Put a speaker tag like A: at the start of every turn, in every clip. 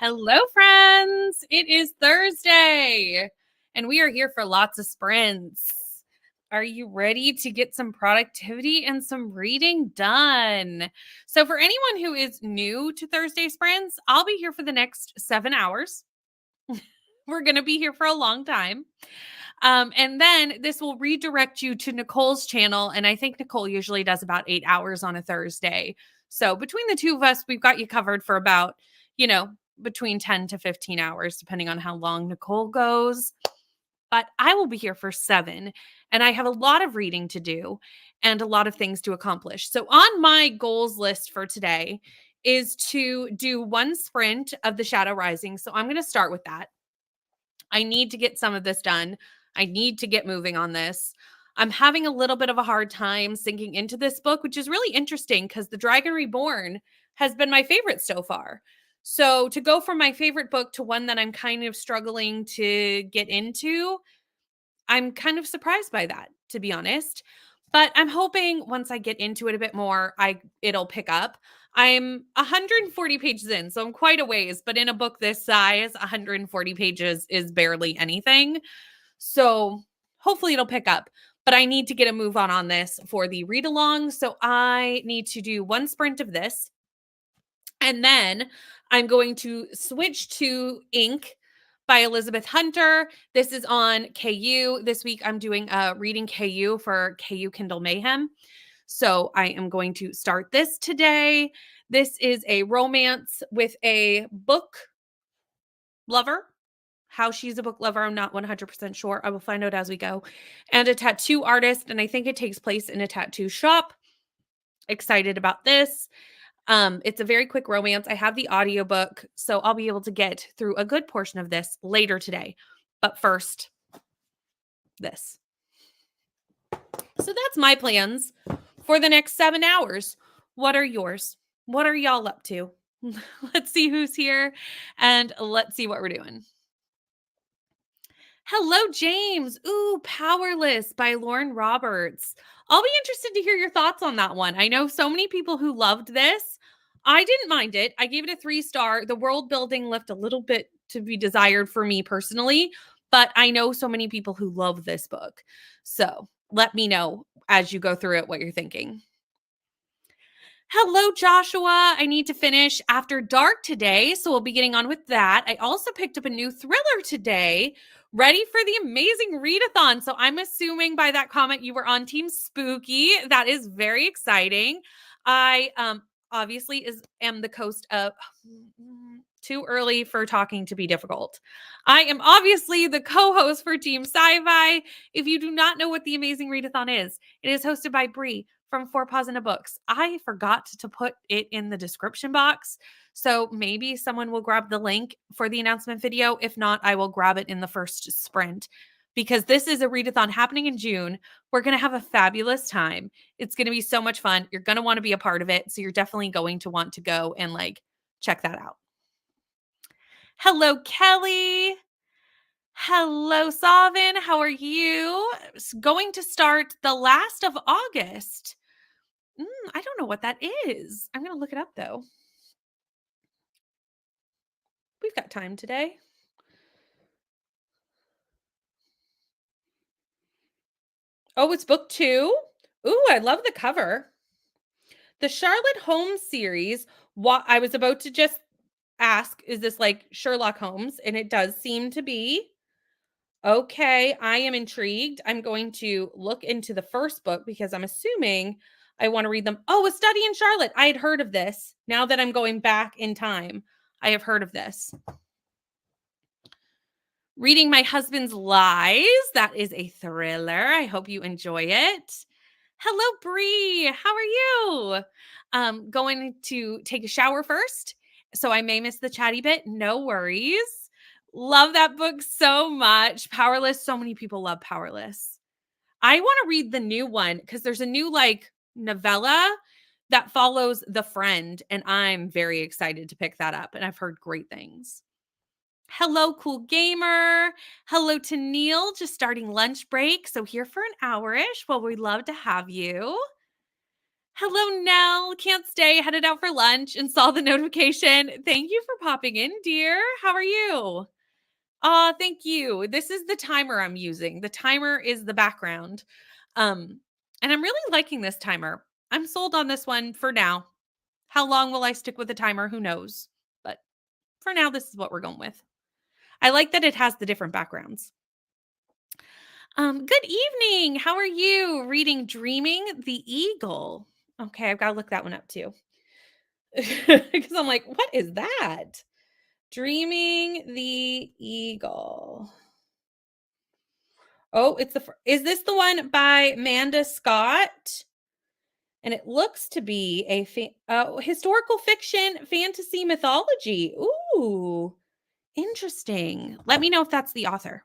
A: Hello, friends. It is Thursday, and we are here for lots of sprints. Are you ready to get some productivity and some reading done? So, for anyone who is new to Thursday sprints, I'll be here for the next 7 hours. We're going to be here for a long time. And then this will redirect you to Nicole's channel. And I think Nicole usually does about 8 hours on a Thursday. So, between the two of us, we've got you covered for about, between 10 to 15 hours, depending on how long Nicole goes. But I will be here for 7, and I have a lot of reading to do and a lot of things to accomplish. So, on my goals list for today is to do one sprint of the Shadow Rising. So, I'm going to start with that. I need to get some of this done. I need to get moving on this. I'm having a little bit of a hard time sinking into this book, which is really interesting because The Dragon Reborn has been my favorite so far. So to go from my favorite book to one that I'm kind of struggling to get into, I'm kind of surprised by that, to be honest. But I'm hoping once I get into it a bit more, it'll pick up. I'm 140 pages in, so I'm quite a ways, but in a book this size, 140 pages is barely anything. So hopefully it'll pick up. But I need to get a move on this for the read along. So I need to do one sprint of this. And then I'm going to switch to Ink by Elizabeth Hunter. This is on KU. This week I'm doing a reading KU for KU Kindle Mayhem. So I am going to start this today. This is a romance with a book lover. How she's a book lover, I'm not 100% sure. I will find out as we go. And a tattoo artist, and I think it takes place in a tattoo shop. Excited about this. It's a very quick romance. I have the audiobook, so I'll be able to get through a good portion of this later today. But first, this. So that's my plans for the next 7 hours. What are yours? What are y'all up to? Let's see who's here and let's see what we're doing. Hello, James. Ooh, Powerless by Lauren Roberts. I'll be interested to hear your thoughts on that one. I know so many people who loved this. I didn't mind it. I gave it a 3-star. The world building left a little bit to be desired for me personally, but I know so many people who love this book. So let me know as you go through it what you're thinking. Hello, Joshua. I need to finish After Dark today, so we'll be getting on with that. I also picked up a new thriller today, ready for the amazing readathon. So I'm assuming by that comment you were on Team Spooky. That is very exciting. I obviously am the host of Too Early for Talking to Be Difficult. I am obviously the co-host for Team Sci-Fi. If you do not know what the amazing readathon is, it is hosted by Bree from Four Paws in a Books. I forgot to put it in the description box, so maybe someone will grab the link for the announcement video. If not, I will grab it in the first sprint because this is a readathon happening in June. We're going to have a fabulous time. It's going to be so much fun. You're going to want to be a part of it, so you're definitely going to want to go and check that out. Hello, Kelly. Hello, Savin. How are you? Going to start the last of August. I don't know what that is. I'm going to look it up, though. We've got time today. Oh, it's book 2. Ooh, I love the cover. The Charlotte Holmes series. What I was about to just ask, is this like Sherlock Holmes? And it does seem to be. Okay, I am intrigued. I'm going to look into the first book because I'm assuming I want to read them. Oh, A Study in Charlotte. I had heard of this. Now that I'm going back in time, I have heard of this. Reading My Husband's Lies. That is a thriller. I hope you enjoy it. Hello, Bree. How are you? Going to take a shower first, so I may miss the chatty bit. No worries. Love that book so much. Powerless. So many people love Powerless. I want to read the new one because there's a new novella that follows the friend, and I'm very excited to pick that up. And I've heard great things. Hello, cool gamer. Hello to Neil, just starting lunch break. So here for an hour-ish. Well, we'd love to have you. Hello, Nell. Can't stay. Headed out for lunch and saw the notification. Thank you for popping in, dear. How are you? Thank you. This is the timer I'm using. The timer is the background. Um, and I'm really liking this timer. I'm sold on this one for now. How long will I stick with the timer? Who knows? But for now, this is what we're going with. I like that it has the different backgrounds. Good evening. How are you? Reading Dreaming the Eagle. Okay, I've got to look that one up too. Because I'm like, what is that? Dreaming the Eagle. Oh, is this the one by Amanda Scott? And it looks to be a historical fiction fantasy mythology. Ooh, interesting. Let me know if that's the author.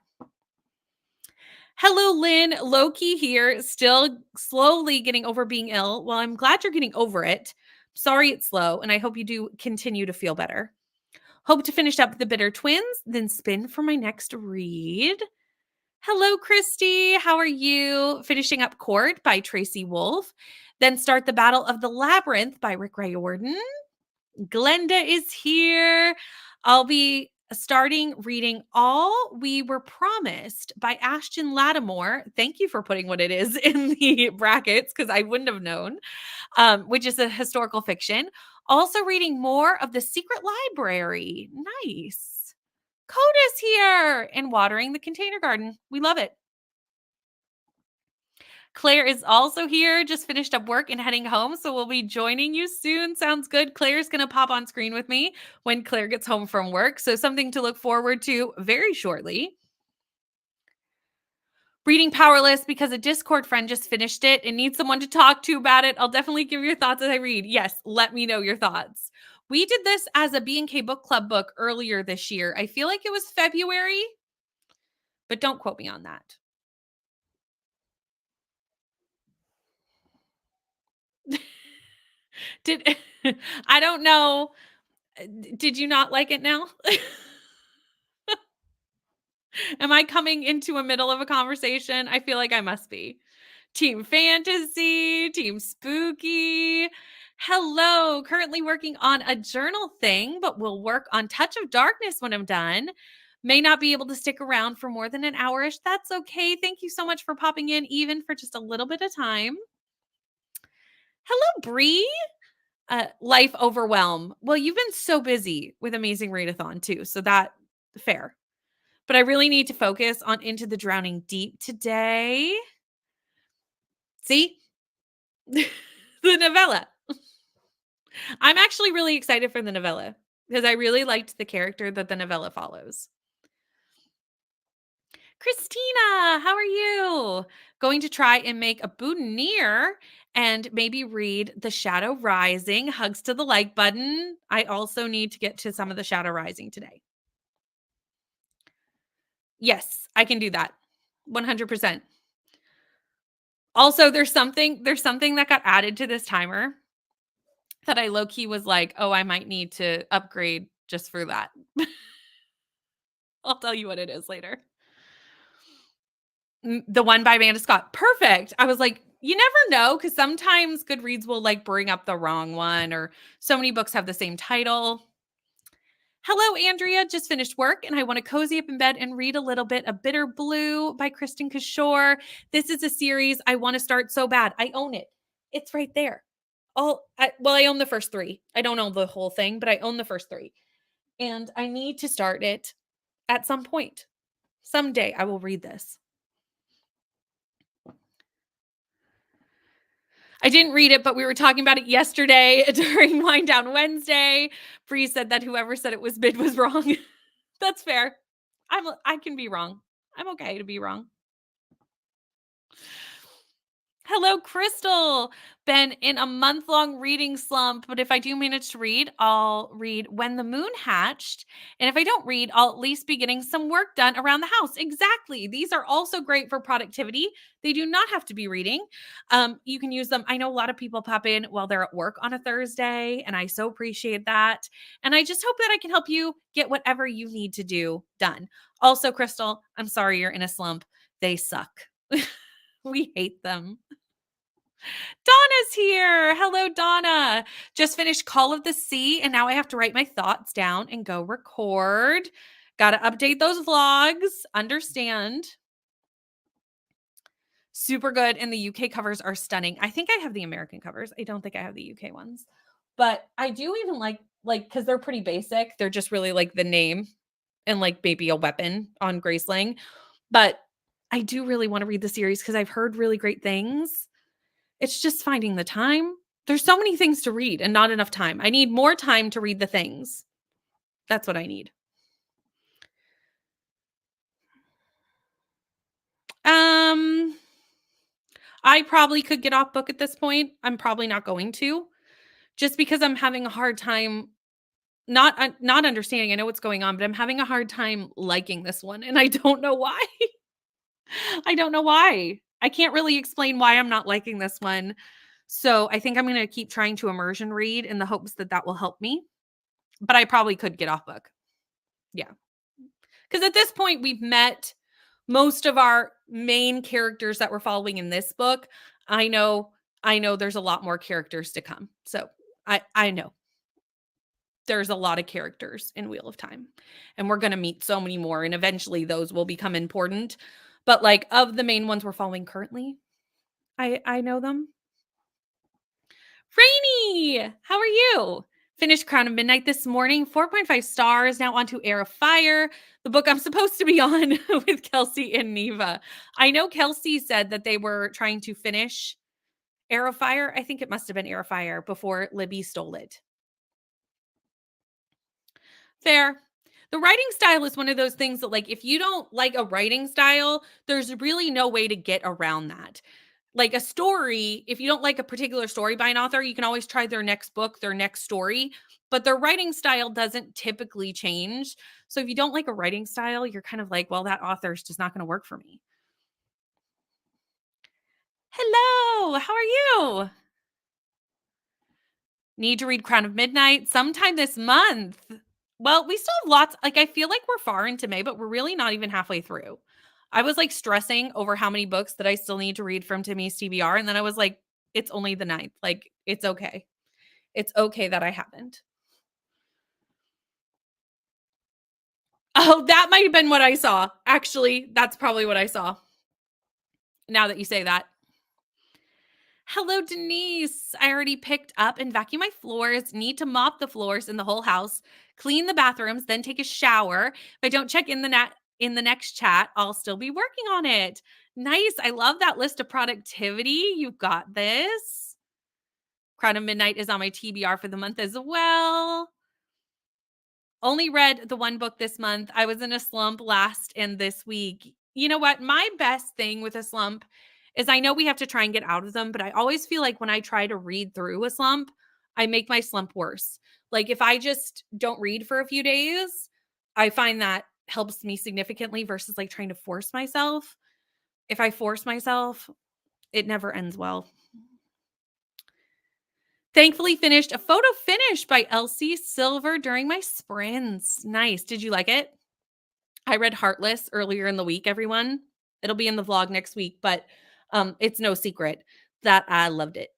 A: Hello, Lynn. Loki here, still slowly getting over being ill. Well, I'm glad you're getting over it. Sorry it's slow, and I hope you do continue to feel better. Hope to finish up The Bitter Twins, then spin for my next read. Hello, Christy. How are you? Finishing up Court by Tracy Wolff, then start The Battle of the Labyrinth by Rick Riordan. Glenda is here. I'll be starting reading All We Were Promised by Ashton Lattimore. Thank you for putting what it is in the brackets because I wouldn't have known, which is a historical fiction. Also reading more of The Secret Library. Nice. Coda's here and watering the container garden. We love it. Claire is also here, just finished up work and heading home, so we'll be joining you soon. Sounds good. Claire's going to pop on screen with me when Claire gets home from work, so something to look forward to very shortly. Reading Powerless because a Discord friend just finished it and needs someone to talk to about it. I'll definitely give your thoughts as I read. Yes, let me know your thoughts. We did this as a B&K Book Club book earlier this year. I feel like it was February, but don't quote me on that. Did I don't know. Did you not like it now? Am I coming into a middle of a conversation? I feel like I must be. Team fantasy, team spooky. Hello, currently working on a journal thing, but will work on Touch of Darkness when I'm done. May not be able to stick around for more than an hour-ish. That's okay. Thank you so much for popping in, even for just a little bit of time. Hello, Bree. Life overwhelm. Well, you've been so busy with Amazing Readathon too, so that fair. But I really need to focus on Into the Drowning Deep today. See? The novella. I'm actually really excited for the novella because I really liked the character that the novella follows. Christina, how are you? Going to try and make a boutonniere and maybe read The Shadow Rising. Hugs to the like button. I also need to get to some of The Shadow Rising today. Yes, I can do that. 100%. Also, there's something that got added to this timer that I low key was like, "Oh, I might need to upgrade just for that." I'll tell you what it is later. The one by Amanda Scott. Perfect. I was like, you never know because sometimes Goodreads will like bring up the wrong one or so many books have the same title. Hello, Andrea. Just finished work and I want to cozy up in bed and read a little bit of Bitter Blue by Kristen Kishore. This is a series I want to start so bad. I own it. It's right there. I own the first 3. I don't own the whole thing, but I own the first 3. And I need to start it at some point. Someday I will read this. I didn't read it, but we were talking about it yesterday during Wind Down Wednesday. Bree said that whoever said it was mid was wrong. That's fair. I can be wrong. I'm okay to be wrong. Hello, Crystal. Been in a month-long reading slump, but if I do manage to read, I'll read When the Moon Hatched. And if I don't read, I'll at least be getting some work done around the house. Exactly. These are also great for productivity. They do not have to be reading. You can use them. I know a lot of people pop in while they're at work on a Thursday, and I so appreciate that. And I just hope that I can help you get whatever you need to do done. Also, Crystal, I'm sorry you're in a slump. They suck. We hate them. Donna's here. Hello, Donna. Just finished Call of the Sea, and now I have to write my thoughts down and go record. Got to update those vlogs. Understand. Super good. And the UK covers are stunning. I think I have the American covers. I don't think I have the UK ones. But I do even like, because they're pretty basic. They're just really like the name and like maybe a weapon on Graceling. But I do really want to read the series because I've heard really great things. It's just finding the time. There's so many things to read and not enough time. I need more time to read the things. That's what I need. Um, I probably could get off book at this point. I'm probably not going to, just because I'm having a hard time not understanding. I know what's going on, but I'm having a hard time liking this one, and I don't know why. I don't know why. I can't really explain why I'm not liking this one. So I think I'm going to keep trying to immersion read in the hopes that that will help me. But I probably could get off book. Yeah. Because at this point, we've met most of our main characters that we're following in this book. I know there's a lot more characters to come. So I know there's a lot of characters in Wheel of Time. And we're gonna meet so many more. And eventually those will become important. But like of the main ones we're following currently, I know them. Rainy, how are you? Finished Crown of Midnight this morning, 4.5 stars. Now on to Air of Fire, the book I'm supposed to be on with Kelsey and Neva. I know Kelsey said that they were trying to finish Air of Fire. I think it must have been Air of Fire before Libby stole it. Fair. The writing style is one of those things that, like, if you don't like a writing style, there's really no way to get around that. Like a story, if you don't like a particular story by an author, you can always try their next book, their next story, but their writing style doesn't typically change. So if you don't like a writing style, you're kind of like, well, that author's just not going to work for me. Hello, how are you? Need to read Crown of Midnight sometime this month. Well, we still have lots. Like, I feel like we're far into May, but we're really not even halfway through. I was like stressing over how many books that I still need to read from Timmy's TBR. And then I was like, it's only the ninth. Like, it's okay. It's okay that I haven't. Oh, that might have been what I saw. Actually, that's probably what I saw. Now that you say that. Hello, Denise. I already picked up and vacuumed my floors. Need to mop the floors in the whole house, clean the bathrooms, then take a shower. If I don't check in the next chat, I'll still be working on it. Nice. I love that list of productivity. You've got this. Crown of Midnight is on my TBR for the month as well. Only read the one book this month. I was in a slump last and this week. You know what? My best thing with a slump is I know we have to try and get out of them, but I always feel like when I try to read through a slump, I make my slump worse. Like if I just don't read for a few days, I find that helps me significantly versus like trying to force myself. If I force myself, it never ends well. Thankfully finished a photo finish by Elsie Silver during my sprints. Nice. Did you like it? I read Heartless earlier in the week, everyone. It'll be in the vlog next week, but it's no secret that I loved it.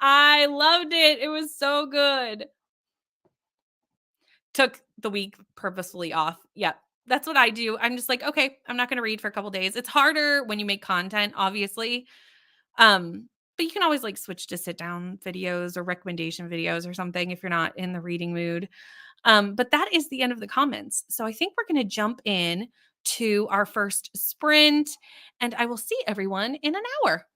A: I loved it. It was so good. Took the week purposefully off. Yeah, that's what I do. I'm just like, okay, I'm not going to read for a couple days. It's harder when you make content, obviously. But you can always like switch to sit down videos or recommendation videos or something if you're not in the reading mood. But that is the end of the comments. So I think we're going to jump in to our first sprint, and I will see everyone in an hour.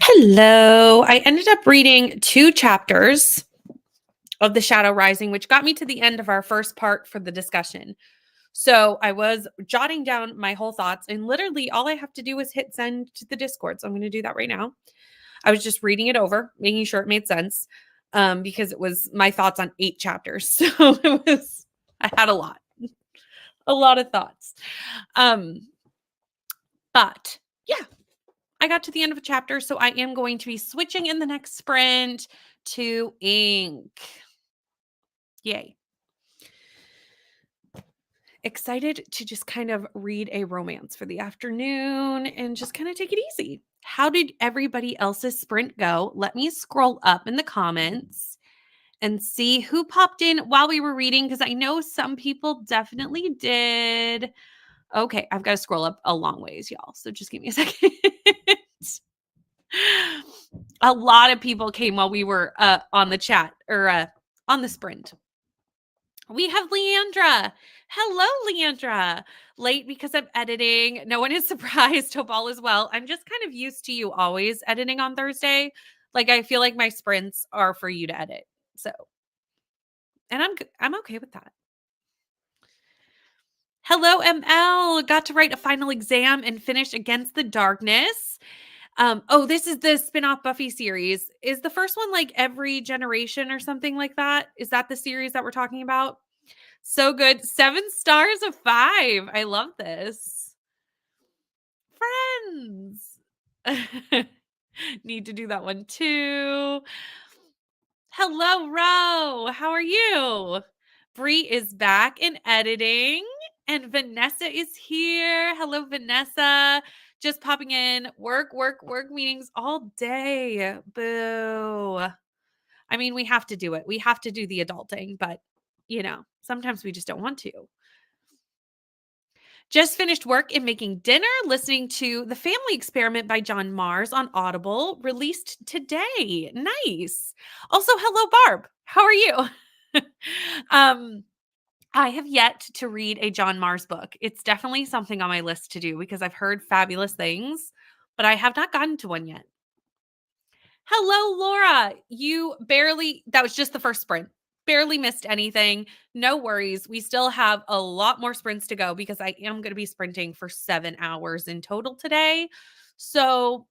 A: Hello. I ended up reading 2 chapters of The Shadow Rising, which got me to the end of our first part for the discussion. So I was jotting down my whole thoughts, and literally all I have to do is hit send to the Discord. So I'm going to do that right now. I was just reading it over, making sure it made sense, because it was my thoughts on 8 chapters. So I had a lot of thoughts. Um, but yeah, I got to the end of a chapter, so I am going to be switching in the next sprint to ink. Yay. Excited to just kind of read a romance for the afternoon and just kind of take it easy. How did everybody else's sprint go? Let me scroll up in the comments and see who popped in while we were reading, because I know some people definitely did. Okay, I've got to scroll up a long ways, y'all. So just give me a second. A lot of people came while we were on the chat or on the sprint. We have Leandra. Hello, Leandra. Late because I'm editing. No one is surprised. Hope all is well. I'm just kind of used to you always editing on Thursday. Like I feel like my sprints are for you to edit. So, and I'm okay with that. Hello, ML. Got to write a final exam and finish Against the Darkness. Oh, this is the spin-off Buffy series. Is the first one like Every Generation or something like that? Is that the series that we're talking about? So good. 7 stars of 5. I love this. Friends. Need to do that one too. Hello, Ro. How are you? Bree is back in editing, and Vanessa is here. Hello, Vanessa. Just popping in. Work meetings all day. Boo. I mean, we have to do it. We have to do the adulting, but sometimes we just don't want to. Just finished work and making dinner, listening to The Family Experiment by John Mars on Audible, released today. Nice. Also, hello, Barb. How are you? um, I have yet to read a John Mars book. It's definitely something on my list to do because I've heard fabulous things, but I have not gotten to one yet. Hello, Laura. That was just the first sprint. Barely missed anything. No worries. We still have a lot more sprints to go because I am going to be sprinting for 7 hours in total today. So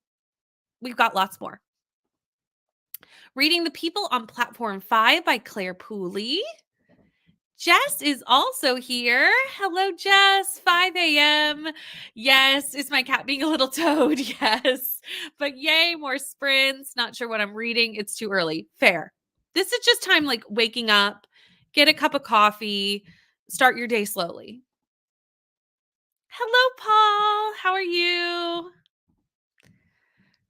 A: we've got lots more. Reading The People on Platform 5 by Claire Pooley. Jess is also here. Hello, Jess. 5 a.m. Yes. Is my cat being a little toad? Yes. But yay, more sprints. Not sure what I'm reading. It's too early. Fair. This is just time like waking up, get a cup of coffee, start your day slowly. Hello, Paul. How are you?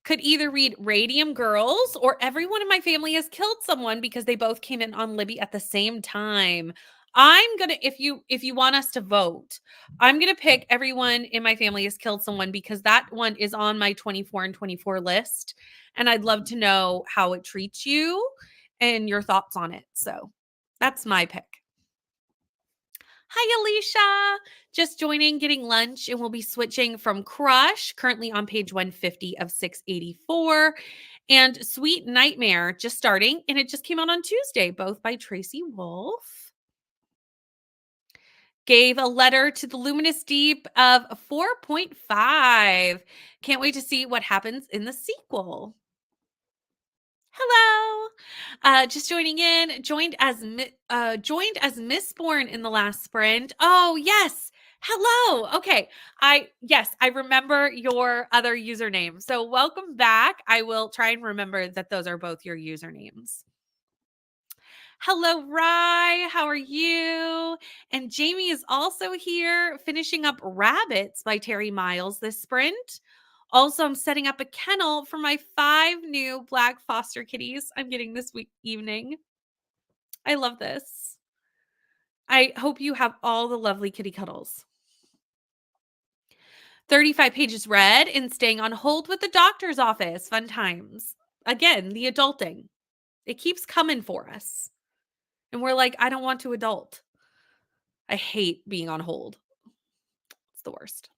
A: Could either read Radium Girls or Everyone in My Family Has Killed Someone because they both came in on Libby at the same time. I'm going to if you want us to vote, I'm going to pick Everyone in My Family Has Killed Someone because that one is on my 24 and 24 list and I'd love to know how it treats you and your thoughts on it. So, that's my pick. Hi, Alicia. Just joining, getting lunch, and we'll be switching from Crush, currently on page 150 of 684, and Sweet Nightmare, just starting, and it just came out on Tuesday, both by Tracy Wolf. Gave a letter to the luminous deep of 4.5. Can't wait to see what happens in the sequel. Hello. Just joining in, joined as Mistborn in the last sprint. Oh, yes. Hello. Okay. I remember your other username. So welcome back. I will try and remember that those are both your usernames. Hello, Rye. How are you? And Jamie is also here finishing up Rabbits by Terry Miles this sprint. Also, I'm setting up a kennel for my 5 new black foster kitties I'm getting this evening. I love this. I hope you have all the lovely kitty cuddles. 35 pages read and staying on hold with the doctor's office. Fun times. Again, the adulting. It keeps coming for us. And we're like, I don't want to adult. I hate being on hold. It's the worst.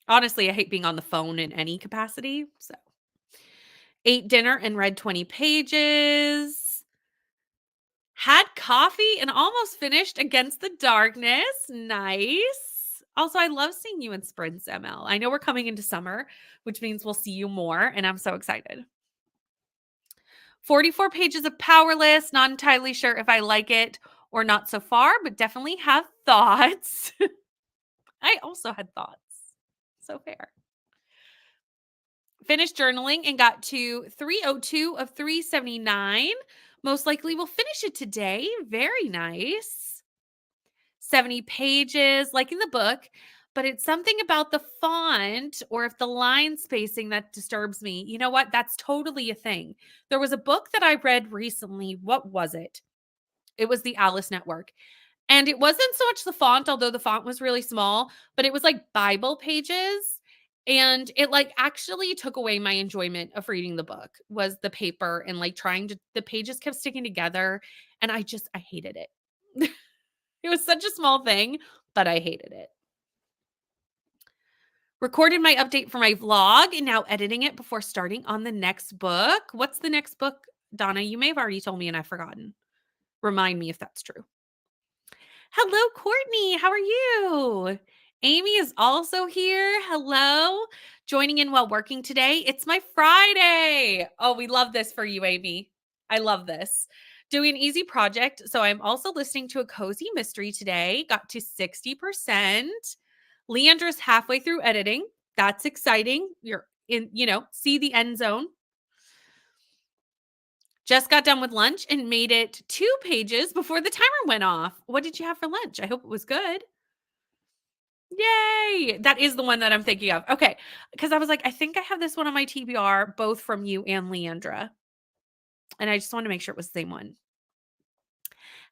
A: Honestly, I hate being on the phone in any capacity. So, ate dinner and read 20 pages. Had coffee and almost finished Against the Darkness. Nice. Also, I love seeing you in sprints, ML. I know we're coming into summer, which means we'll see you more, and I'm so excited. 44 pages of Powerless. Not entirely sure if I like it or not so far, but definitely have thoughts. I also had thoughts. So fair. Finished journaling and got to 302 of 379. Most likely will finish it today. Very nice. 70 pages, liking the book, but it's something about the font or if the line spacing that disturbs me. You know what? That's totally a thing. There was a book that I read recently. What was it? It was the Alice Network. And it wasn't so much the font, although the font was really small, but it was like Bible pages. And it like actually took away my enjoyment of reading the book was the paper and like the pages kept sticking together. And I hated it. It was such a small thing, but I hated it. Recorded my update for my vlog and now editing it before starting on the next book. What's the next book, Donna? You may have already told me and I've forgotten. Remind me if that's true. Hello, Courtney. How are you? Amy is also here. Hello. Joining in while working today. It's my Friday. Oh, we love this for you, Amy. I love this. Doing an easy project. So I'm also listening to a cozy mystery today. Got to 60%. Leandra's halfway through editing. That's exciting. You're in, see the end zone. Just got done with lunch and made it 2 pages before the timer went off. What did you have for lunch? I hope it was good. Yay! That is the one that I'm thinking of. Okay. Because I was like, I think I have this one on my TBR, both from you and Leandra. And I just want to make sure it was the same one.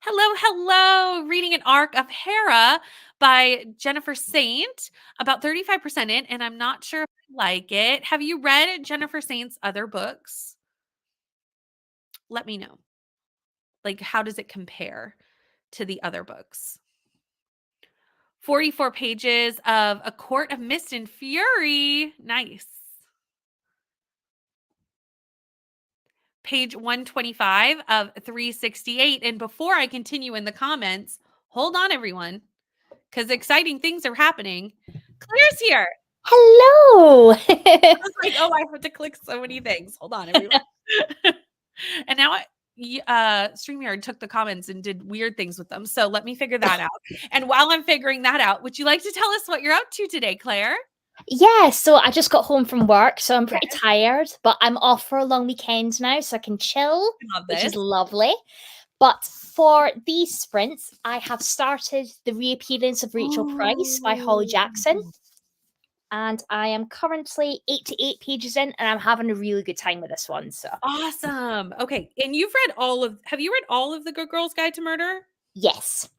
A: Hello. Reading an arc of Hera by Jennifer Saint, about 35% in, and I'm not sure if I like it. Have you read Jennifer Saint's other books? Let me know. Like, how does it compare to the other books? 44 pages of A Court of Mist and Fury. Nice. Page 125 of 368. And before I continue in the comments, hold on, everyone, because exciting things are happening. Claire's here.
B: Hello.
A: I was like, oh, I have to click so many things. Hold on, everyone. And now StreamYard took the comments and did weird things with them. So let me figure that out. And while I'm figuring that out, would you like to tell us what you're up to today, Claire?
B: Yeah, so I just got home from work, so I'm pretty tired, but I'm off for a long weekend now, so I can chill, which is lovely. But for these sprints, I have started The Reappearance of Rachel Price by Holly Jackson. And I am currently 88 pages in, and I'm having a really good time with this one. So
A: awesome. Okay. And have you read all of The Good Girl's Guide to Murder?
B: Yes.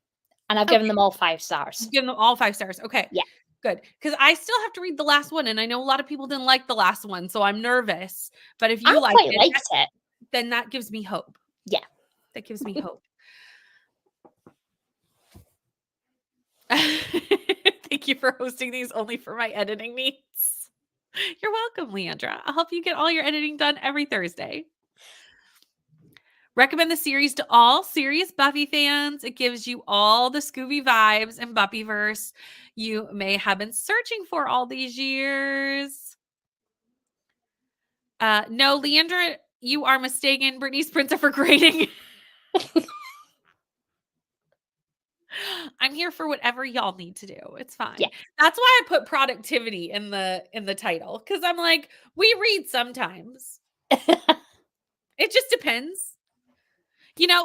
B: And I've given them all 5 stars.
A: You've given them all 5 stars. Okay.
B: Yeah.
A: Good. Because I still have to read the last one. And I know a lot of people didn't like the last one. So I'm nervous. But if you liked it, then that gives me hope.
B: Yeah.
A: That gives me hope. Thank you for hosting these only for my editing needs. You're welcome, Leandra. I'll help you get all your editing done every Thursday. Recommend the series to all serious Buffy fans. It gives you all the Scooby vibes and Buffyverse you may have been searching for all these years. No, Leandra, you are mistaken. Brittany's prints are for grading. I'm here for whatever y'all need to do. It's fine.
B: Yeah.
A: That's why I put productivity in the title, because I'm like, we read sometimes. It just depends.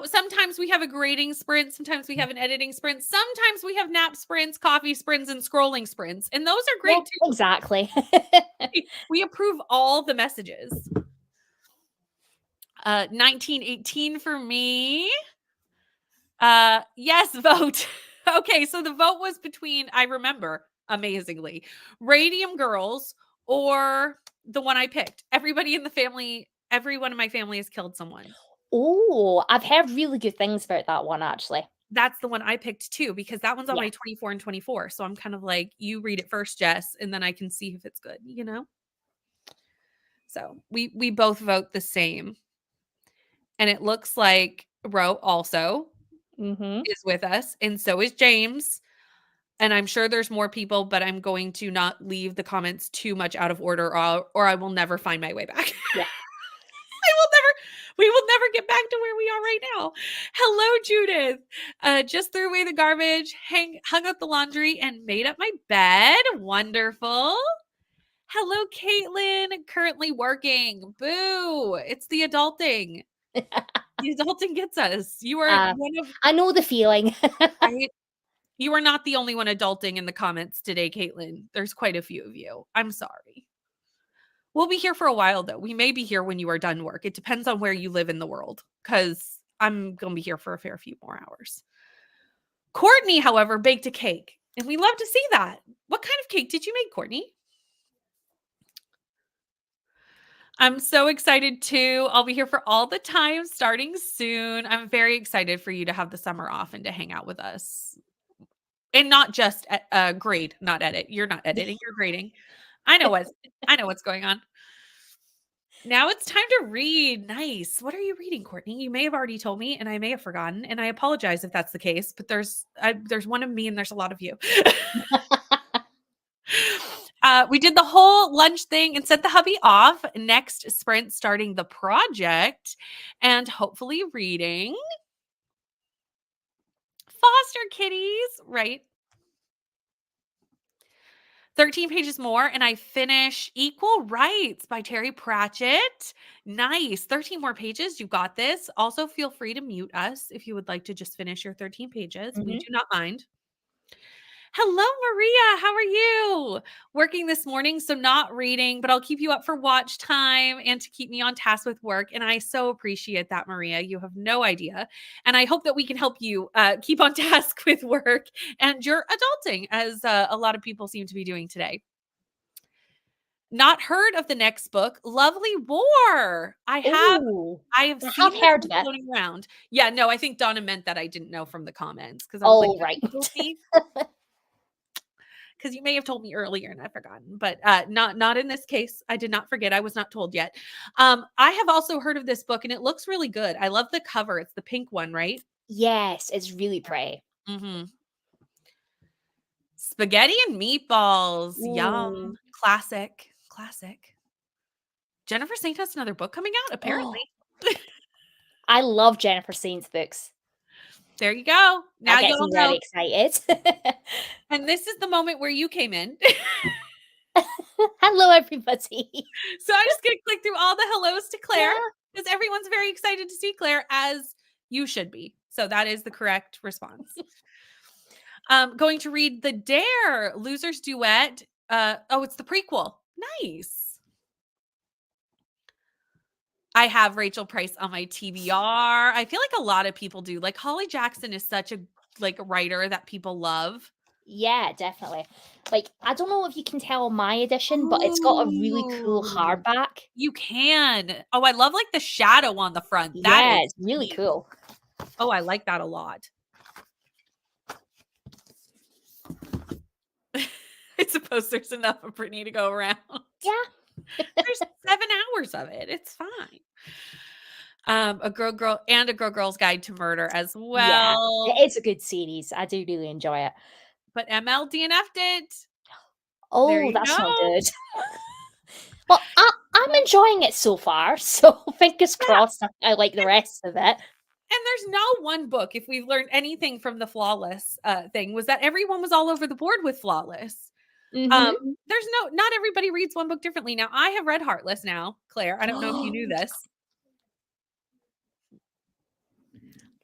A: Sometimes we have a grading sprint. Sometimes we have an editing sprint. Sometimes we have nap sprints, coffee sprints, and scrolling sprints. And those are great too.
B: Exactly.
A: We approve all the messages. 1918 for me. Yes, vote. Okay, so the vote was between, I remember, amazingly, Radium Girls or the one I picked. Everyone in my family has killed someone.
B: Oh, I've heard really good things about that one, actually.
A: That's the one I picked too, because that one's on
B: Yeah.
A: my 24 and 24. So I'm kind of like, you read it first, Jess, and then I can see if it's good, you know? So we both vote the same. And it looks like Ro also is with us, and so is James. And I'm sure there's more people, but I'm going to not leave the comments too much out of order, or I will never find my way back.
B: Yeah.
A: We will never get back to where we are right now. Hello, Judith. Just threw away the garbage, hung up the laundry, and made up my bed. Wonderful. Hello, Caitlin. Currently working. Boo. It's the adulting. The adulting gets us. You are one of.
B: I know the feeling.
A: Right? You are not the only one adulting in the comments today, Caitlin. There's quite a few of you. I'm sorry. We'll be here for a while, though. We may be here when you are done work. It depends on where you live in the world, because I'm going to be here for a fair few more hours. Courtney, however, baked a cake, and we love to see that. What kind of cake did you make, Courtney? I'm so excited too. I'll be here for all the time starting soon. I'm very excited for you to have the summer off and to hang out with us. And not just grade, not edit. You're not editing, you're grading. I know what's going on. Now it's time to read. Nice. What are you reading, Courtney? You may have already told me, and I may have forgotten, and I apologize if that's the case. But there's one of me, and there's a lot of you. We did the whole lunch thing and sent the hubby off. Next sprint, starting the project and hopefully reading Foster Kitties, right? 13 pages more, and I finish Equal Rights by Terry Pratchett. Nice. 13 more pages. You got this. Also, feel free to mute us if you would like to just finish your 13 pages. We do not mind. Hello, Maria. How are you? Working this morning, so not reading, but I'll keep you up for watch time and to keep me on task with work. And I so appreciate that, Maria. You have no idea. And I hope that we can help you keep on task with work and your adulting, as a lot of people seem to be doing today. Not heard of the next book, Lovely War. I have seen
B: heard of it
A: floating around. Yeah, no, I think Donna meant that I didn't know from the comments, because I was like,
B: right.
A: because you may have told me earlier and I've forgotten, but not in this case. I did not forget. I was not told yet. I have also heard of this book, and it looks really good. I love the cover. It's the pink one, right?
B: Yes, it's really pretty.
A: Mm-hmm. Spaghetti and meatballs. Ooh. Yum. Classic. Jennifer Saint has another book coming out, apparently.
B: Oh. I love Jennifer Saint's books.
A: There you go. Now you'll know.
B: Very excited.
A: And this is the moment where you came in.
B: Hello, everybody.
A: So I'm just going to click through all the hellos to Claire, because everyone's very excited to see Claire, as you should be. So that is the correct response. Going to read The Dare, Loser's Duet. It's the prequel. Nice. I have Rachel Price on my TBR. I feel like a lot of people do. Like, Holly Jackson is such a writer that people love.
B: Yeah, definitely. Like, I don't know if you can tell my edition, but it's got a really cool hardback.
A: You can. Oh, I love the shadow on the front.
B: That is really cool.
A: Oh, I like that a lot. I suppose there's enough of Brittany to go around.
B: Yeah.
A: There's 7 hours of it. It's fine. A Girl's Guide to Murder as well.
B: Yeah, it's a good series. I do really enjoy it.
A: But ML DNF'd it.
B: Oh, that's not good. Well, I'm enjoying it so far, so fingers crossed I like the rest of it.
A: And there's no one book, if we've learned anything from the Flawless thing, was that everyone was all over the board with Flawless.
B: Mm-hmm.
A: There's not everybody reads one book differently. Now, I have read Heartless now, Claire. I don't know if you knew this.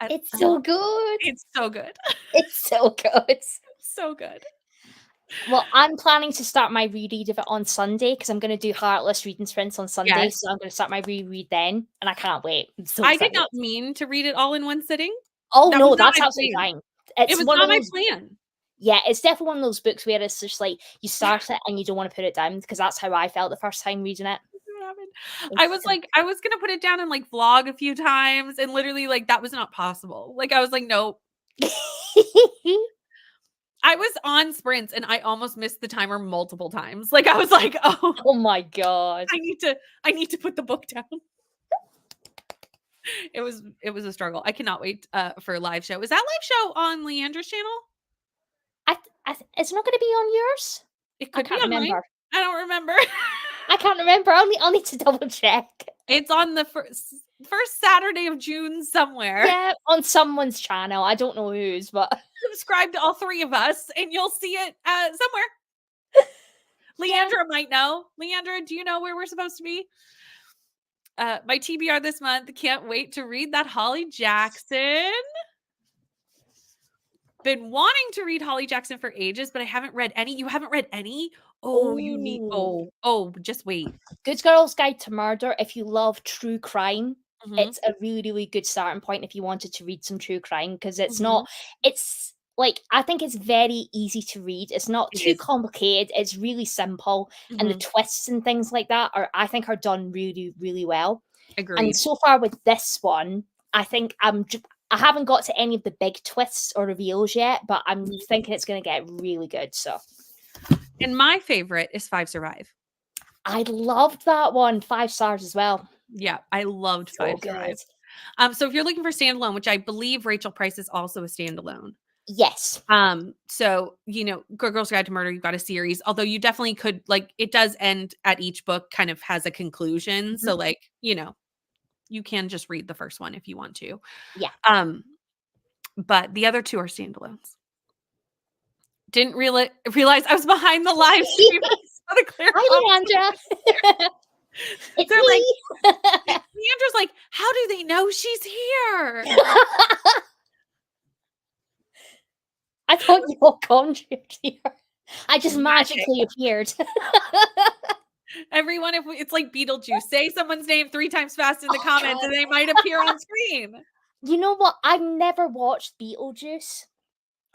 B: It's so good.
A: It's so good.
B: It's so good.
A: So good.
B: Well, I'm planning to start my reread of it on Sunday, because I'm going to do Heartless reading sprints on Sunday. Yes. So I'm going to start my reread then, and I can't wait.
A: I did not mean to read it all in one sitting.
B: Oh, no, that's absolutely fine.
A: It was not my plan.
B: Yeah, it's definitely one of those books where it's just like you start it and you don't want to put it down, because that's how I felt the first time reading it.
A: I was like, I was gonna put it down and like vlog a few times, and literally like that was not possible. Like I was like, nope. I was on sprints and I almost missed the timer multiple times. Like I was like,
B: oh my god,
A: I need to put the book down. It was a struggle. I cannot wait for a live show. Is that live show on Leandra's channel?
B: It's not going to be on yours.
A: It could be on mine. I don't remember.
B: I can't remember. I'll need to double check.
A: It's on the first Saturday of June somewhere.
B: Yeah, on someone's channel. I don't know whose, but
A: subscribe to all 3 of us and you'll see it somewhere. Leandra might know. Leandra, do you know where we're supposed to be? My TBR this month. Can't wait to read that Holly Jackson. Been wanting to read Holly Jackson for ages, but I haven't read any. You haven't read any? Oh, you need. Oh, just wait.
B: Good Girl's Guide to Murder. If you love true crime, it's a really, really good starting point if you wanted to read some true crime, because it's not. It's like, I think it's very easy to read. It's not too complicated. It's really simple, and the twists and things like that I think are done really, really well.
A: Agreed.
B: And so far with this one, I think I haven't got to any of the big twists or reveals yet, but I'm thinking it's going to get really good. So,
A: and my favorite is 5 Survive.
B: I loved that one. 5 stars as well.
A: Yeah, I loved 5 Survive. So if you're looking for standalone, which I believe Rachel Price is also a standalone.
B: Yes.
A: So, you know, Good Girl's Guide to Murder, you've got a series, although you definitely could, like, it does end at each book kind of has a conclusion. So like, you know, you can just read the first one if you want to.
B: Yeah.
A: But the other 2 are standalones. Didn't realize I was behind the live stream.
B: Hi, Leandra.
A: They're like, Leandra's like, how do they know she's here?
B: I thought you all conjured here. I just magically appeared.
A: Everyone, if it's like Beetlejuice, say someone's name 3 times fast in the comments and they might appear on screen.
B: You know what? I've never watched Beetlejuice.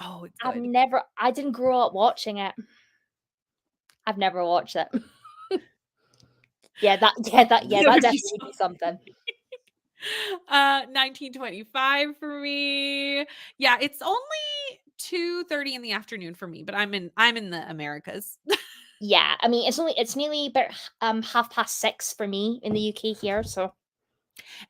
A: Oh, it's good.
B: I didn't grow up watching it. I've never watched it. that definitely be something.
A: 1925 for me. Yeah, it's only 2:30 in the afternoon for me, but I'm in the Americas.
B: Yeah, I mean, it's nearly about 6:30 for me in the UK here, so.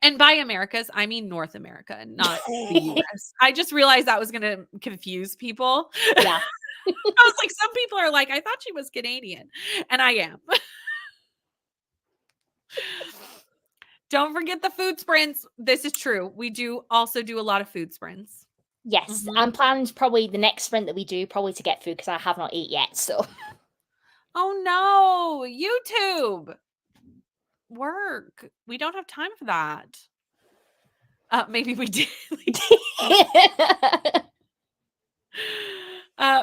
A: And by Americas, I mean North America, not the US. I just realized that was going to confuse people.
B: Yeah.
A: I was like, some people are like, I thought she was Canadian, and I am. Don't forget the food sprints. This is true. We do also do a lot of food sprints.
B: Yes, I'm planning probably the next sprint that we do probably to get food because I have not ate yet. So.
A: Oh no, YouTube work. We don't have time for that. Maybe we did.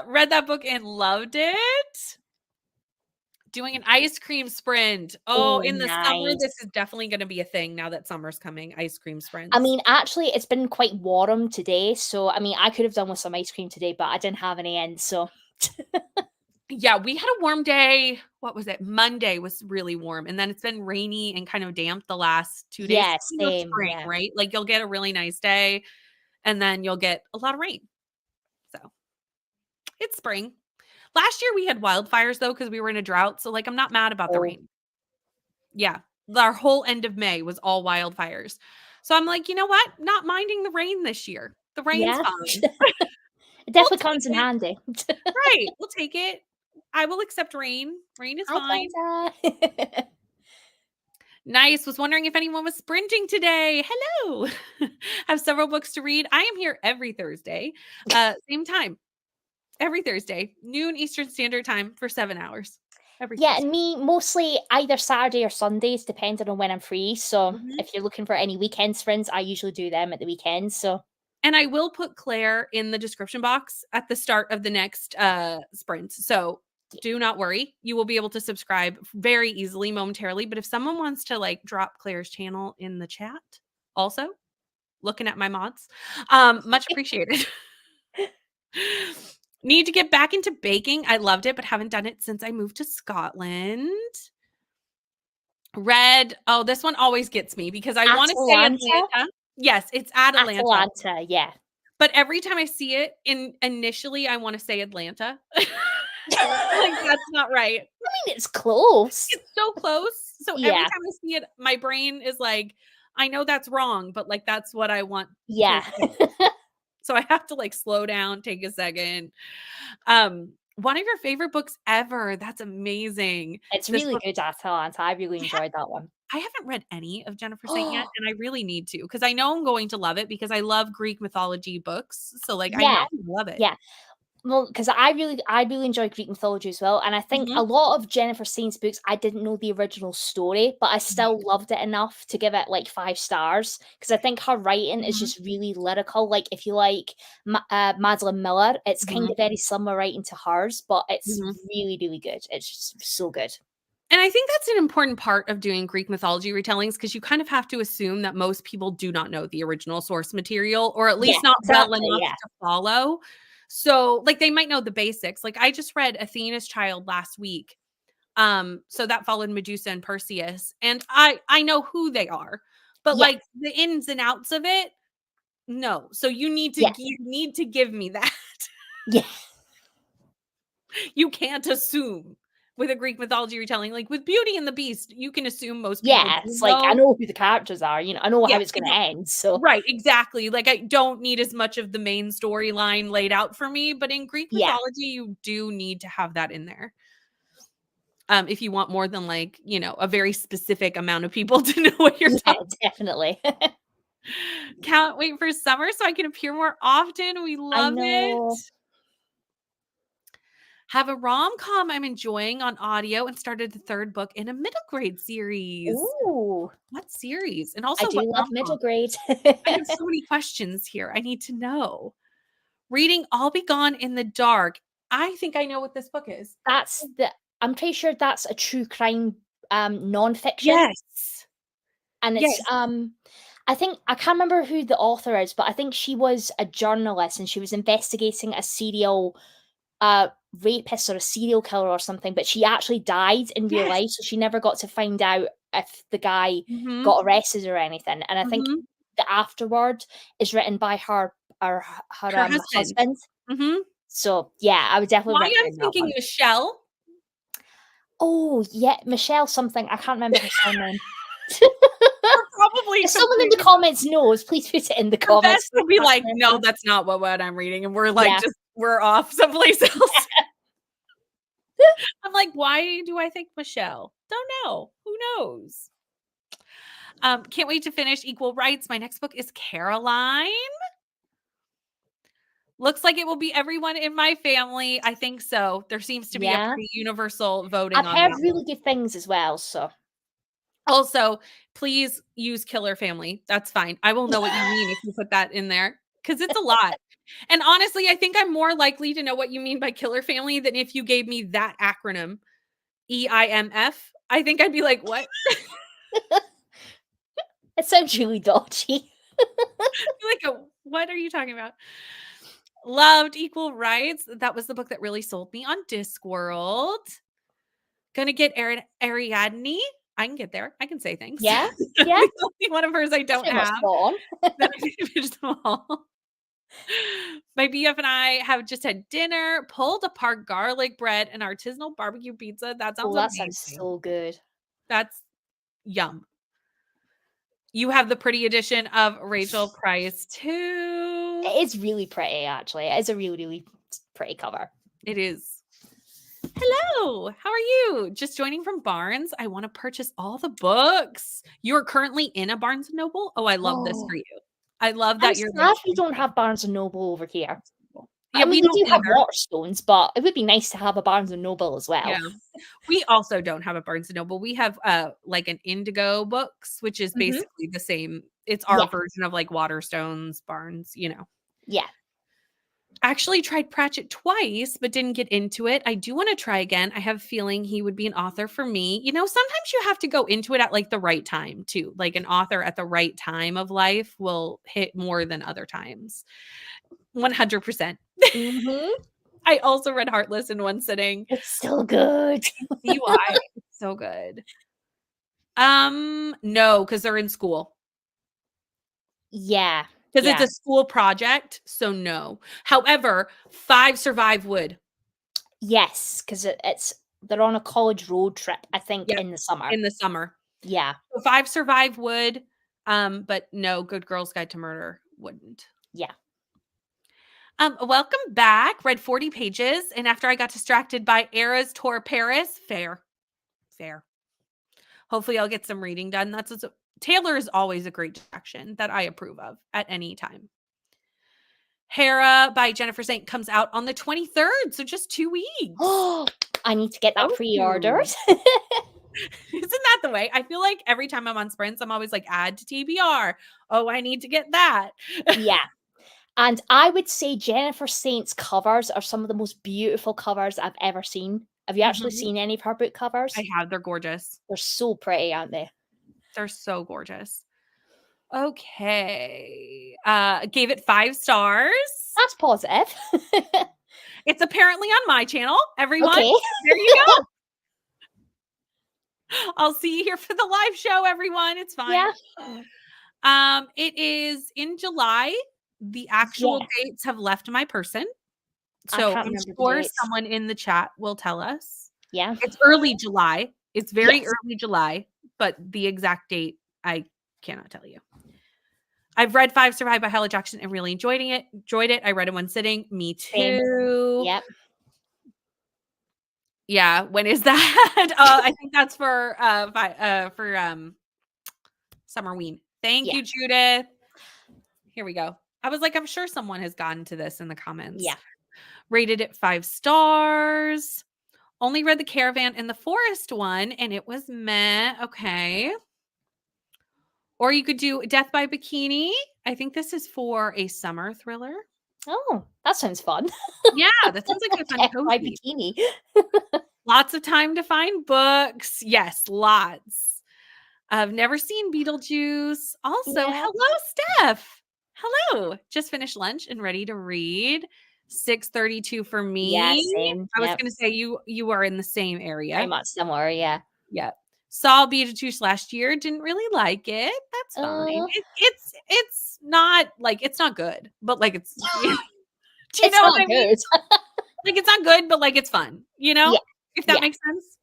A: Read that book and loved it. Doing an ice cream sprint. Oh, in the summer, this is definitely going to be a thing now that summer's coming. Ice cream sprints.
B: I mean, actually, it's been quite warm today. So, I mean, I could have done with some ice cream today, but I didn't have any in. So,
A: yeah, we had a warm day. What was it? Monday was really warm. And then it's been rainy and kind of damp the last 2 days.
B: Yeah, same.
A: Spring, right? Like you'll get a really nice day and then you'll get a lot of rain. So it's spring. Last year we had wildfires though, because we were in a drought. So like, I'm not mad about the rain. Yeah. Our whole end of May was all wildfires. So I'm like, you know what? Not minding the rain this year. The rain's fine.
B: It definitely comes in handy.
A: Right. We'll take it. I will accept rain. Rain is fine. Nice. Was wondering if anyone was sprinting today. Hello. Have several books to read. I am here every Thursday. Same time. Every Thursday, noon Eastern Standard Time for 7 hours. Thursday.
B: And me mostly either Saturday or Sundays, depending on when I'm free. So if you're looking for any weekend sprints, I usually do them at the weekends. So.
A: And I will put Claire in the description box at the start of the next sprint. So do not worry. You will be able to subscribe very easily momentarily. But if someone wants to like drop Claire's channel in the chat, also looking at my mods, much appreciated. Need to get back into baking. I loved it, but haven't done it since I moved to Scotland. Read, oh, this one always gets me because I want to say Atlanta. Yes, it's Atlanta.
B: Atlanta, yeah.
A: But every time I see it, initially, I want to say Atlanta. Like, that's not right.
B: I mean, it's close.
A: It's so close. So every time I see it, my brain is like, I know that's wrong, but like that's what I want.
B: Yeah.
A: So I have to like slow down, take a second. One of your favorite books ever. That's amazing.
B: It's really good, Atalanta. I really enjoyed that one.
A: I haven't read any of Jennifer Saint yet, and I really need to because I know I'm going to love it because I love Greek mythology books. So like I know I love it.
B: Yeah. Well, because I really enjoy Greek mythology as well, and I think a lot of Jennifer Saint's books, I didn't know the original story, but I still loved it enough to give it like 5 stars because I think her writing is just really lyrical. Like if you like Madeline Miller, it's kind of very similar writing to hers, but it's really, really good. It's just so good.
A: And I think that's an important part of doing Greek mythology retellings because you kind of have to assume that most people do not know the original source material, or at least not well enough to follow. So, like, they might know the basics. Like, I just read Athena's Child last week. So that followed Medusa and Perseus. And I know who they are, but like the ins and outs of it, no. So you need to give me that.
B: Yeah.
A: You can't assume with a Greek mythology retelling. Like with Beauty and the Beast, you can assume most people.
B: Yeah, it's like I know who the characters are, you know, I know how it's gonna end. So
A: right, exactly. Like I don't need as much of the main storyline laid out for me, but in Greek mythology, you do need to have that in there. If you want more than like, you know, a very specific amount of people to know what you're talking.
B: Definitely.
A: Can't wait for summer so I can appear more often. We love it. Have a rom-com I'm enjoying on audio and started the 3rd book in a middle grade series.
B: Ooh.
A: What series? And also
B: I do love middle grade.
A: I have so many questions here. I need to know. Reading I'll Be Gone in the Dark. I think I know what this book is.
B: I'm pretty sure that's a true crime nonfiction.
A: Yes.
B: And it's I think I can't remember who the author is, but I think she was a journalist and she was investigating a serial rapist or a serial killer or something, but she actually died in real life, so she never got to find out if the guy got arrested or anything. And I think the afterword is written by her husband. So yeah, I would definitely recommend
A: I'm thinking Michelle.
B: Oh yeah, Michelle something. I can't remember her surname.
A: Probably
B: if someone in the comments knows, please put it in the comments.
A: We'll be like, no, that's not what I'm reading, and we're like, we're off someplace else. I'm like, why do I think Michelle? Don't know. Who knows? Can't wait to finish Equal Rights. My next book is Caroline. Looks like it will be everyone in my family. I think so. There seems to be a pretty universal voting.
B: I've heard really good things as well. So,
A: also, please use Killer Family. That's fine. I will know what you mean if you put that in there because it's a lot. And honestly, I think I'm more likely to know what you mean by Killer Family than if you gave me that acronym, EIMF. I think I'd be like, what?
B: It sounds really dodgy.
A: Like, what are you talking about? Loved Equal Rights. That was the book that really sold me on Discworld. Gonna get Ariadne. I can get there. I can say things.
B: Yeah.
A: The only one of hers I don't have. My BF and I have just had dinner, pulled apart garlic bread and artisanal barbecue pizza. That sounds amazing.
B: That sounds so good.
A: That's yum. You have the pretty edition of Rachel Price too.
B: It is really pretty, actually. It is a really, really pretty cover.
A: It is. Hello, how are you? Just joining from Barnes. I want to purchase all the books. You're currently in a Barnes & Noble? Oh, I love this for you. I love that you're
B: glad we don't have Barnes & Noble over here.
A: Yeah,
B: we do have Waterstones, but it would be nice to have a Barnes & Noble as well.
A: Yeah. We also don't have a Barnes & Noble. We have like an Indigo Books, which is basically the same. It's our version of like Waterstones, Barnes, you know.
B: Yeah.
A: Actually tried Pratchett twice, but didn't get into it. I do want to try again. I have a feeling he would be an author for me. You know, sometimes you have to go into it at like the right time too. Like an author at the right time of life will hit more than other times. 100%. I also read Heartless in one sitting.
B: It's so good.
A: See why. It's so good. No, because they're in school.
B: Yeah.
A: Because it's a school project, so no. However, 5 Survive would.
B: Yes, because they're on a college road trip, I think, in the summer.
A: In the summer.
B: Yeah.
A: So 5 Survive would, but no, Good Girls Guide to Murder wouldn't.
B: Yeah.
A: Welcome back. Read 40 pages, and after I got distracted by Eras Tour Paris, fair. Hopefully I'll get some reading done. Taylor is always a great distraction that I approve of at any time. Hera by Jennifer Saint comes out on the 23rd, so just 2 weeks.
B: Oh, I need to get that pre-ordered.
A: Isn't that the way? I feel like every time I'm on sprints, I'm always like, add to TBR. Oh, I need to get that.
B: Yeah. And I would say Jennifer Saint's covers are some of the most beautiful covers I've ever seen. Have you actually seen any of her book covers?
A: I have. They're gorgeous.
B: They're so pretty, aren't they?
A: They're so gorgeous. Okay. Gave it 5 stars.
B: That's positive.
A: It's apparently on my channel, everyone.
B: Okay.
A: There you go. I'll see you here for the live show, everyone. It's fine.
B: Yeah.
A: It is in July. The actual dates have left my person. So I'm sure someone in the chat will tell us.
B: Yeah.
A: It's early July. It's very early July, but the exact date, I cannot tell you. I've read 5 Survive by Holly Jackson and really enjoyed it. I read it in one sitting. Me too.
B: Yep.
A: Yeah. When is that? I think that's for Summerween. Thank you, Judith. Here we go. I was like, I'm sure someone has gotten to this in the comments.
B: Yeah.
A: Rated it 5 stars. Only read the Caravan and the Forest one, and it was meh. Okay. Or you could do Death by Bikini. I think this is for a summer thriller.
B: Oh, that sounds fun.
A: Yeah, that sounds like a fun
B: Death by Bikini.
A: Lots of time to find books. Yes, lots. I've never seen Beetlejuice. Also, hello, Steph. Hello. Just finished lunch and ready to read. 6:32 for me.
B: Yeah, same.
A: I was going to say you are in the same area.
B: Very much similar, yeah.
A: Yeah. Saw Beetlejuice last year. Didn't really like it. That's fine. It's not like it's not good, but like it's. Do you know what I mean? Like it's not good, but like it's fun. You know, if that makes sense.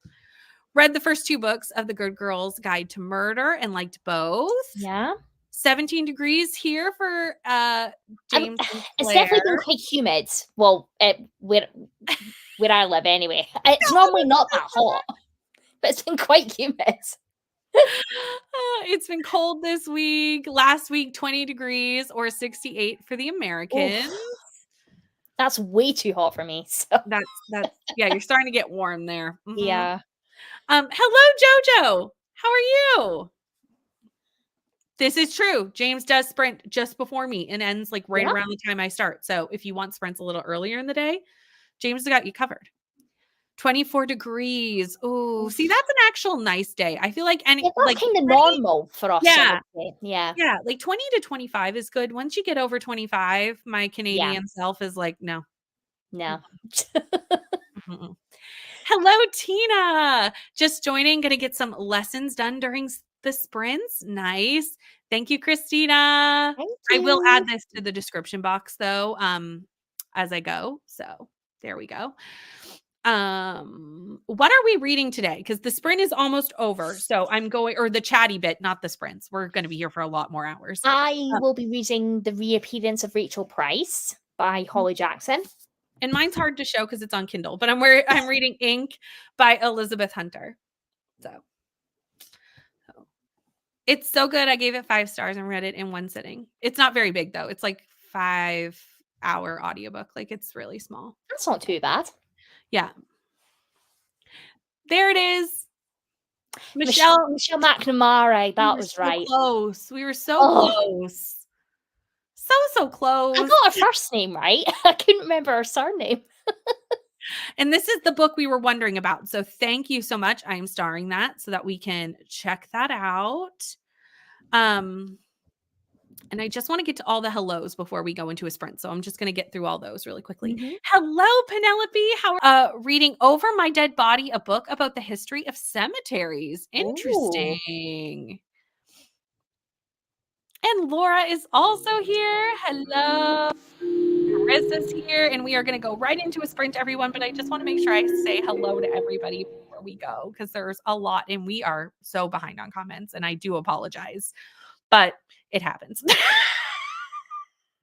A: Read the first 2 books of the Good Girls Guide to Murder and liked both.
B: Yeah.
A: 17 degrees here for James.
B: It's definitely been quite humid. Well, where I live anyway. It's normally not that hot, but it's been quite humid.
A: It's been cold this week. Last week, 20 degrees or 68 for the Americans.
B: Oof. That's way too hot for me. So
A: that's you're starting to get warm there. Mm-hmm.
B: Yeah.
A: Hello, Jojo. How are you? This is true. James does sprint just before me and ends like right around the time I start. So if you want sprints a little earlier in the day, James has got you covered. 24 degrees. Oh, see, that's an actual nice day. I feel like that's
B: like kind of normal for us.
A: Yeah.
B: Yeah.
A: Yeah. Like 20 to 25 is good. Once you get over 25, my Canadian self is like, no. Hello, Tina. Just joining. Going to get some lessons done during the sprints. Nice. Thank you, Christina.
B: Thank you.
A: I will add this to the description box though, as I go. So there we go. What are we reading today? Because the sprint is almost over. So I'm going, or the chatty bit, not the sprints. We're going to be here for a lot more hours.
B: I will be reading The Reappearance of Rachel Price by Holly Jackson.
A: And mine's hard to show because it's on Kindle, but I'm reading Ink by Elizabeth Hunter. So it's so good. I gave it 5 stars and read it in one sitting. It's not very big though. It's like 5-hour audiobook. Like it's really small.
B: That's not too bad.
A: Yeah. There it is. Michelle
B: McNamara. That was right.
A: Close. We were so close. So close.
B: I got her first name right. I couldn't remember her surname.
A: And this is the book we were wondering about. So thank you so much. I am starring that so that we can check that out. And I just want to get to all the hellos before we go into a sprint. So I'm just going to get through all those really quickly.
B: Mhm.
A: Hello, Penelope. How reading Over My Dead Body, a book about the history of cemeteries.
B: Ooh.
A: Interesting. And Laura is also here. Hello. Carissa's here, and we are going to go right into a sprint, everyone. But I just want to make sure I say hello to everybody before we go because there's a lot, and we are so behind on comments, and I do apologize, but it happens.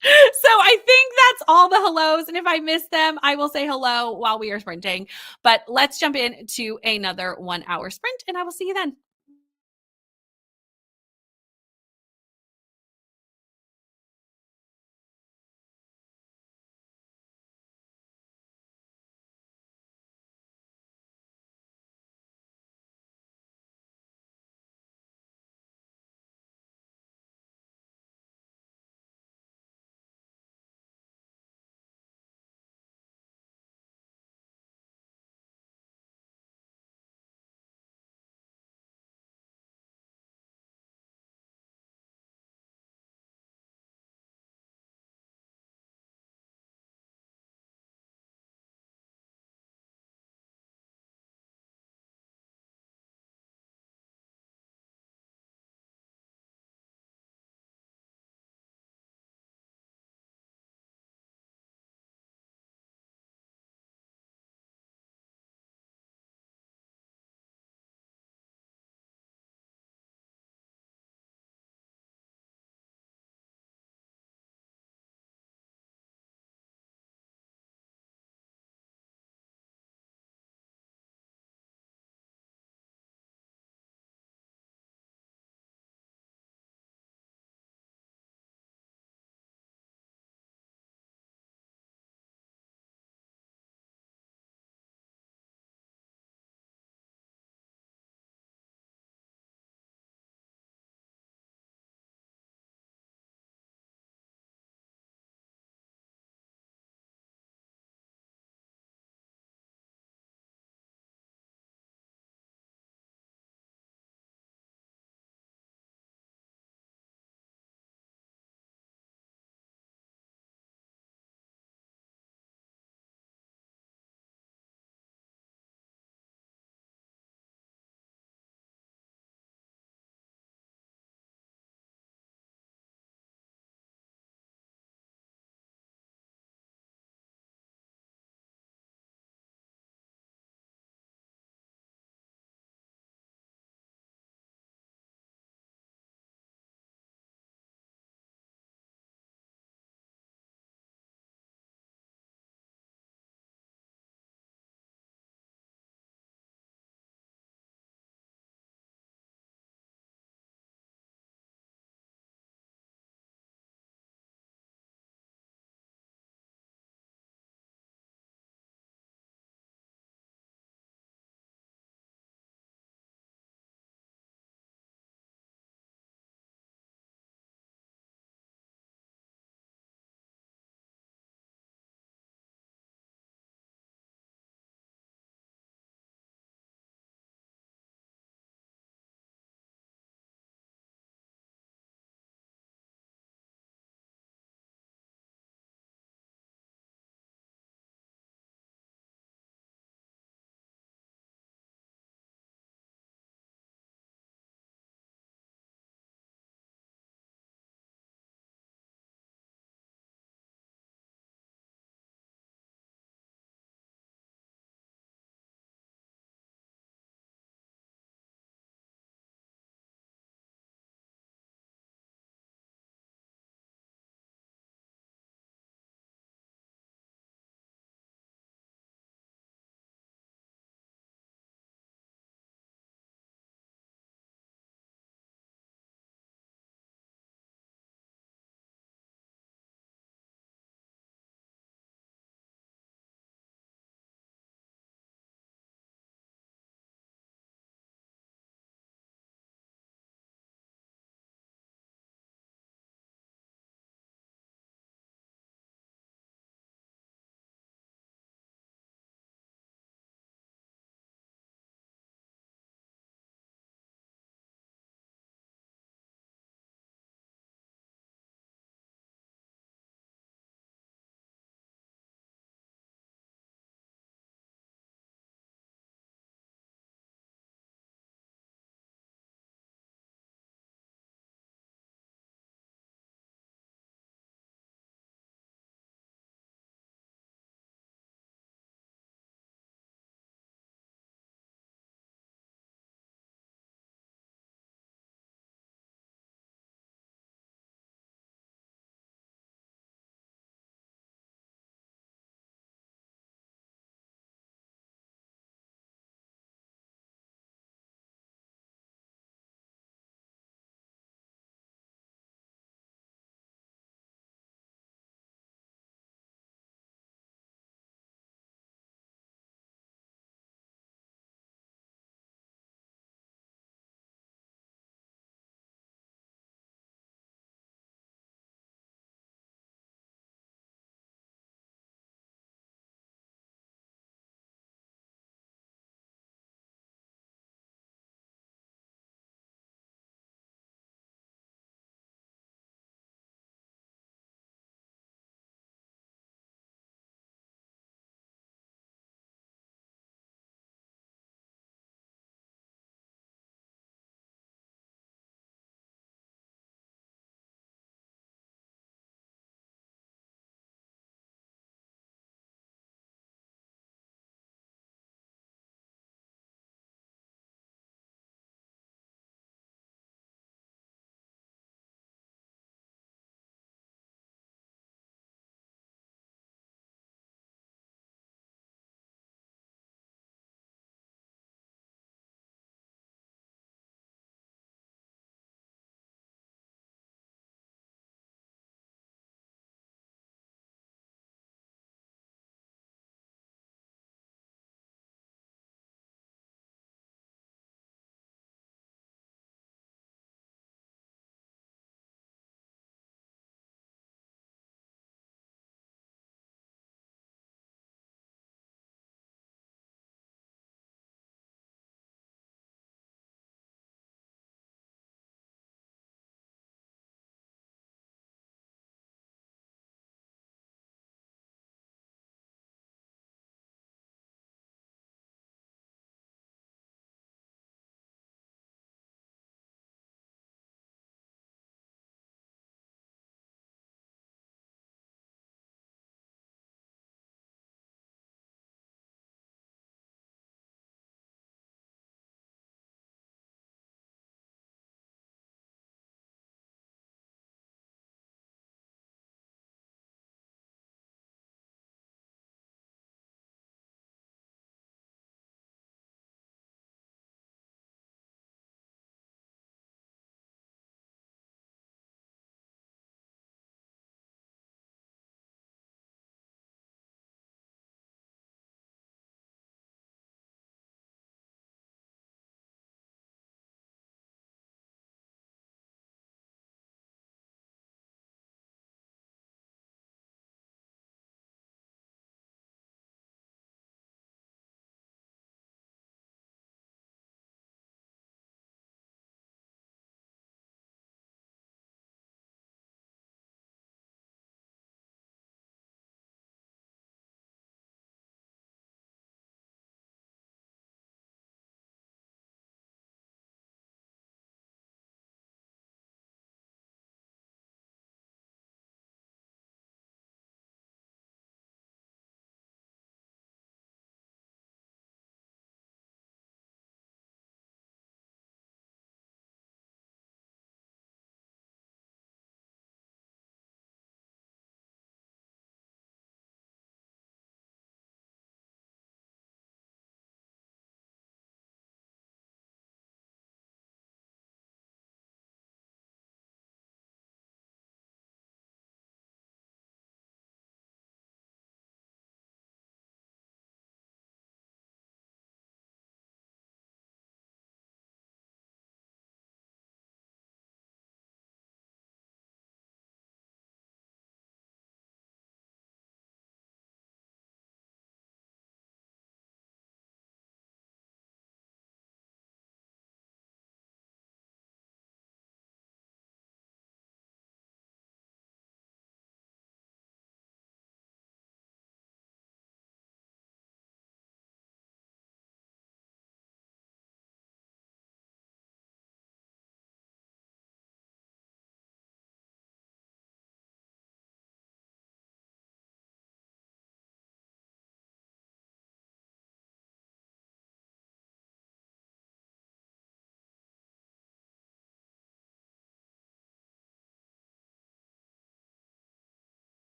A: So I think that's all the hellos. And if I miss them, I will say hello while we are sprinting. But let's jump into another 1 hour sprint, and I will see you then.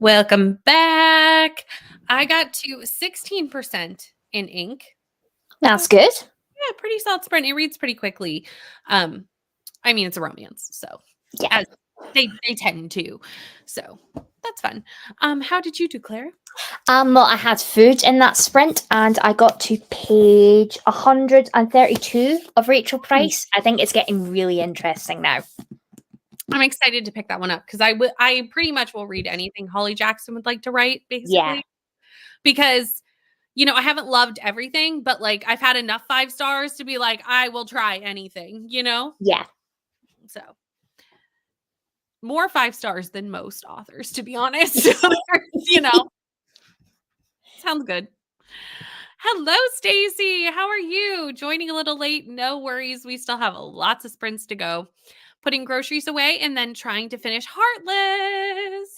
A: Welcome back. I got to 16% in ink.
B: That's good.
A: Yeah, pretty solid sprint. It reads pretty quickly. I mean, it's a romance, so
B: Yeah.
A: as they tend to. So that's fun. How did you do, Claire?
B: Well, I had food in that sprint, and I got to page 132 of Rachel Price. I think it's getting really interesting now.
A: I'm excited to pick that one up because I pretty much will read anything Holly Jackson would like to write, basically.
B: Yeah.
A: Because, you know, I haven't loved everything, but like I've had enough 5 stars to be like, I will try anything, you know?
B: Yeah.
A: So more 5 stars than most authors, to be honest. You know, sounds good. Hello, Stacy. How are you? Joining a little late. No worries. We still have lots of sprints to go. Putting groceries away and then trying to finish Heartless.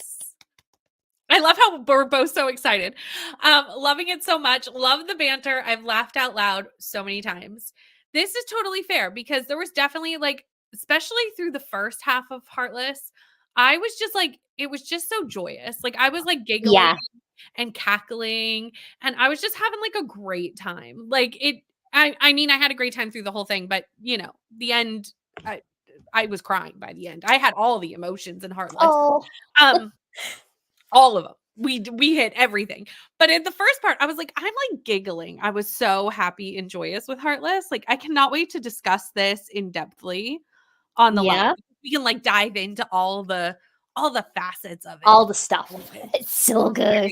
A: I love how we're both so excited. Loving it so much. Love the banter. I've laughed out loud so many times. This is totally fair because there was definitely like, especially through the first half of Heartless, I was just like, it was just so joyous. Like I was like giggling and cackling, and I was just having like a great time. Like I mean, I had a great time through the whole thing, but you know, the end, I was crying by the end. I had all the emotions in Heartless.
B: Oh.
A: All of them. We hit everything. But in the first part, I was like, I'm like giggling. I was so happy and joyous with Heartless. Like, I cannot wait to discuss this in depthly on the live. We can like dive into all the facets of it.
B: All the stuff. It's so good.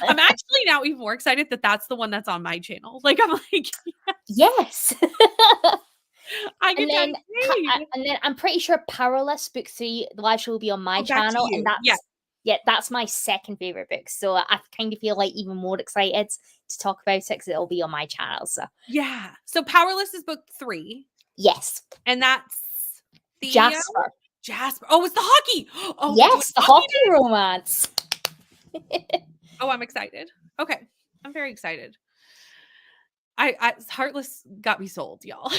A: I'm actually now even more excited that that's the one that's on my channel. Like, I'm like,
B: yes.
A: I can
B: and then I'm pretty sure Powerless Book 3, the live show will be on my channel, and that's my second favorite book. So I kind of feel like even more excited to talk about it because it'll be on my channel. So
A: yeah. So Powerless is book 3.
B: Yes.
A: And that's
B: Jasper.
A: Oh, it's the hockey. Oh
B: yes, the hockey romance.
A: Oh, I'm excited. Okay. I'm very excited. I Heartless got me sold, y'all.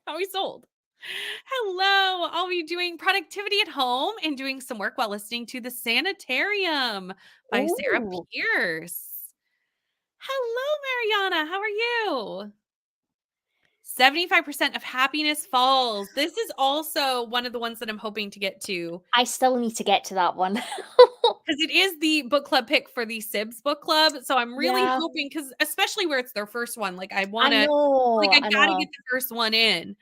A: Got me sold. Hello. I'll be doing productivity at home and doing some work while listening to The Sanitarium by Sarah Pierce. Hello, Mariana. How are you? 75% of Happiness Falls. This is also one of the ones that I'm hoping to get to.
B: I still need to get to that one.
A: Because it is the book club pick for the Sibs book club. So I'm really hoping, because especially where it's their first one, like I want to, like I got to get the first one in.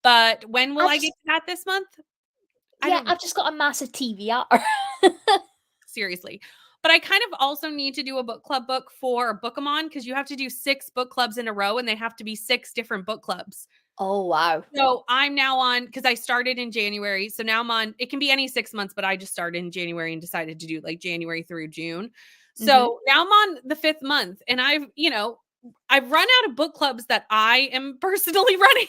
A: But when will I get to that this month?
B: I've just got a massive TBR.
A: Seriously. But I kind of also need to do a book club book for Bookemon because you have to do 6 book clubs in a row and they have to be 6 different book clubs.
B: Oh, wow.
A: So I'm now on, because I started in January. So now I'm on, it can be any 6 months, but I just started in January and decided to do like January through June. So now I'm on the 5th month and I've run out of book clubs that I am personally running.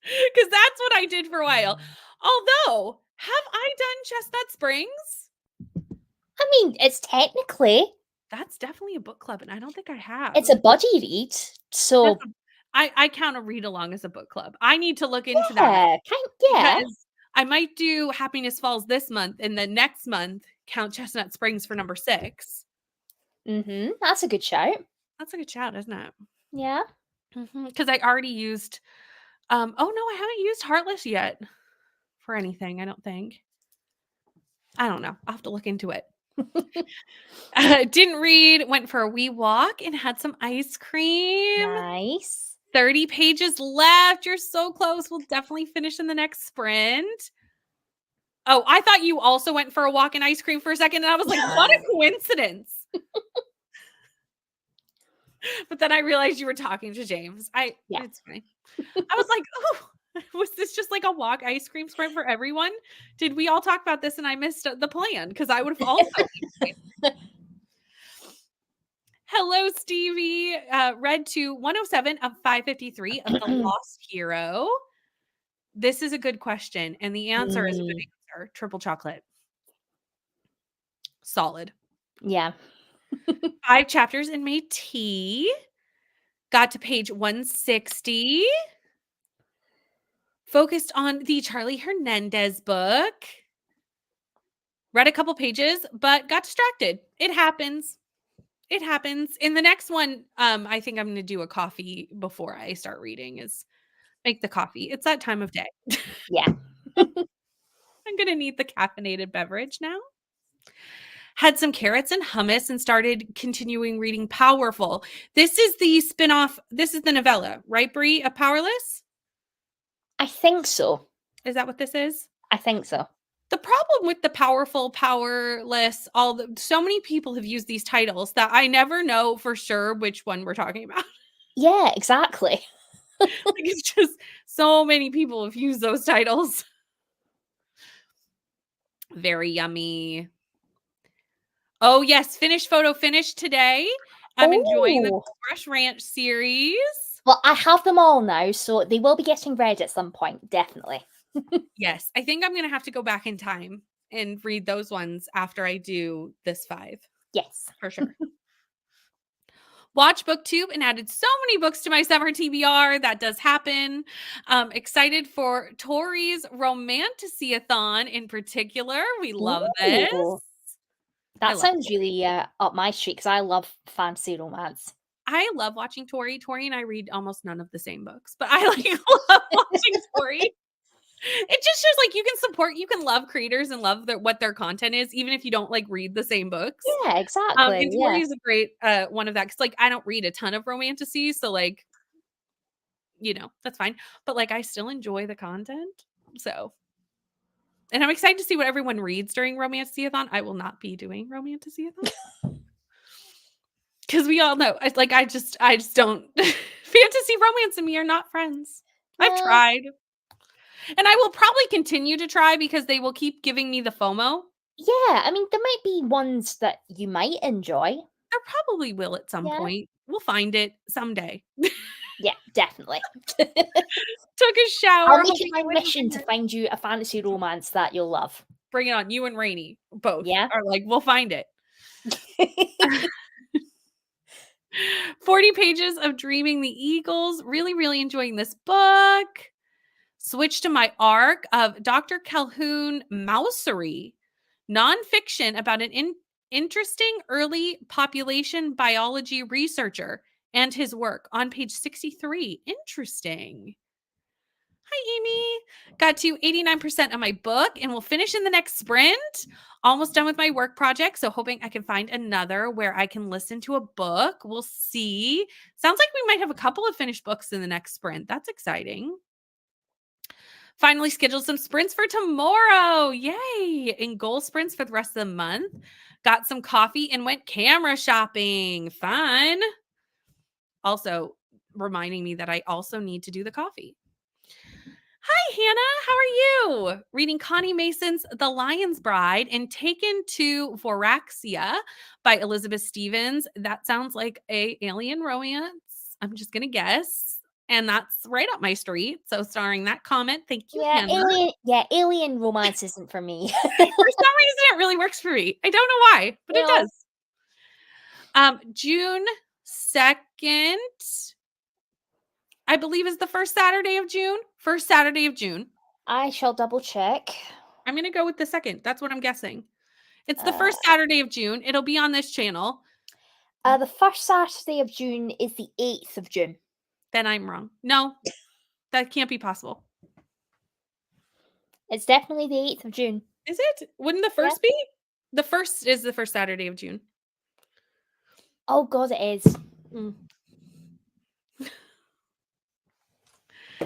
A: Because that's what I did for a while. Although, have I done Chestnut Springs?
B: I mean, it's technically.
A: That's definitely a book club, and I don't think I have.
B: It's a buddy read, so
A: I count a read along as a book club. I need to look into that. Because I might do Happiness Falls this month, and then next month count Chestnut Springs for number 6.
B: That's a good shout.
A: That's a good shout, isn't it?
B: Yeah.
A: Because I already used. Oh no, I haven't used Heartless yet for anything. I don't think. I don't know. I'll have to look into it. Didn't read, went for a wee walk and had some ice cream.
B: Nice.
A: 30 pages left. You're so close. We'll definitely finish in the next sprint. Oh, I thought you also went for a walk and ice cream for a second. And I was like, what a coincidence. But then I realized you were talking to James. It's fine. I was like, oh, was this just like a walk ice cream sprint for everyone? Did we all talk about this and I missed the plan? Because I would have also. Hello, Stevie. Read to 107 of 553 of The Lost Hero. This is a good question. And the answer is a good answer. Triple chocolate. Solid.
B: Yeah.
A: 5 chapters in Métis. Got to page 160. Focused on the Charlie Hernandez book. Read a couple pages, but got distracted. It happens. It happens. In the next one, I think I'm going to do a coffee before I start reading is make the coffee. It's that time of day.
B: Yeah.
A: I'm going to need the caffeinated beverage now. Had some carrots and hummus and started continuing reading Powerful. This is the spinoff. This is the novella, right, Brie? Of Powerless?
B: I think so.
A: Is that what this is?
B: I think so.
A: The problem with the Powerful, Powerless, so many people have used these titles that I never know for sure which one we're talking about.
B: Yeah, exactly.
A: Like, it's just so many people have used those titles. Very yummy. Oh, yes. Finished photo finished today. I'm enjoying the Fresh Ranch series.
B: Well, I have them all now, so they will be getting read at some point, definitely.
A: Yes. I think I'm going to have to go back in time and read those ones after I do this 5.
B: Yes.
A: For sure. Watch BookTube and added so many books to my summer TBR. That does happen. Excited for Tori's Romanticy-a-thon in particular. We love this.
B: That sounds really up my street because I love fantasy romance.
A: I love watching Tori. Tori and I read almost none of the same books, but I love watching Tori. It just shows like you can love creators and love what their content is, even if you don't like read the same books.
B: Yeah, exactly.
A: And Tori is a great one of that because like I don't read a ton of romantasy, so like that's fine. But like I still enjoy the content. So and I'm excited to see what everyone reads during Romanticy-a-thon. I will not be doing Romanticy-a-thon. Because we all know, I just don't fantasy romance and me are not friends. I've tried. And I will probably continue to try because they will keep giving me the FOMO.
B: Yeah, I mean, there might be ones that you might enjoy.
A: There probably will at some point. We'll find it someday.
B: Yeah, definitely.
A: Took a shower.
B: I'll make it my mission to find you a fantasy romance that you'll love.
A: Bring it on. You and Rainey both are like, we'll find it. 40 pages of Dreaming the Eagles. Really, really enjoying this book. Switch to my arc of Dr. Calhoun Mousery, nonfiction about an interesting early population biology researcher and his work on page 63. Interesting. Hi, Amy. Got to 89% of my book and we'll finish in the next sprint. Almost done with my work project, so hoping I can find another where I can listen to a book. We'll see. Sounds like we might have a couple of finished books in the next sprint. That's exciting. Finally scheduled some sprints for tomorrow. Yay. And goal sprints for the rest of the month. Got some coffee and went camera shopping. Fun. Also reminding me that I also need to do the coffee. Hi, Hannah. How are you? Reading Connie Mason's The Lion's Bride and Taken to Voraxia by Elizabeth Stevens. That sounds like a alien romance. I'm just going to guess. And that's right up my street. So starring that comment. Thank you, Hannah.
B: Alien romance isn't for me.
A: For some reason, it really works for me. I don't know why, but it does. June 2nd. I believe is the first Saturday of June. First Saturday of June.
B: I shall double check.
A: I'm going to go with the second. That's what I'm guessing. It's the first Saturday of June. It'll be on this channel.
B: The first Saturday of June is the 8th of June.
A: Then I'm wrong. No, that can't be possible.
B: It's definitely the 8th of June.
A: Is it? Wouldn't the first be? The first is the first Saturday of June.
B: Oh, God, it is.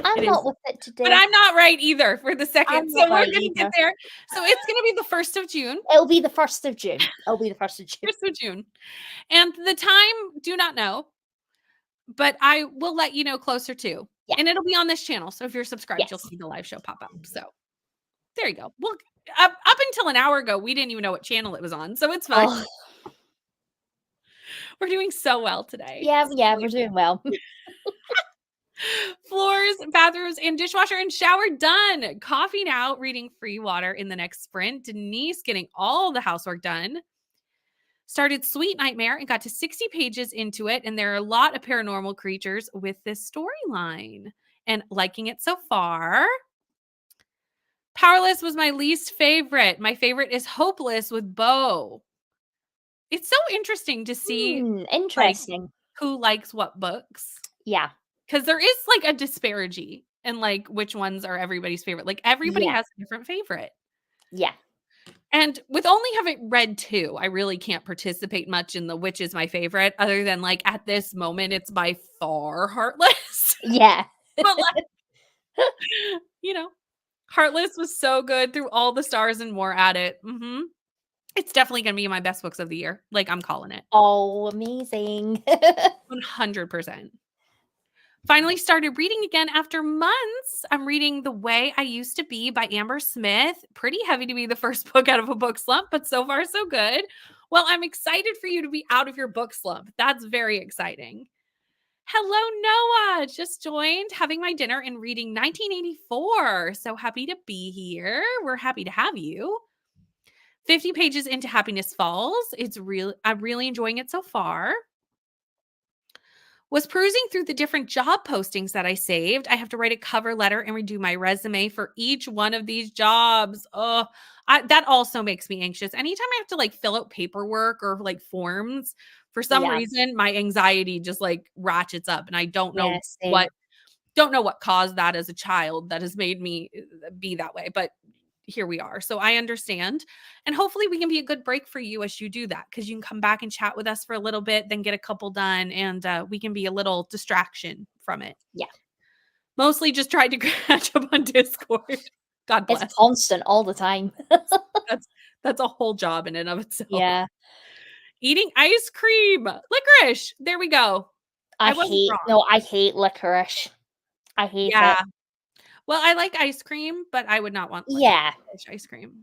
B: I'm not with it today.
A: But I'm not right either for the second. So we're going to get there. So it's going to be the 1st of June.
B: It'll be the 1st of June. It'll be the 1st of June.
A: 1st of June. And the time, do not know. But I will let you know closer to. Yeah. And it'll be on this channel. So if you're subscribed, you'll see the live show pop up. So there you go. Well, up until an hour ago, we didn't even know what channel it was on. So it's fine. Oh. We're doing so well today.
B: Yeah, we're doing well.
A: Floors, bathrooms, and dishwasher and shower done. Coffee now, reading Free Water in the next sprint. Denise getting all the housework done. Started Sweet Nightmare and got to 60 pages into it, and there are a lot of paranormal creatures with this storyline, and liking it so far. Powerless was my least favorite. My favorite is Hopeless with Bo. It's so interesting to see like
B: Interesting.
A: who likes what books.
B: Yeah.
A: Because there is like a disparity in like which ones are everybody's favorite. Like everybody has a different favorite.
B: Yeah.
A: And with only having read 2, I really can't participate much in the which is my favorite, other than like at this moment, it's by far Heartless.
B: Yeah.
A: But like, you know, Heartless was so good, through all the stars and more at it. It's definitely going to be my best books of the year. Like, I'm calling it.
B: Oh, amazing.
A: 100%. Finally started reading again after months. I'm reading The Way I Used to Be by Amber Smith. Pretty heavy to be the first book out of a book slump, but so far so good. Well, I'm excited for you to be out of your book slump. That's very exciting. Hello, Noah. Just joined, having my dinner and reading 1984. So happy to be here. We're happy to have you. 50 pages into Happiness Falls. I'm really enjoying it so far. Was perusing through the different job postings that I saved. I have to write a cover letter and redo my resume for each one of these jobs. Oh, that also makes me anxious. Anytime I have to like fill out paperwork or like forms, for some reason, my anxiety just like ratchets up, and I don't know what caused that as a child that has made me be that way. But here we are. So I understand. And hopefully we can be a good break for you as you do that, because you can come back and chat with us for a little bit, then get a couple done, and we can be a little distraction from it.
B: Yeah.
A: Mostly just tried to catch up on Discord. God bless.
B: It's constant all the time.
A: That's a whole job in and of itself.
B: Yeah.
A: Eating ice cream. Licorice. There we go.
B: I hate licorice. I hate it.
A: Well, I like ice cream, but I would not want ice cream.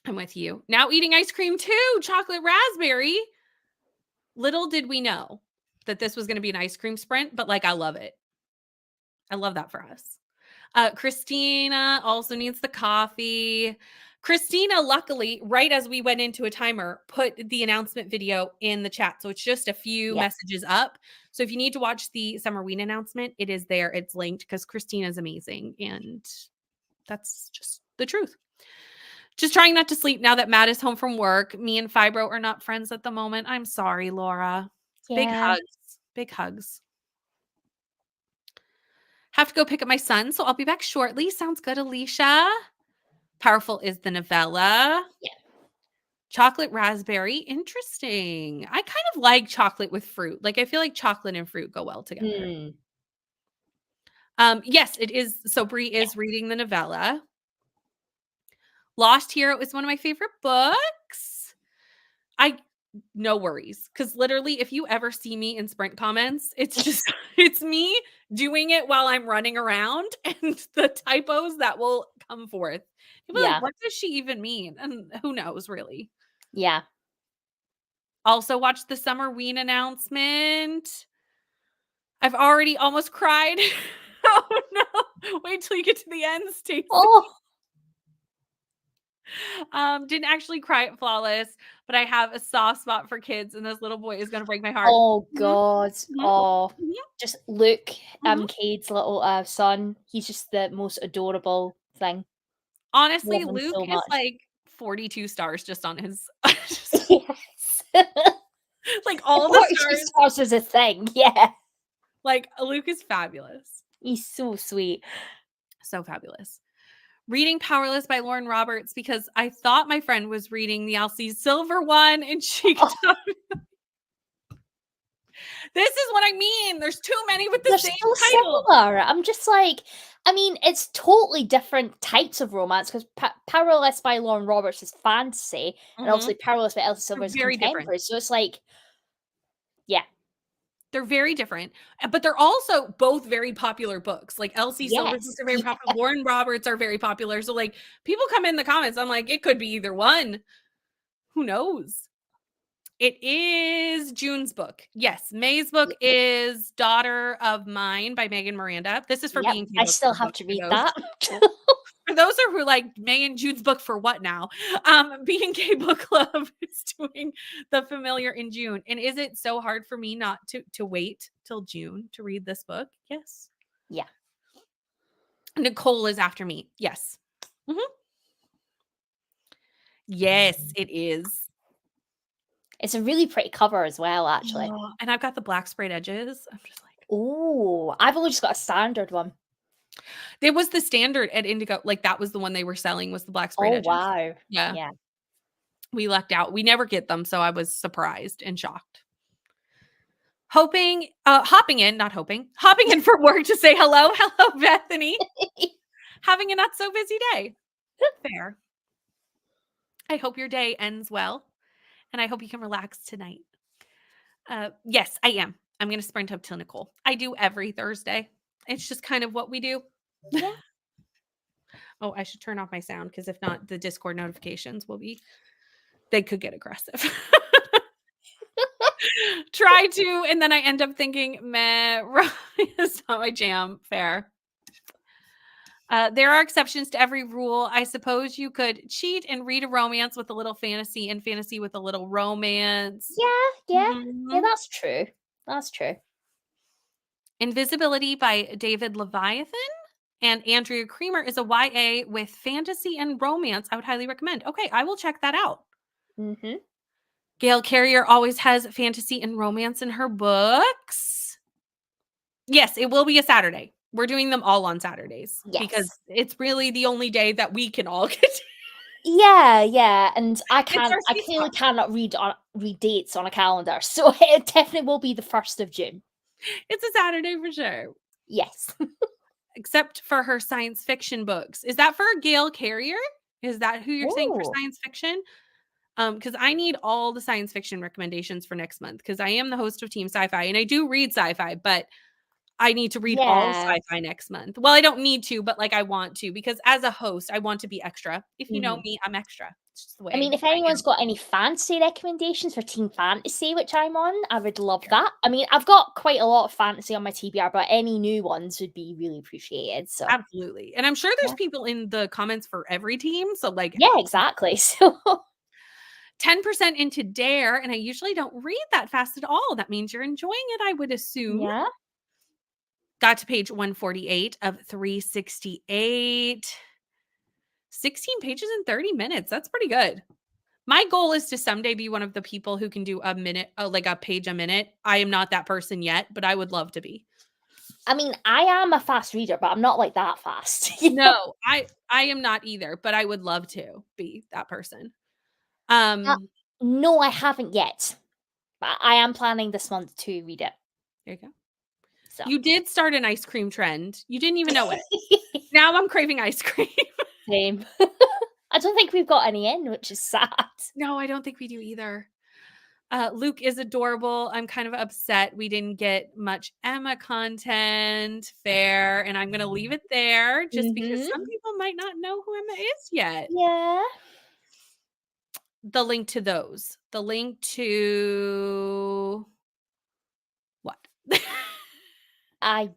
A: I'm with you. Now eating ice cream too, chocolate raspberry. Little did we know that this was going to be an ice cream sprint, but like I love it. I love that for us. Christina also needs the coffee. Christina, luckily, right as we went into a timer, put the announcement video in the chat. So it's just a few messages up. So if you need to watch the Summerween announcement, it is there. It's linked because Christina's amazing. And that's just the truth. Just trying not to sleep now that Matt is home from work. Me and Fibro are not friends at the moment. I'm sorry, Laura. Yeah. Big hugs. Big hugs. Have to go pick up my son, so I'll be back shortly. Sounds good, Alicia. Powerful is the novella.
B: Yeah.
A: Chocolate raspberry. Interesting. I kind of like chocolate with fruit. Like, I feel like chocolate and fruit go well together. Yes, it is. So Brie is reading the novella. Lost Hero is one of my favorite books. No worries, because literally if you ever see me in sprint comments, it's me doing it while I'm running around, and the typos that will come forth. People are like, what does she even mean? And who knows, really.
B: Yeah.
A: Also watched the Summerween announcement. I've already almost cried. Oh no. Wait till you get to the end, Stacey. Didn't actually cry at Flawless, but I have a soft spot for kids, and this little boy is going to break my heart.
B: Oh God. Just Luke, Cade's little son. He's just the most adorable thing.
A: Honestly, Luke is like 42 stars just on his.
B: Yes.
A: Like all the
B: stars is a thing. Yeah.
A: Like Luke is fabulous.
B: He's so sweet.
A: So fabulous. Reading Powerless by Lauren Roberts because I thought my friend was reading the Elsie Silver one, and she could tell me. This is what I mean. There's too many with the same title.
B: Similar. I'm just like, I mean, it's totally different types of romance, because Powerless by Lauren Roberts is fantasy, and obviously Powerless by Elsie Silver is contemporary. So it's like,
A: they're very different, but they're also both very popular books. Like Elsie Silver's books are very popular. Lauren Roberts are very popular. So like people come in the comments, I'm like, it could be either one. Who knows? It is June's book. Yes. May's book is Daughter of Mine by Megan Miranda. This is for being.
B: I still have to read that.
A: For those who are like, May and June's book for what now? B&K Book Club is doing The Familiar in June. And is it so hard for me not to wait till June to read this book? Yes.
B: Yeah.
A: Nicole is after me. Yes. Yes, it is.
B: It's a really pretty cover as well, actually.
A: Oh, and I've got the black sprayed edges. I'm just like,
B: oh, I've only just got a standard one.
A: There was the standard at Indigo. Like that was the one they were selling, was the black sprayed edges.
B: Wow.
A: Yeah. We lucked out. We never get them, so I was surprised and shocked. Hopping in for work to say hello. Hello, Bethany. Having a not so busy day. Fair. I hope your day ends well, and I hope you can relax tonight. Yes, I am. I'm going to sprint up to Nicole. I do every Thursday. It's just kind of what we do.
B: Yeah.
A: Oh, I should turn off my sound because if not, the Discord notifications they could get aggressive. Try to, and then I end up thinking, meh, it's not my jam. Fair. There are exceptions to every rule. I suppose you could cheat and read a romance with a little fantasy and fantasy with a little romance.
B: Yeah, that's true. That's true.
A: Invisibility by David Leviathan and Andrea Creamer is a YA with fantasy and romance. I would highly recommend. Okay, I will check that out. Gail Carrier always has fantasy and romance in her books. Yes, it will be a Saturday. We're doing them all on Saturdays because it's really the only day that we can all get to.
B: Yeah, and I clearly cannot read dates on a calendar, so it definitely will be the 1st of June.
A: It's a Saturday for sure.
B: Yes.
A: Except for her science fiction books. Is that for Gail Carrier? Is that who you're saying for science fiction? Because I need all the science fiction recommendations for next month because I am the host of Team Sci-Fi and I do read sci-fi, but I need to read all sci-fi next month. Well, I don't need to, but like I want to because as a host, I want to be extra. If you know me, I'm extra. It's just the way.
B: I mean, if anyone's got any fantasy recommendations for Teen Fantasy, which I'm on, I would love that. I mean, I've got quite a lot of fantasy on my TBR, but any new ones would be really appreciated. So
A: absolutely. And I'm sure there's people in the comments for every team. So like,
B: yeah, exactly. So
A: 10% into Dare, and I usually don't read that fast at all. That means you're enjoying it, I would assume.
B: Yeah.
A: Got to page 148 of 368. 16 pages in 30 minutes. That's pretty good. My goal is to someday be one of the people who can do a minute, like a page a minute. I am not that person yet, but I would love to be.
B: I mean, I am a fast reader, but I'm not like that fast.
A: No, I am not either, but I would love to be that person.
B: No, I haven't yet. But I am planning this month to read it.
A: There you go.
B: So.
A: You did start an ice cream trend. You didn't even know it. Now I'm craving ice cream.
B: Same. I don't think we've got any in, which is sad.
A: No, I don't think we do either. Luke is adorable. I'm kind of upset we didn't get much Emma content. Fair. And I'm going to leave it there just because some people might not know who Emma is yet.
B: Yeah.
A: The link to those. The link to what?
B: I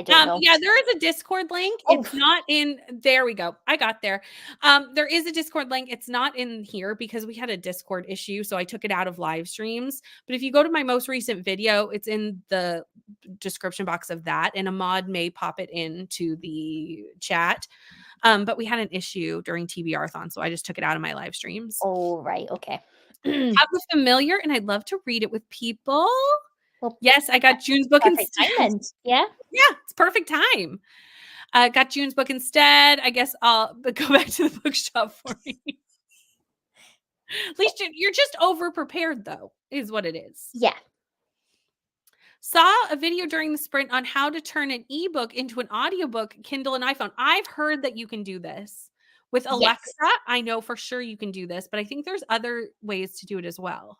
B: don't know.
A: Yeah, there is a Discord link. It's not in. There we go. I got there. There is a Discord link. It's not in here because we had a Discord issue, so I took it out of live streams. But if you go to my most recent video, it's in the description box of that, and a mod may pop it into the chat. But we had an issue during TBR-thon, so I just took it out of my live streams.
B: Oh, right. Okay.
A: Have the Familiar, and I'd love to read it with people. Well, yes, I got June's book instead.
B: Yeah,
A: it's perfect time. Got June's book instead. I guess I'll go back to the bookshop for me. At least you're just over prepared, though, is what it is.
B: Yeah.
A: Saw a video during the sprint on how to turn an ebook into an audiobook, Kindle and iPhone. I've heard that you can do this. With Alexa, I know for sure you can do this, but I think there's other ways to do it as well.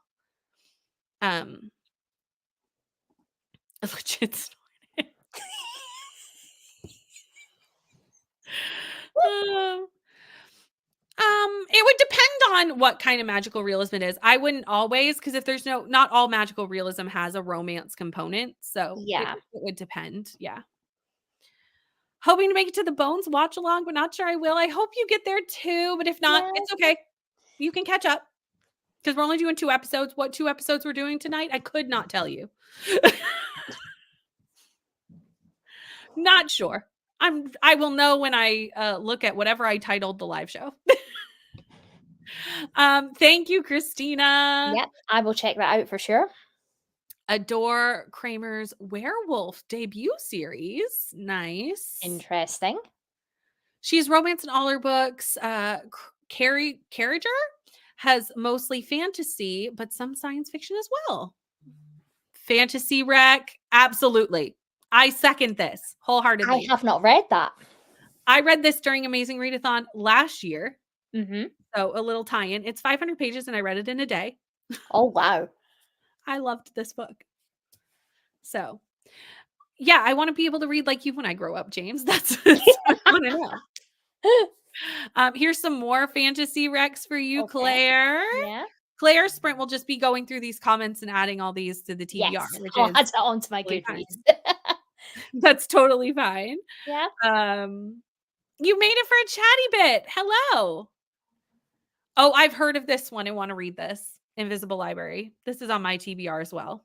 A: A legit story. It would depend on what kind of magical realism it is. I wouldn't always, because if there's not all magical realism has a romance component. So yeah, it would depend. Yeah. Hoping to make it to the Bones watch along, but not sure I will. I hope you get there too, but if not, it's okay. You can catch up because we're only doing 2 episodes. What 2 episodes we're doing tonight, I could not tell you. Not sure. I will know when I look at whatever I titled the live show. Thank you, Christina.
B: Yep, I will check that out for sure.
A: Adore Kramer's Werewolf debut series. Nice.
B: Interesting.
A: She's romance in all her books. Carriger has mostly fantasy, but some science fiction as well. Fantasy rec, absolutely. I second this wholeheartedly.
B: I have not read that.
A: I read this during Amazing Readathon last year.
B: Mm-hmm.
A: So a little tie-in. It's 500 pages and I read it in a day.
B: Oh, wow.
A: I loved this book. So, yeah, I want to be able to read like you when I grow up, James. That's what I want to know. Here's some more fantasy recs for you, okay. Claire.
B: Yeah.
A: Claire Sprint will just be going through these comments and adding all these to the TBR.
B: Yes.
A: Which
B: I'll add that onto my Goodreads.
A: That's totally fine.
B: Yeah.
A: You made it for a chatty bit. Hello. Oh, I've heard of this one. I want to read this. Invisible Library. This is on my TBR as well.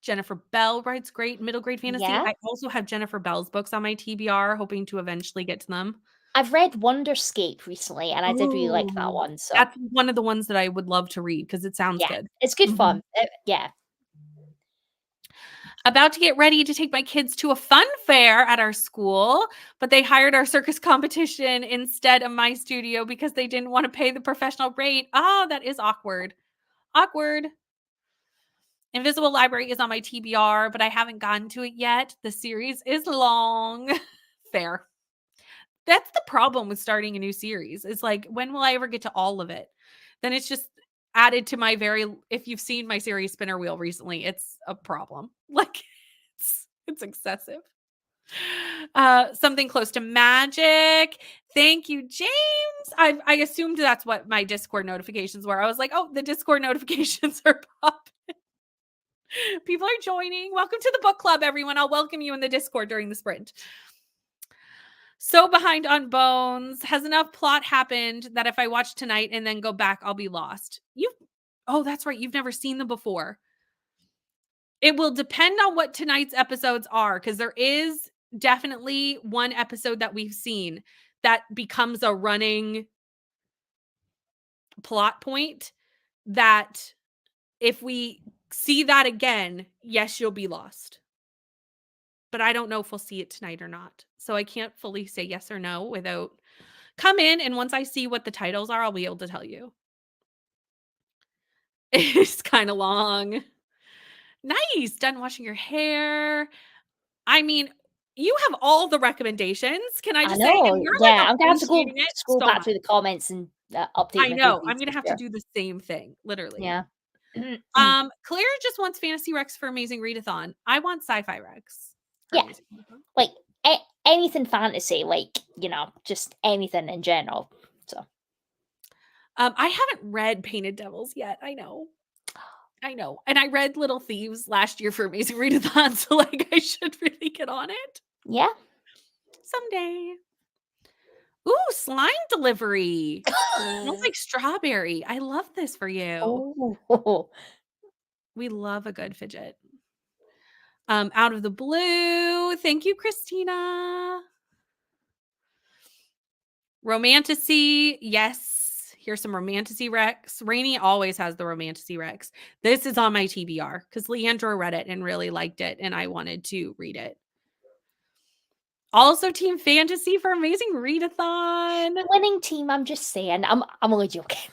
A: Jennifer Bell writes great middle grade fantasy. Yeah. I also have Jennifer Bell's books on my TBR, hoping to eventually get to them.
B: I've read Wonderscape recently, and I did really like that one. So
A: that's one of the ones that I would love to read because it sounds good.
B: It's good fun. Yeah.
A: About to get ready to take my kids to a fun fair at our school, but they hired our circus competition instead of my studio because they didn't want to pay the professional rate. Oh, that is awkward. Awkward. Invisible Library is on my TBR, but I haven't gotten to it yet. The series is long. Fair. That's the problem with starting a new series. It's like, when will I ever get to all of it? Then it's just added to my if you've seen my series Spinner Wheel recently, it's a problem. Like, it's excessive. Something close to magic. Thank you, James. I assumed that's what my Discord notifications were. I was like, oh, the Discord notifications are popping. People are joining. Welcome to the book club, everyone. I'll welcome you in the Discord during the sprint. So behind on Bones. Has enough plot happened that if I watch tonight and then go back, I'll be lost. Oh, that's right. You've never seen them before. It will depend on what tonight's episodes are, because there is definitely one episode that we've seen that becomes a running plot point that if we see that again, yes, you'll be lost. But I don't know if we'll see it tonight or not. So I can't fully say yes or no without come in. And once I see what the titles are, I'll be able to tell you. It's kind of long. Nice. Done washing your hair. I mean, you have all the recommendations. Can I just say? And you're
B: I'm going to have to go scroll back through the comments and update.
A: I know. I'm going to have to do the same thing, literally.
B: Yeah.
A: Claire just wants fantasy recs for Amazing Readathon. I want sci-fi recs.
B: Yeah. Like anything fantasy, like, just anything in general. So
A: I haven't read Painted Devils yet. I know. And I read Little Thieves last year for Amazing Readathon, so like I should really get on it.
B: Yeah.
A: Someday. Ooh, slime delivery. Smells like strawberry. I love this for you.
B: Oh. We
A: love a good fidget. Out of the blue. Thank you, Christina. Romantasy. Yes. Here's some Romantasy recs. Rainey always has the Romantasy recs. This is on my TBR because Leandra read it and really liked it, and I wanted to read it. Also, Team Fantasy for Amazing Readathon.
B: The winning team. I'm just saying. I'm only joking.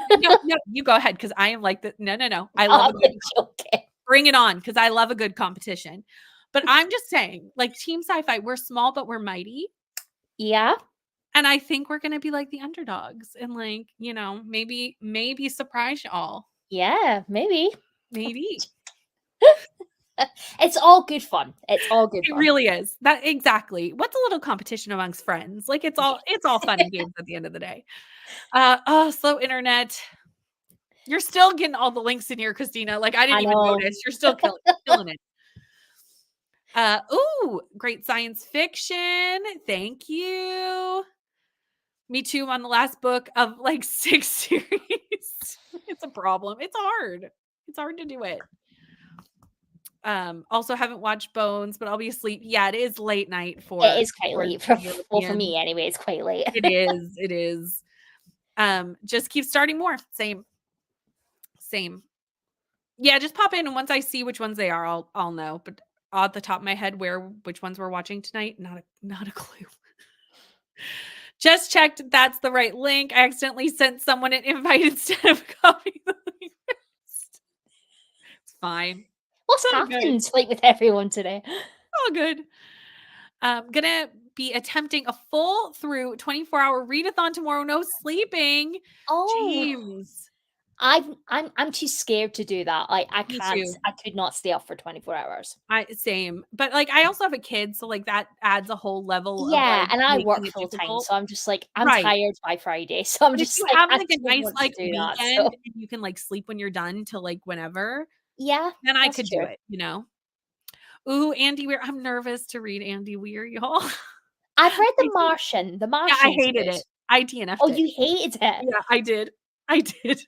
A: no, you go ahead because I am like the no. I love it.
B: Joking.
A: Bring it on because I love a good competition. But I'm just saying, like Team Sci-Fi, we're small but we're mighty.
B: Yeah.
A: And I think we're going to be like the underdogs and like, maybe surprise y'all.
B: Yeah, maybe.
A: Maybe.
B: It's all good fun. It's all good fun.
A: It really is. That exactly. What's a little competition amongst friends? Like it's all fun and games at the end of the day. Slow internet. You're still getting all the links in here, Christina. Like I didn't even notice. You're still killing it. Great science fiction. Thank you. Me too. I'm on the last book of like 6 series. It's a problem. It's hard. It's hard to do it. Also haven't watched Bones, but I'll be asleep. Yeah, it is late night for
B: It is quite late for
A: Europeans.
B: me anyway. It's quite late.
A: It is. It is. Just keep starting more. Same. Yeah, just pop in, and once I see which ones they are, I'll know. But off the top of my head, which ones we're watching tonight, not a clue. Just checked that's the right link. I accidentally sent someone an invite instead of copying the link. It's fine.
B: What's happened like with everyone today?
A: All good. Gonna be attempting a full through 24-hour readathon tomorrow. No sleeping.
B: Oh,
A: James.
B: I'm too scared to do that. Like I
A: Me
B: can't.
A: too.
B: I could not stay up for 24 hours.
A: Same. But like I also have a kid, so like that adds a whole level of
B: Yeah,
A: like
B: and I work
A: making it
B: full time,
A: difficult.
B: so I'm just like I'm
A: Right.
B: tired by Friday, so I'm
A: But if
B: just
A: you
B: like
A: have
B: I
A: like a
B: don't
A: nice
B: want
A: like
B: to do that.
A: weekend
B: So
A: and you can like sleep when you're done till like whenever,
B: yeah,
A: then I
B: that's
A: could
B: true.
A: do it, you know? Ooh, Andy Weir. I'm nervous to read Andy Weir, y'all.
B: I've read The
A: I did.
B: Martian. The
A: Yeah, I
B: Martian's
A: hated
B: good.
A: it. I DNF'd
B: Oh,
A: it.
B: you hated it?
A: Yeah, I did. I did.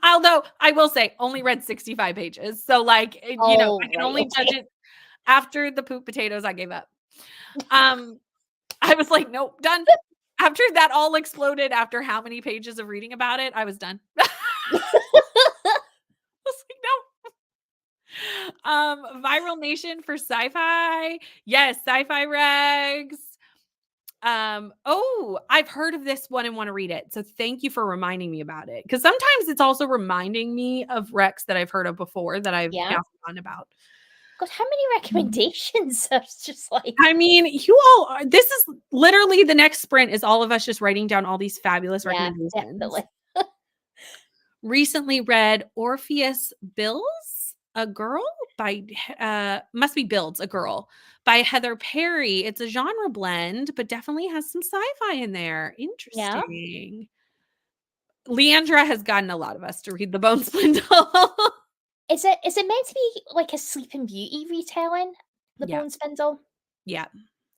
A: Although I will say only read 65 pages. So like, you know, I
B: Oh,
A: can
B: right,
A: only judge
B: okay.
A: it after the poop potatoes. I gave up. I was like, nope, done. After that all exploded, after how many pages of reading about it, I was done. I was like, no. Viral Nation for sci-fi. Yes, sci-fi regs. I've heard of this one and want to read it. So thank you for reminding me about it. Because sometimes it's also reminding me of recs that I've heard of before that I've
B: Yeah.
A: now forgotten about.
B: God, how many recommendations? It's just like
A: I mean, you all are, this is literally the next sprint is all of us just writing down all these fabulous recommendations.
B: definitely.
A: Recently read Orpheus Bills, a girl by must be Builds, a girl by Heather Perry. It's a genre blend, but definitely has some sci-fi in there.
B: Yeah.
A: Interesting. Leandra has gotten a lot of us to read The Bone Spindle.
B: Is it meant to be like a Sleeping Beauty retelling? The
A: Yeah.
B: Bone Spindle?
A: Yeah.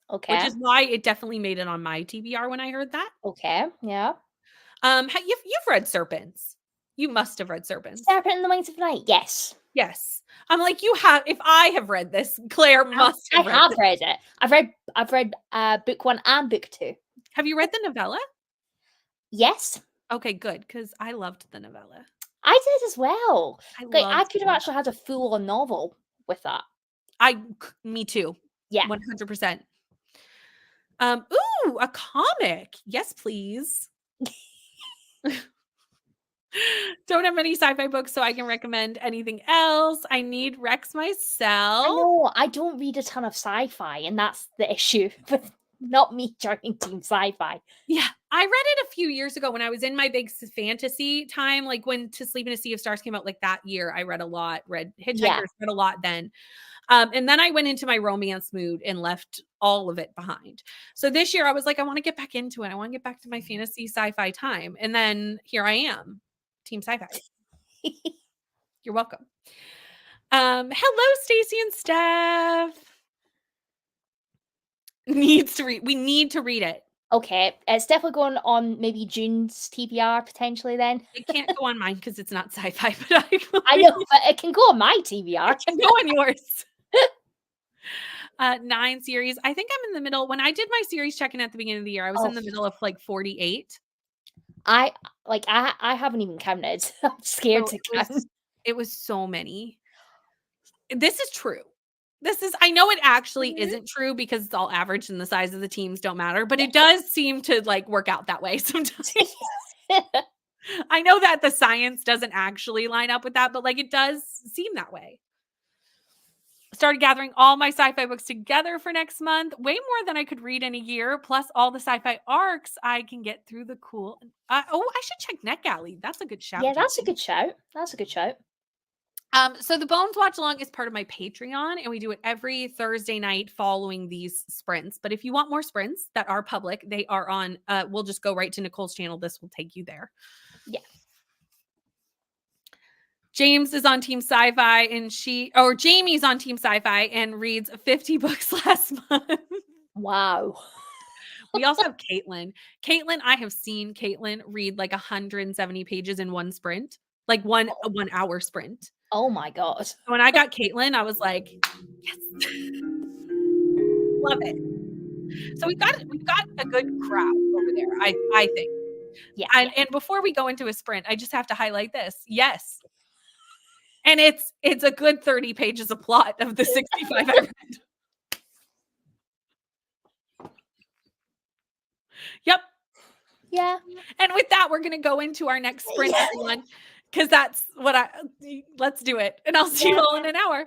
A: Which
B: Okay.
A: is why it definitely made it on my TBR when I heard that.
B: Okay. Yeah.
A: You've read Serpents. You must have read Serpents.
B: Serpent in the Wings of Night. Yes.
A: Yes. I'm like, you have, if I have read this, Claire must have read this.
B: read it. I've read book 1 and book 2.
A: Have you read the novella?
B: Yes.
A: Okay, good, because I loved the novella.
B: I did as well. Like, I could have
A: it.
B: actually had a full-on novel with that.
A: Me too.
B: Yeah.
A: 100%. Ooh, a comic. Yes, please. Don't have any sci-fi books, so I can recommend anything else. I need Rex myself.
B: I know, I don't read a ton of sci-fi, and that's the issue with not me joining Team Sci-Fi.
A: Yeah, I read it a few years ago when I was in my big fantasy time, like when To Sleep in a Sea of Stars came out like that year. I read a lot, read Hitchhikers, read a lot then. And then I went into my romance mood and left all of it behind. So this year I was like, I want to get back into it. I want to get back to my fantasy sci-fi time. And then here I am, Team Sci-Fi. You're welcome. Hello, Stacy and Steph. Needs to read. We need to read it.
B: Okay, it's definitely going on maybe June's TBR potentially then.
A: It can't go on mine because it's not sci-fi, but
B: I know, but it can go on my TBR.
A: It can go on yours. 9 series. I think I'm in the middle. When I did my series check-in at the beginning of the year, I was in the middle of like 48.
B: I haven't even counted. I'm scared to count.
A: It was so many. This is true. I know it actually isn't true because it's all averaged and the size of the teams don't matter, but it does seem to like work out that way sometimes. I know that the science doesn't actually line up with that, but like it does seem that way. Started gathering all my sci-fi books together for next month, way more than I could read in a year, plus all the sci-fi arcs I can get through the cool. I should check NetGalley. That's a good shout.
B: Yeah, that's a good shout. That's a good shout.
A: So the Bones Watch Along is part of my Patreon, and we do it every Thursday night following these sprints. But if you want more sprints that are public, they are on, we'll just go right to Nicole's channel. This will take you there.
B: Yeah.
A: James is on Team Sci-Fi and Jamie's on Team Sci-Fi and reads 50 books last month.
B: Wow.
A: We also have Caitlin. I have seen Caitlin read like 170 pages in one sprint, like a 1 hour sprint.
B: Oh my God.
A: When I got Caitlin, I was like, yes. Love it. So we've got a good crowd over there, I think.
B: Yeah.
A: And before we go into a sprint, I just have to highlight this. Yes. And it's a good 30 pages of plot of the 65 I read. Yep.
B: Yeah.
A: And with that, we're gonna go into our next sprint, everyone, because that's what let's do it. And I'll see you all in an hour.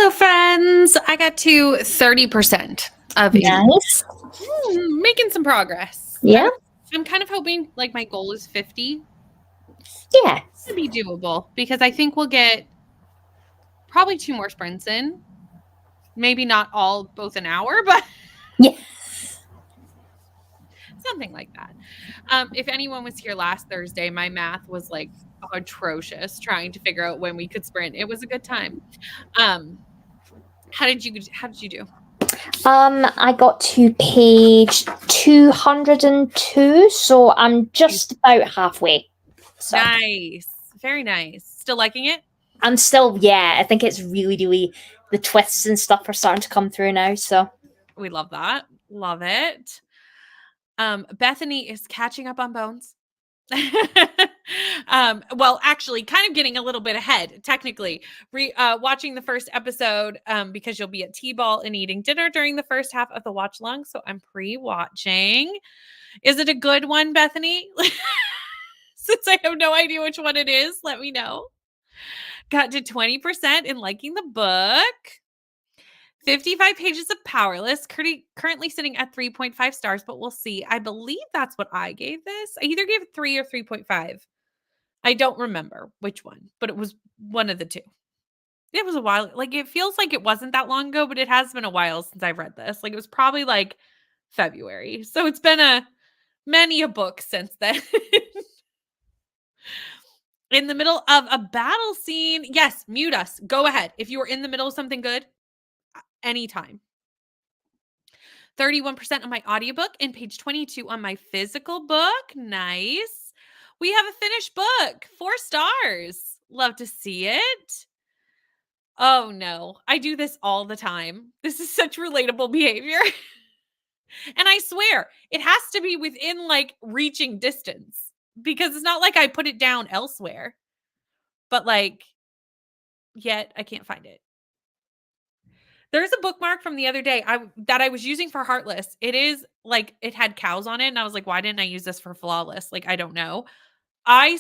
A: So, friends, I got to 30% of it.
B: Nice.
A: Making some progress.
B: Yeah.
A: I'm kind of hoping like my goal is 50.
B: Yeah.
A: To be doable because I think we'll get probably 2 more sprints in. Maybe not all both an hour, but
B: yeah.
A: Something like that. If anyone was here last Thursday, my math was like atrocious trying to figure out when we could sprint. It was a good time. How did you do?
B: I got to page 202, so I'm just about halfway. So.
A: Nice. Very nice. Still liking it?
B: I'm still, I think it's really, the twists and stuff are starting to come through now, so.
A: We love that. Love it. Bethany is catching up on Bones. Well, actually kind of getting a little bit ahead technically watching the first episode because you'll be at T-ball and eating dinner during the first half of the watch along, so I'm pre-watching. Is it a good one, Bethany? Since I have no idea which one it is, let me know. Got to 20% in liking the book. 55 pages of Powerless, currently sitting at 3.5 stars, but we'll see. I believe that's what I gave this. I either gave it 3 or 3.5. I don't remember which one, but it was one of the two. It was a while. Like, it feels like it wasn't that long ago, but it has been a while since I've read this. Like, it was probably like February. So it's been many a book since then. In the middle of a battle scene. Yes, mute us. Go ahead. If you are in the middle of something good, anytime. 31% on my audiobook and page 22 on my physical book. Nice. We have a finished book. 4 stars. Love to see it. Oh no, I do this all the time. This is such relatable behavior. And I swear, it has to be within like reaching distance because it's not like I put it down elsewhere. But like, yet I can't find it. There's a bookmark from the other day that I was using for Heartless. It is like it had cows on it, and I was like, why didn't I use this for Flawless? Like, I don't know. I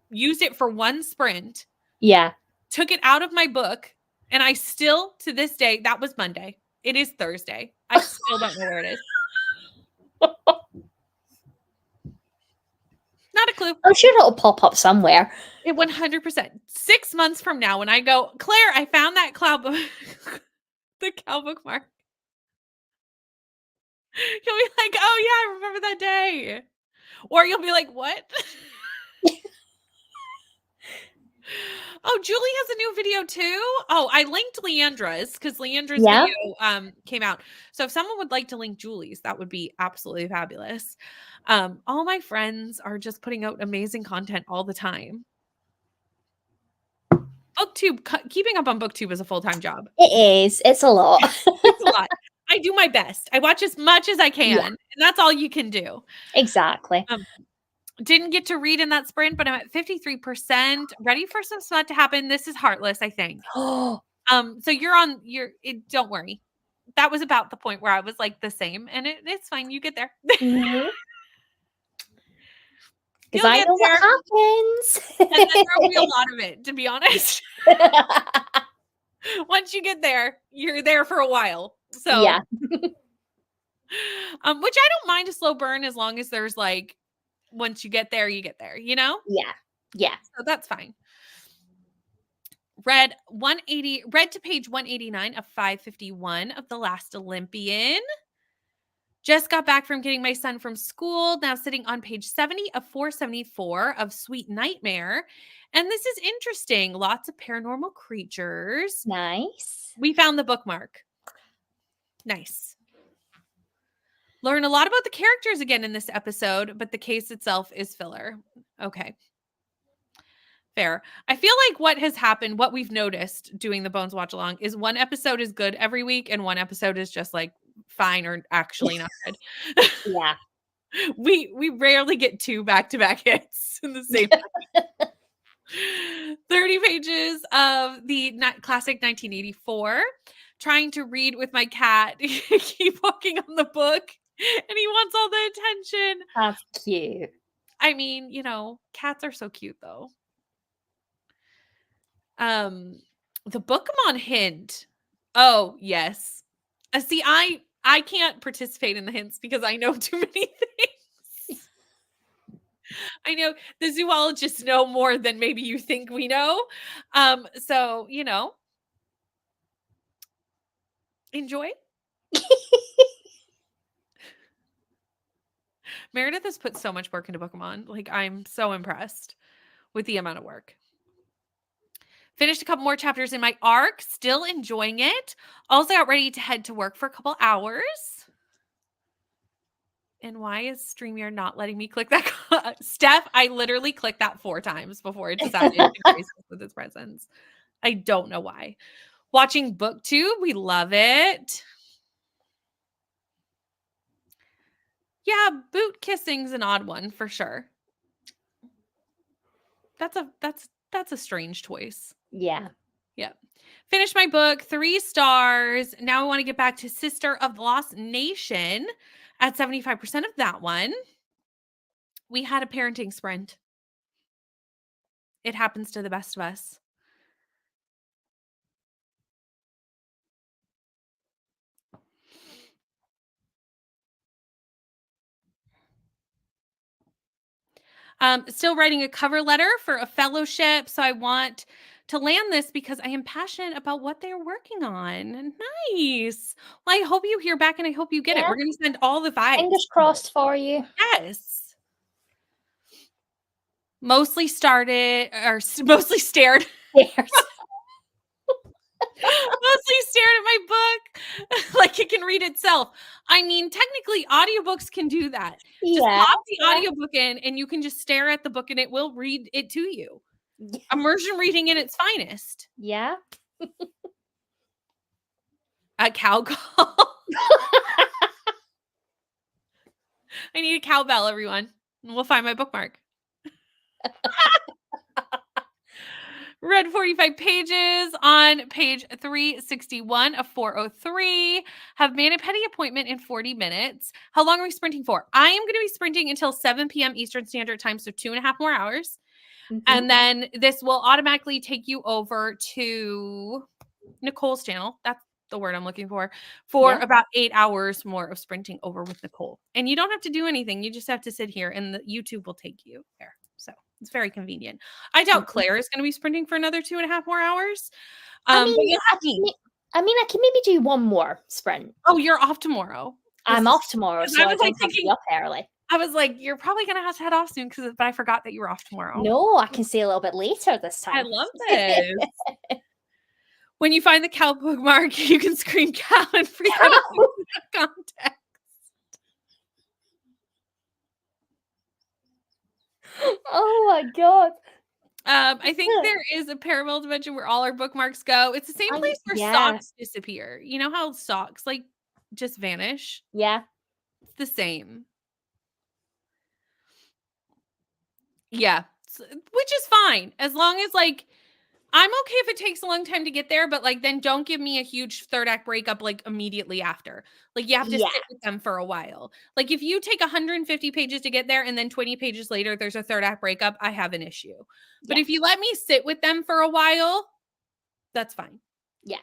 A: used it for one sprint.
B: Yeah.
A: Took it out of my book, and I still, to this day, that was Monday. It is Thursday. I still don't know where it is. Not a clue.
B: I'm sure it'll pop up somewhere.
A: It 100%. 6 months from now, when I go, Claire, I found that cloud book. The cow bookmark. You'll be like, oh yeah, I remember that day. Or you'll be like, what? Oh, Julie has a new video too. Oh, I linked Leandra's because Leandra's video came out. So if someone would like to link Julie's, that would be absolutely fabulous. All my friends are just putting out amazing content all the time. BookTube, keeping up on BookTube is a full-time job.
B: It is. It's a lot.
A: It's a lot. I do my best. I watch as much as I can, and that's all you can do.
B: Exactly.
A: Didn't get to read in that sprint, but I'm at 53%. Ready for some smut to happen. This is Heartless, I think. So don't worry. That was about the point where I was like the same, and it's fine. You get there.
B: Mm-hmm. Because I know what happens.
A: And then there'll be a lot of it, to be honest. Once you get there, you're there for a while. So
B: yeah.
A: Which I don't mind a slow burn as long as there's like, once you get there, you know?
B: Yeah. Yeah.
A: So that's fine. Read to page 189 of 551 of The Last Olympian. Just got back from getting my son from school. Now sitting on page 70 of 474 of Sweet Nightmare. And this is interesting. Lots of paranormal creatures.
B: Nice.
A: We found the bookmark. Nice. Learn a lot about the characters again in this episode, but the case itself is filler. Okay. Fair. I feel like what has happened, what we've noticed doing the Bones Watch Along is one episode is good every week and one episode is just like fine or actually not good.
B: Yeah.
A: We rarely get 2 back-to-back hits in the same 30 pages of the classic 1984. Trying to read with my cat. Keep walking on the book and he wants all the attention.
B: That's cute.
A: I mean, cats are so cute though. The Bookemon hint. Oh, yes. See, I can't participate in the hints because I know too many things. I know the zoologists know more than maybe you think we know. So, enjoy. Meredith has put so much work into Pokemon. Like, I'm so impressed with the amount of work. Finished a couple more chapters in my arc, still enjoying it. Also got ready to head to work for a couple hours. And why is StreamYard not letting me click that? Steph, I literally clicked that 4 times before it decided to grace us with its presence. I don't know why. Watching BookTube, we love it. Yeah, boot kissing's an odd one for sure. That's a strange choice.
B: Yeah.
A: Yeah. Finished my book, 3 stars. Now I want to get back to Sister of the Lost Nation at 75% of that one. We had a parenting sprint. It happens to the best of us. Still writing a cover letter for a fellowship. So I want to land this because I am passionate about what they're working on. Nice. Well, I hope you hear back and I hope you get it. We're going to send all the vibes.
B: Fingers crossed for you.
A: Yes. Mostly stared. Mostly stared at my book like it can read itself. I mean, technically audiobooks can do that. Just pop the audiobook in and you can just stare at the book and it will read it to you. Immersion reading in its finest.
B: Yeah.
A: A cow call. I need a cowbell, everyone. And we'll find my bookmark. Read 45 pages on page 361 of 403. Have mani-pedi appointment in 40 minutes. How long are we sprinting for? I am going to be sprinting until 7 p.m. Eastern Standard Time, so 2.5 more hours. Mm-hmm. And then this will automatically take you over to Nicole's channel. That's the word I'm looking for about 8 hours more of sprinting over with Nicole. And you don't have to do anything. You just have to sit here and the YouTube will take you there. So it's very convenient. I doubt Claire is going to be sprinting for another 2.5 more hours.
B: I mean, I can maybe do one more sprint.
A: Oh, you're off tomorrow.
B: I'm off tomorrow, so I was like thinking up early.
A: I was like, you're probably going to have to head off soon but I forgot that you were off tomorrow.
B: No, I can stay a little bit later this time.
A: I love this. When you find the cow bookmark, you can scream cow and freak out context.
B: Oh my god.
A: I think there is a parallel dimension where all our bookmarks go. It's the same place where socks disappear. You know how socks just vanish?
B: Yeah.
A: It's the same. Yeah. Which is fine. As long as I'm okay if it takes a long time to get there, but then don't give me a huge third act breakup immediately after. You have to sit with them for a while. If you take 150 pages to get there and then 20 pages later there's a third act breakup, I have an issue. But if you let me sit with them for a while, that's fine.
B: Yeah.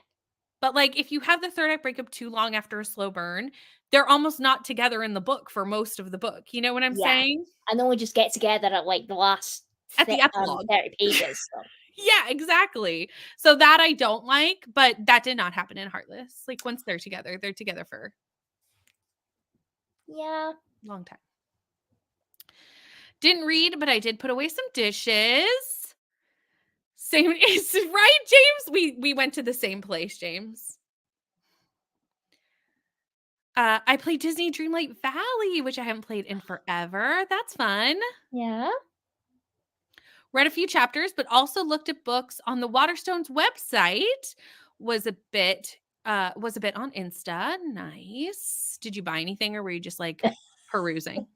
A: But if you have the third act breakup too long after a slow burn, they're almost not together in the book for most of the book. You know what I'm saying?
B: And then we just get together at the last
A: at the epilogue
B: 30 pages. So.
A: Yeah, exactly. So that I don't like, but that did not happen in Heartless. Once they're together for
B: a
A: long time. Didn't read, but I did put away some dishes. Same is right, James. We went to the same place, James. I played Disney Dreamlight Valley, which I haven't played in forever. That's fun.
B: Yeah.
A: Read a few chapters, but also looked at books on the Waterstones website. Was a bit on Insta. Nice. Did you buy anything or were you just perusing?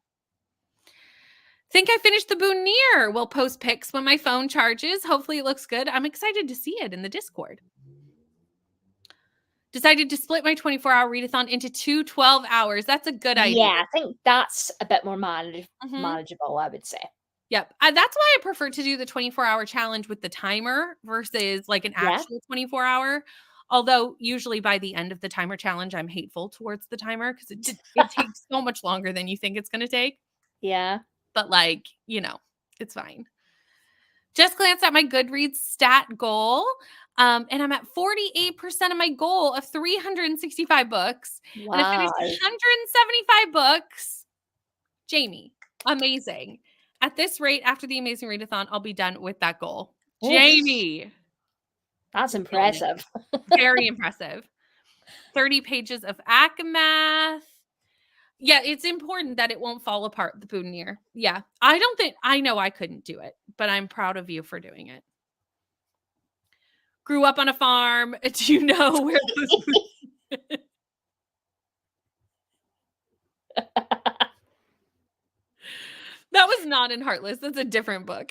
A: Think I finished the Boutonniere. We'll post pics when my phone charges. Hopefully it looks good. I'm excited to see it in the Discord. Decided to split my 24-hour readathon into 2 12 hours. That's a good idea.
B: Yeah, I think that's a bit more manageable, I would say.
A: Yep. That's why I prefer to do the 24-hour challenge with the timer versus an actual 24-hour. Although usually by the end of the timer challenge, I'm hateful towards the timer because it takes so much longer than you think it's going to take.
B: Yeah.
A: But like, it's fine. Just glanced at my Goodreads stat goal. And I'm at 48% of my goal of 365 books.
B: Wow.
A: And I finished 175 books. Jamie, amazing. At this rate, after the Amazing Readathon, I'll be done with that goal.
B: Oof.
A: Jamie.
B: That's impressive.
A: Very impressive. 30 pages of ACMAth. Yeah, it's important that it won't fall apart, the boutonniere. Yeah, I know I couldn't do it, but I'm proud of you for doing it. Grew up on a farm. Do you know where those That was not in Heartless. That's a different book.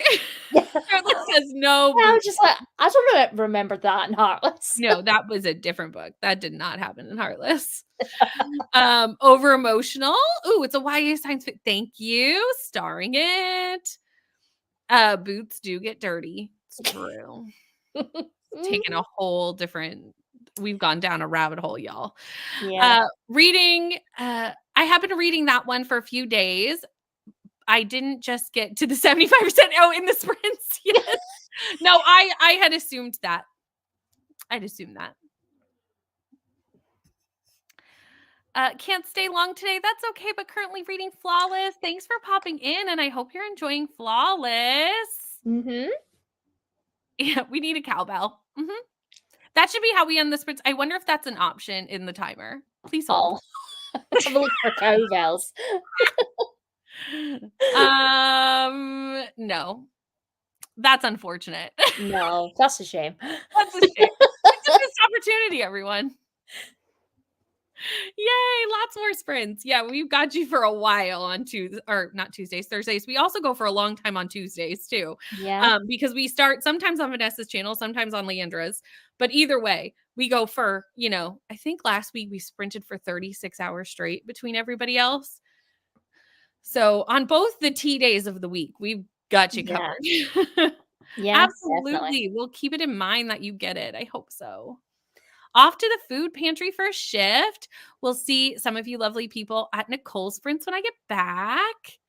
A: Heartless has no.
B: I was just like, I don't remember that in Heartless.
A: No, that was a different book. That did not happen in Heartless. Over emotional. Ooh, it's a YA science fiction. Thank you. Starring it. Boots do get dirty. It's true. Taking a whole different. We've gone down a rabbit hole, y'all.
B: Yeah.
A: Reading. I happened to reading that one for a few days. I didn't just get to the 75% in the sprints yet. No, I had assumed that. I'd assumed that. Can't stay long today. That's okay, but currently reading Flawless. Thanks for popping in, and I hope you're enjoying Flawless.
B: Mm-hmm.
A: Yeah, we need a cowbell. Mm-hmm. That should be how we end the sprints. I wonder if that's an option in the timer. Please hold.
B: Let's have a look for cowbells.
A: No. That's unfortunate.
B: No, that's a shame.
A: That's a shame. It's a missed opportunity, everyone. Yay, lots more sprints. Yeah, we've got you for a while on Thursdays. We also go for a long time on Tuesdays too.
B: Yeah.
A: Because we start sometimes on Vanessa's channel, sometimes on Leandra's. But either way, we go for, I think last week we sprinted for 36 hours straight between everybody else. So on both the T days of the week, we've got you covered.
B: Yeah,
A: absolutely.
B: Definitely.
A: We'll keep it in mind that you get it. I hope so. Off to the food pantry for a shift. We'll see some of you lovely people at Nicole's sprints when I get back.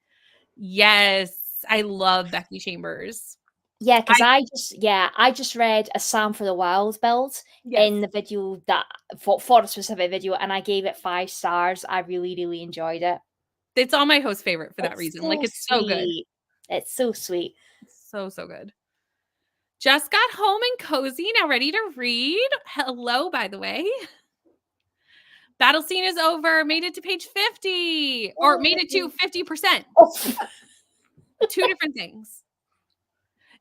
A: Yes, I love Becky Chambers.
B: Yeah, because I just read a Sam for the Wild build in the video that for a specific video, and I gave it 5 stars. I really, really enjoyed it.
A: It's all my host favorite for that reason.
B: So
A: it's
B: sweet.
A: so good.
B: It's so sweet.
A: So good. Just got home and cozy, now ready to read. Hello, by the way. Battle scene is over. Made it to page 50. Or made it to 50%. Two different things.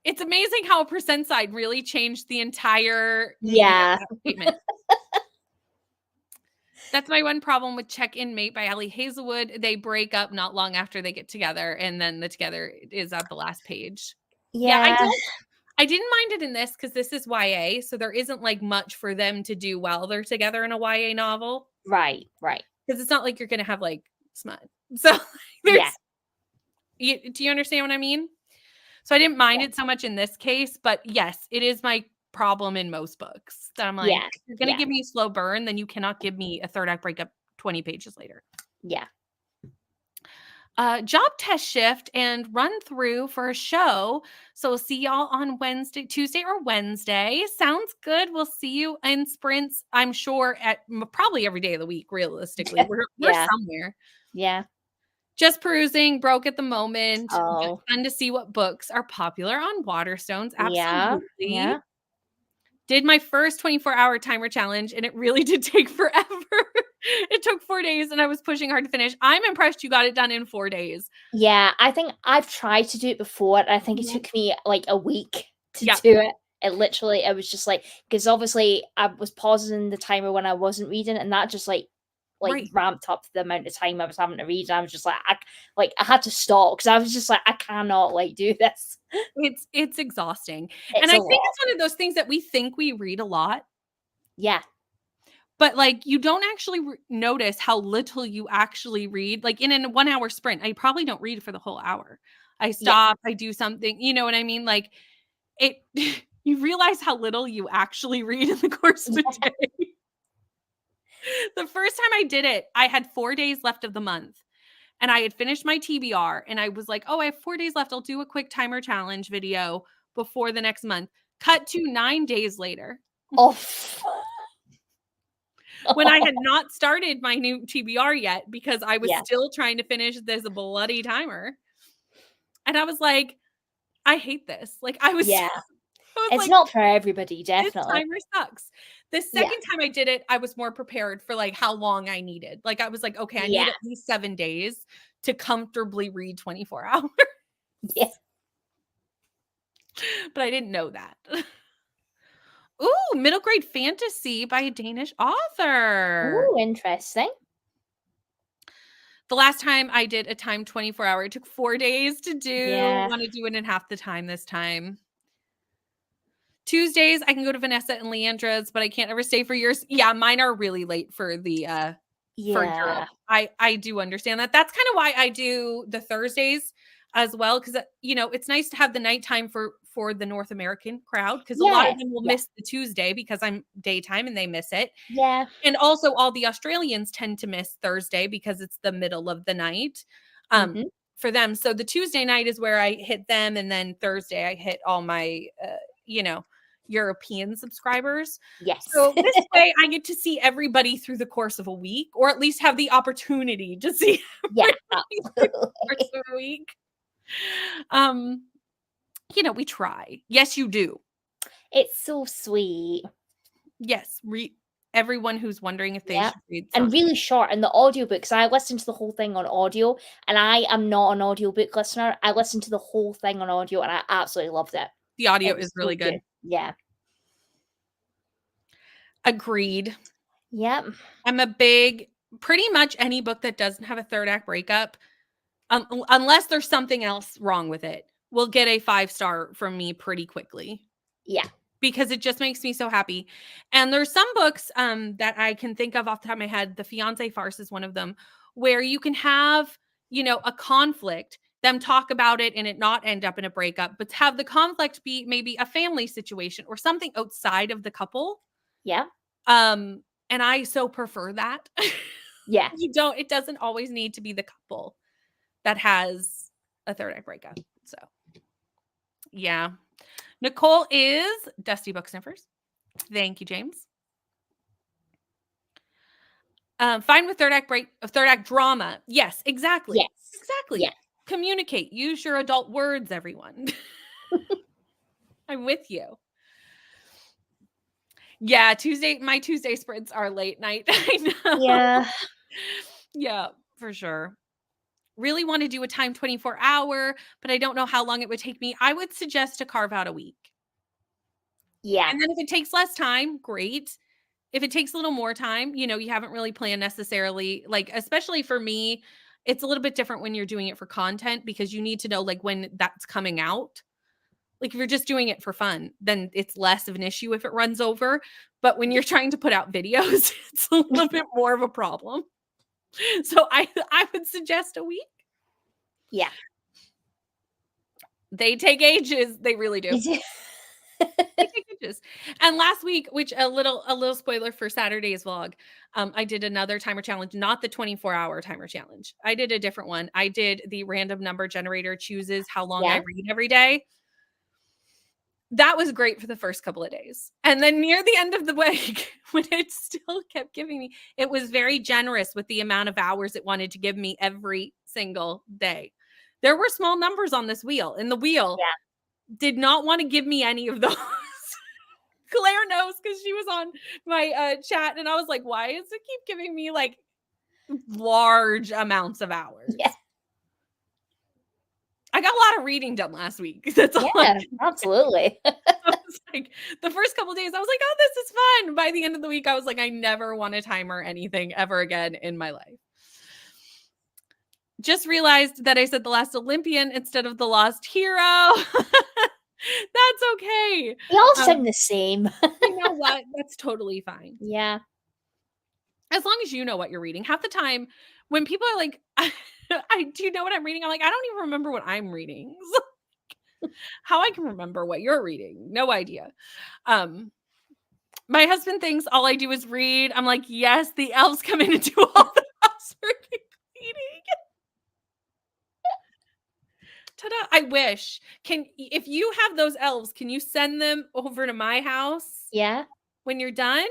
A: It's amazing how a percent side really changed the entire statement. That's my one problem with Check-In Mate by Allie Hazelwood. They break up not long after they get together, and then the together is at the last page. Yeah, I didn't mind it in this because this is YA, so there isn't like much for them to do while they're together in a YA novel.
B: Right.
A: Because it's not like you're going to have like smut. So do you understand what I mean? So I didn't mind it so much in this case, but yes, it is my problem in most books that I'm like, if you're going to give me a slow burn, then you cannot give me a third act breakup 20 pages later.
B: Yeah.
A: Job test shift and run through for a show. So we'll see y'all on Tuesday or Wednesday. Sounds good. We'll see you in sprints, I'm sure, at probably every day of the week, realistically. We're somewhere.
B: Yeah.
A: Just perusing, broke at the moment.
B: Oh.
A: Fun to see what books are popular on Waterstones. Absolutely.
B: Yeah.
A: Did my first 24-hour timer challenge, and it really did take forever. It took 4 days, and I was pushing hard to finish. I'm impressed you got it done in 4 days.
B: Yeah, I think I've tried to do it before, and I think it took me like a week to do it. It was just like, because obviously I was pausing the timer when I wasn't reading, and that just like ramped up the amount of time I was having to read. And I was just like, I had to stop because I was just like, I cannot do this.
A: It's exhausting. And I think it's one of those things that we think we read a lot.
B: Yeah.
A: But you don't actually notice how little you actually read. Like in a 1 hour sprint, I probably don't read for the whole hour. I stop, I do something, you know what I mean? you realize how little you actually read in the course of a day. The first time I did it, I had 4 days left of the month, and I had finished my TBR, and I was like, "Oh, I have 4 days left. I'll do a quick timer challenge video before the next month." Cut to 9 days later.
B: Oh.
A: When I had not started my new TBR yet because I was
B: Yeah.
A: still trying to finish this bloody timer. And I was like, "I hate this." Like, I was
B: Yeah.
A: I was
B: It's
A: like,
B: not for everybody,
A: "This
B: definitely.
A: timer sucks." The
B: Yeah.
A: second time I did it, I was more prepared for, like, how long I needed. Like, I was like, "Okay, I need
B: Yeah.
A: at least 7 days to comfortably read 24 hours."
B: Yeah.
A: But I didn't know that. Ooh, middle grade fantasy by a Danish author.
B: Ooh, interesting.
A: The last time I did a timed 24-hour, it took 4 days to do.
B: Yeah.
A: Wanna do it in half the time this time. Tuesdays, I can go to Vanessa and Leandra's, but I can't ever stay for yours. Yeah, mine are really late for for Europe.
B: Yeah.
A: I do understand that. That's kinda why I do the Thursdays as well, 'cause, it's nice to have the nighttime for the North American crowd, 'cause a lot of
B: Yes.
A: them will
B: Yeah.
A: miss the Tuesday because I'm daytime and they miss it.
B: Yeah.
A: And also all the Australians tend to miss Thursday because it's the middle of the night,
B: Mhm.
A: for them. So the Tuesday night is where I hit them, and then Thursday I hit all my, European subscribers.
B: Yes.
A: So this way I get to see everybody through the course of a week, or at least have the opportunity to see
B: Yeah,
A: everybody through the course
B: absolutely.
A: of a week. We try. Yes, you do.
B: It's so sweet.
A: Yes, everyone who's wondering if they
B: Yeah.
A: should read
B: And
A: some.
B: really short, and the audiobooks, I listened to the whole thing on audio, and I am not an audiobook listener. I listened to the whole thing on audio, and I absolutely loved it.
A: The audio
B: It
A: is
B: was so
A: really
B: good.
A: good.
B: Yeah.
A: Agreed.
B: Yep.
A: I'm a big pretty much any book that doesn't have a 3rd act breakup, unless there's something else wrong with it, will get a 5-star from me pretty quickly,
B: Yeah.
A: because it just makes me so happy. And there's some books, that I can think of off the top of my head. The Fiancé Farce is one of them, where you can have, a conflict, them talk about it and it not end up in a breakup, but have the conflict be maybe a family situation or something outside of the couple.
B: Yeah.
A: And I so prefer that.
B: Yeah.
A: It doesn't always need to be the couple that has a 3rd act breakup. So, yeah. Nicole is Dusty Book Sniffers. Thank you, James. Fine with 3rd act drama. Yes, exactly.
B: Yes. Yeah.
A: Exactly. Communicate. Use your adult words, everyone. I'm with you. Yeah, my Tuesday sprints are late night. I know.
B: Yeah.
A: Yeah, for sure. Really want to do a time 24-hour, but I don't know how long it would take me. I would suggest to carve out a week.
B: Yeah.
A: And then if it takes less time, great. If it takes a little more time, you haven't really planned necessarily, like, especially for me, it's a little bit different when you're doing it for content, because you need to know, like, when that's coming out. Like, if you're just doing it for fun, then it's less of an issue if it runs over. But when you're trying to put out videos, it's a little bit more of a problem. So I would suggest a week.
B: Yeah.
A: They take ages. They really do. They take ages. And last week, which a little spoiler for Saturday's vlog, I did another timer challenge, not the 24-hour timer challenge. I did a different one. I did the random number generator chooses how long I
B: Yeah.
A: read every day. That was great for the first couple of days. And then near the end of the week, when it still kept giving me, it was very generous with the amount of hours it wanted to give me every single day. There were small numbers on this wheel, and the wheel did not want to give me any of those. Claire knows, because she was on my chat, and I was like, why does it keep giving me like large amounts of hours?
B: Yeah.
A: I got a lot of reading done last week. That's all.
B: Yeah, absolutely.
A: I was like, the first couple days, I was like, oh, this is fun. By the end of the week, I was like, I never want to timer anything ever again in my life. Just realized that I said The Last Olympian instead of The Lost Hero. That's okay.
B: They all sound the same.
A: You know what? That's totally fine.
B: Yeah.
A: As long as you know what you're reading. Half the time, when people are like, do you know what I'm reading? I'm like, I don't even remember what I'm reading. How I can remember what you're reading, no idea. My husband thinks all I do is read. I'm like, yes, the elves come in and do all the housework and cleaning. Ta-da! I wish. If you have those elves, can you send them over to my house?
B: Yeah.
A: When you're done?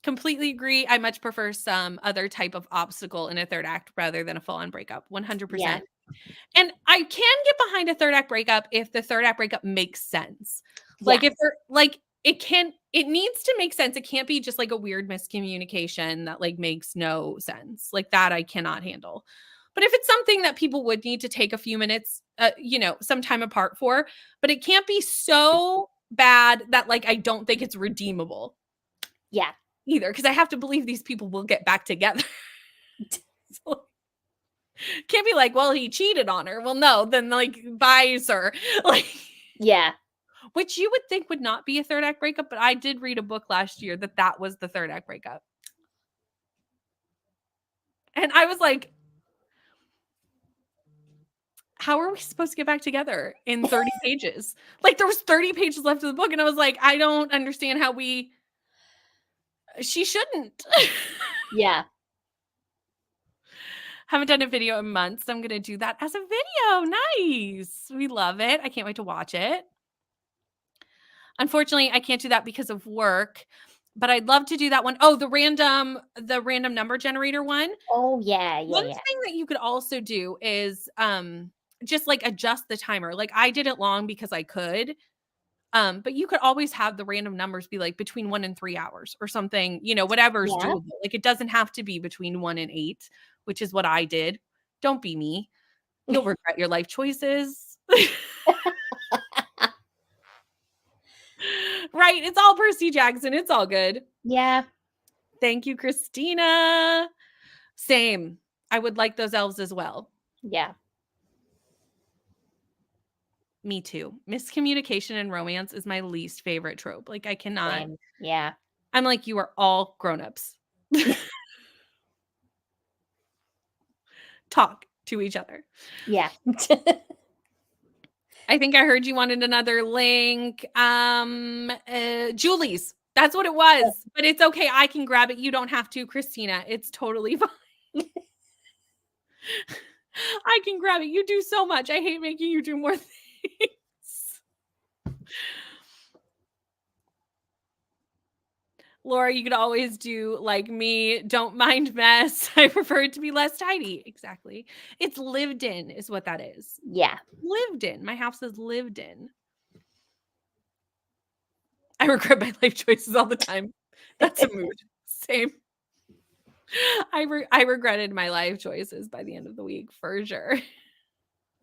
A: Completely agree. I much prefer some other type of obstacle in a third act rather than a full-on breakup. 100%.
B: Yeah.
A: And I can get behind a third act breakup if the third act breakup makes sense. Like
B: Yeah.
A: if they're it needs to make sense. It can't be just like a weird miscommunication that like makes no sense. Like that I cannot handle. But if it's something that people would need to take a few minutes, some time apart for, but it can't be so bad that like I don't think it's redeemable.
B: Yeah.
A: Either, because I have to believe these people will get back together. So, can't be like, well, he cheated on her. Well, no, then like, bye, sir. Like,
B: yeah.
A: Which you would think would not be a third act breakup, but I did read a book last year that was the third act breakup. And I was like, how are we supposed to get back together in 30 pages? Like there was 30 pages left of the book. And I was like, I don't understand how she shouldn't.
B: Yeah.
A: Haven't done a video in months. So I'm going to do that as a video. Nice. We love it. I can't wait to watch it. Unfortunately, I can't do that because of work, but I'd love to do that one. Oh, the random number generator one.
B: Oh, yeah.
A: One thing that you could also do is just like adjust the timer. Like I did it long because I could. But you could always have the random numbers be like between 1 and 3 hours or something, whatever's doable. Like it doesn't have to be between 1 and 8, which is what I did. Don't be me. You'll regret your life choices. Right. It's all Percy Jackson. It's all good.
B: Yeah.
A: Thank you, Christina. Same. I would like those elves as well.
B: Yeah.
A: Me too. Miscommunication in romance is my least favorite trope. Like I cannot.
B: Same. Yeah.
A: I'm like, you are all grown-ups. Talk to each other.
B: Yeah.
A: I think I heard you wanted another link. Julie's. That's what it was. But it's okay. I can grab it. You don't have to, Christina. It's totally fine. I can grab it. You do so much. I hate making you do more things. Laura, you could always do like me. Don't mind mess. I prefer it to be less tidy. Exactly. It's lived in is what that is.
B: Yeah.
A: Lived in. My house is lived in. I regret my life choices all the time. That's a mood. Same. I regretted my life choices by the end of the week for sure.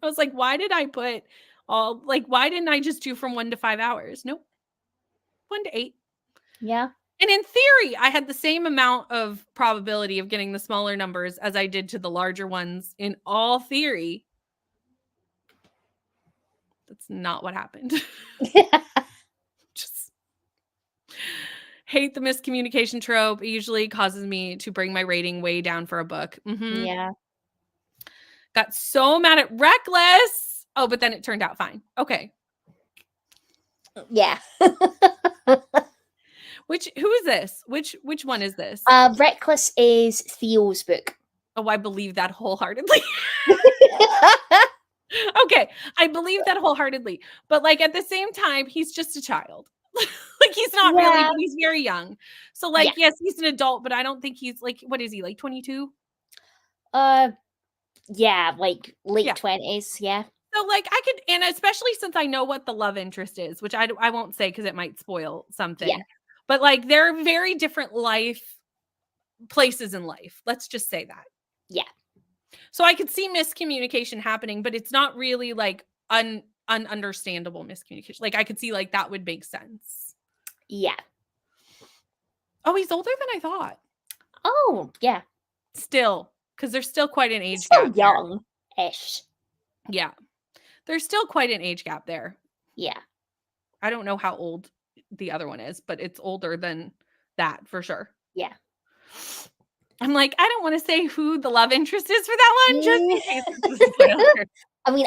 A: I was like, why did I put why didn't I just do from 1 to 5 hours? Nope. 1 to 8.
B: Yeah.
A: And in theory, I had the same amount of probability of getting the smaller numbers as I did to the larger ones in all theory. That's not what happened. Just hate the miscommunication trope. It usually causes me to bring my rating way down for a book. Mm-hmm.
B: Yeah.
A: Got so mad at Reckless. Oh, but then it turned out fine. Okay.
B: Yeah.
A: Who is this? Which one is this?
B: Reckless is Theo's book.
A: Oh, I believe that wholeheartedly. Okay, I believe that wholeheartedly. But like at the same time, he's just a child. Like he's not really, but he's very young. So like, yes, he's an adult, but I don't think he's like, what is he, like 22?
B: Yeah, like late 20s, yeah.
A: So like I could, and especially since I know what the love interest is, which I won't say because it might spoil something. Yeah. But like they're very different places in life. Let's just say that.
B: Yeah.
A: So I could see miscommunication happening, but it's not really like ununderstandable miscommunication. Like I could see like that would make sense.
B: Yeah.
A: Oh, he's older than I thought.
B: Oh, yeah.
A: Still, because there's still quite an age
B: gap.
A: Still
B: young-ish.
A: Yeah. There's still quite an age gap there.
B: Yeah.
A: I don't know how old the other one is, but it's older than that for sure.
B: Yeah.
A: I'm like, I don't want to say who the love interest is for that one, just in case it's a spoiler.
B: I mean,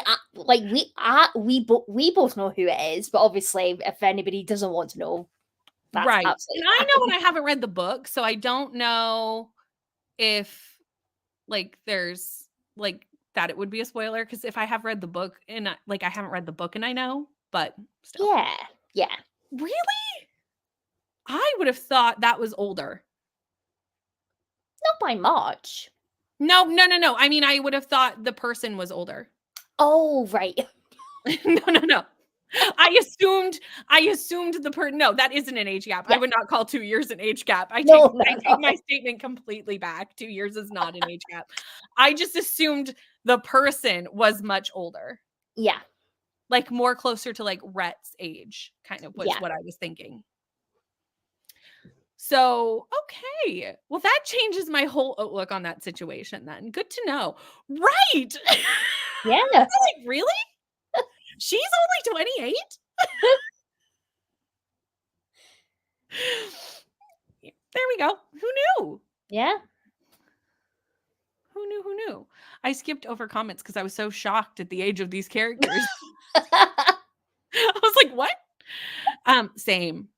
B: we both know who it is, but obviously, if anybody doesn't want to know, that's
A: Right.
B: absolutely
A: And I
B: fine.
A: know, and I haven't read the book, so I don't know if like there's like that it would be a spoiler, because if I have read the book and I haven't read the book and I know, but still.
B: Yeah, yeah.
A: Really? I would have thought that was older.
B: Not by much.
A: No. I mean, I would have thought the person was older.
B: Oh, right.
A: No. I assumed the person. No, that isn't an age gap.
B: Yeah.
A: I would not call 2 years an age gap. I
B: No,
A: take my statement completely back. 2 years is not an age gap. I just assumed the person was much older.
B: Yeah.
A: Like more closer to like Rhett's age, kind of was
B: Yeah.
A: what I was thinking. So, okay. Well, that changes my whole outlook on that situation then. Good to know. Right.
B: Yeah.
A: Like, really? She's only 28? There we go. Who knew?
B: Yeah.
A: Who knew? I skipped over comments because I was so shocked at the age of these characters. I was like, what? Same.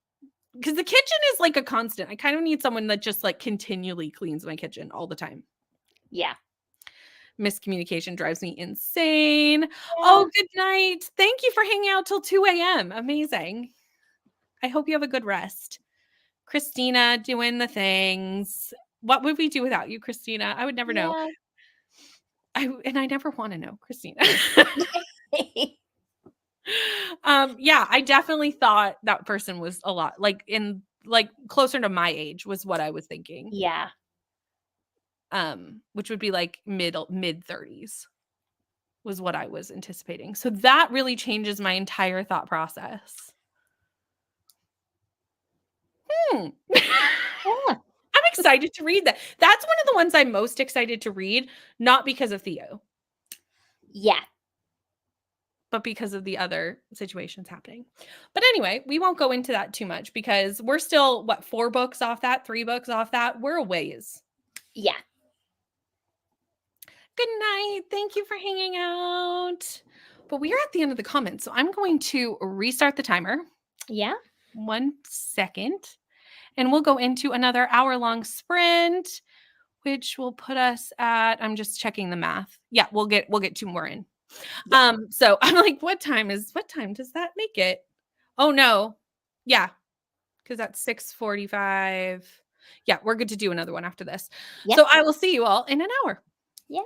A: Because the kitchen is like a constant. I kind of need someone that just like continually cleans my kitchen all the time.
B: Yeah.
A: Miscommunication drives me insane.
B: Yeah.
A: Oh, good night. Thank you for hanging out till 2 a.m. Amazing. I hope you have a good rest. Christina doing the things. What would we do without you, Christina? I would never know. And I never want to know, Christina. Yeah, I definitely thought that person was a lot like closer to my age was what I was thinking.
B: Yeah.
A: Which would be like mid 30s was what I was anticipating. So that really changes my entire thought process.
B: Yeah.
A: I'm excited to read that. That's one of the ones I'm most excited to read, not because of Theo.
B: Yeah.
A: But because of the other situations happening. But anyway, we won't go into that too much because we're still, 4 books off that, 3 books off that. We're a ways.
B: Yeah.
A: Good night. Thank you for hanging out. But we are at the end of the comments, so I'm going to restart the timer.
B: Yeah.
A: 1 second. And we'll go into another hour-long sprint, which will put us at, I'm just checking the math. Yeah, we'll get 2 more in. Yeah. So I'm like, what time does that make it? Oh no. Yeah. Because that's 6:45. Yeah, we're good to do another one after this.
B: Yeah.
A: So I will see you all in an hour.
B: Yeah.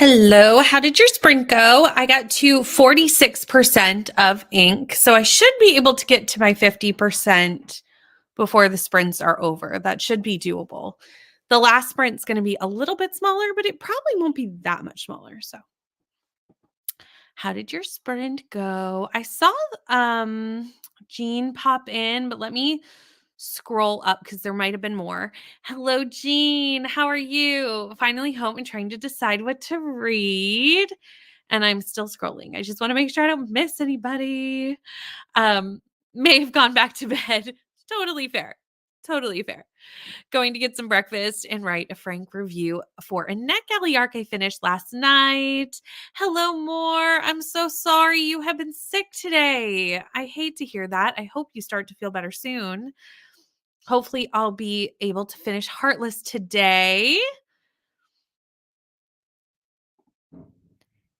A: Hello, how did your sprint go? I got to 46% of ink, so I should be able to get to my 50% before the sprints are over. That should be doable. The last sprint's going to be a little bit smaller, but it probably won't be that much smaller. So, how did your sprint go? I saw Jean pop in, but let me scroll up because there might have been more. Hello, Jean. How are you? Finally home and trying to decide what to read. And I'm still scrolling. I just want to make sure I don't miss anybody. May have gone back to bed. Totally fair. Totally fair. Going to get some breakfast and write a frank review for a NetGalley arc I finished last night. Hello, Moore. I'm so sorry you have been sick today. I hate to hear that. I hope you start to feel better soon. Hopefully, I'll be able to finish Heartless today.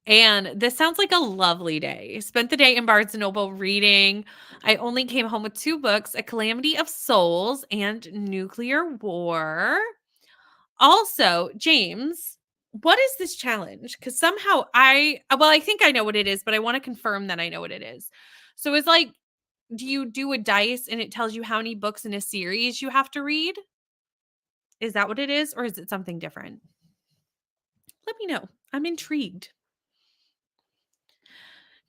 A: And this sounds like a lovely day. Spent the day in Barnes & Noble reading. I only came home with 2 books, A Calamity of Souls and Nuclear War. Also, James, what is this challenge? Because somehow I think I know what it is, but I want to confirm that I know what it is. So it's like, do you do a dice and it tells you how many books in a series you have to read? Is that what it is? Or is it something different? Let me know. I'm intrigued.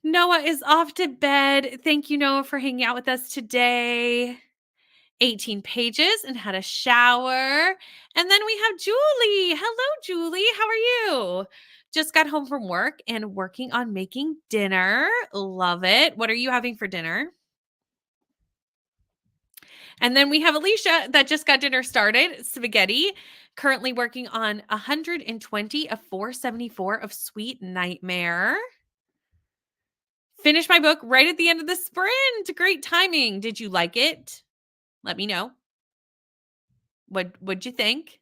A: Noah is off to bed. Thank you, Noah, for hanging out with us today. 18 pages and had a shower. And then we have Julie. Hello, Julie. How are you? Just got home from work and working on making dinner. Love it. What are you having for dinner? And then we have Alicia that just got dinner started, spaghetti. Currently working on 120 of 474 of Sweet Nightmare. Finished my book right at the end of the sprint. Great timing. Did you like it? Let me know. What'd you think?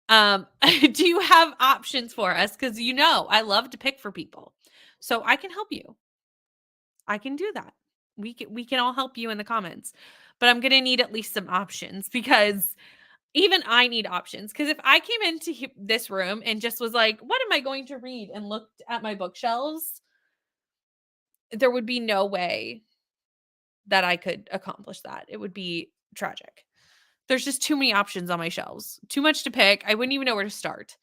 A: Do you have options for us? Because I love to pick for people. So I can help you. I can do that. We can all help you in the comments. But I'm gonna need at least some options because even I need options. Because if I came into this room and just was like, what am I going to read? And looked at my bookshelves, there would be no way that I could accomplish that. It would be tragic. There's just too many options on my shelves. Too much to pick. I wouldn't even know where to start.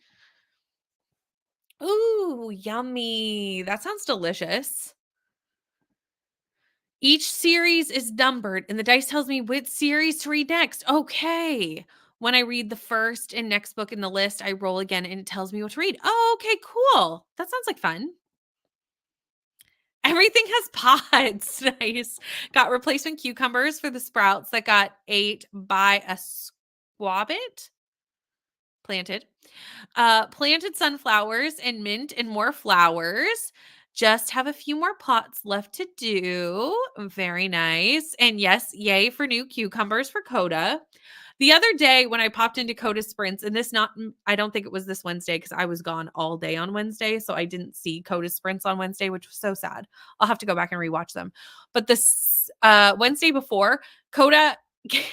A: Ooh, yummy. That sounds delicious. Each series is numbered, and the dice tells me which series to read next. Okay. When I read the first and next book in the list, I roll again, and it tells me what to read. Oh, okay, cool. That sounds like fun. Everything has pods. Nice. Got replacement cucumbers for the sprouts that got ate by a squabbit. Planted. Planted sunflowers and mint and more flowers. Just have a few more pots left to do. Very nice. And yes, yay for new cucumbers for Coda. The other day when I popped into Coda Sprints, and I don't think it was this Wednesday because I was gone all day on Wednesday. So I didn't see Coda Sprints on Wednesday, which was so sad. I'll have to go back and rewatch them. But this Wednesday before, Coda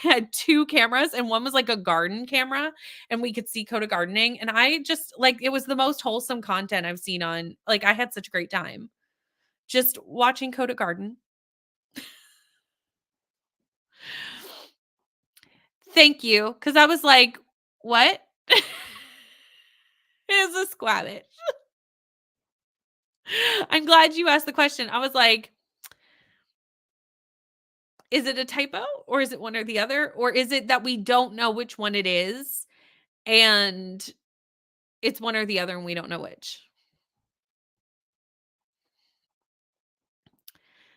A: had 2 cameras and one was like a garden camera and we could see Coda gardening. And I just it was the most wholesome content I've seen on, I had such a great time just watching Coda garden. Thank you. Cause I was like, what is a squabbit? I'm glad you asked the question. I was like, is it a typo or is it one or the other? Or is it that we don't know which one it is and it's one or the other and we don't know which?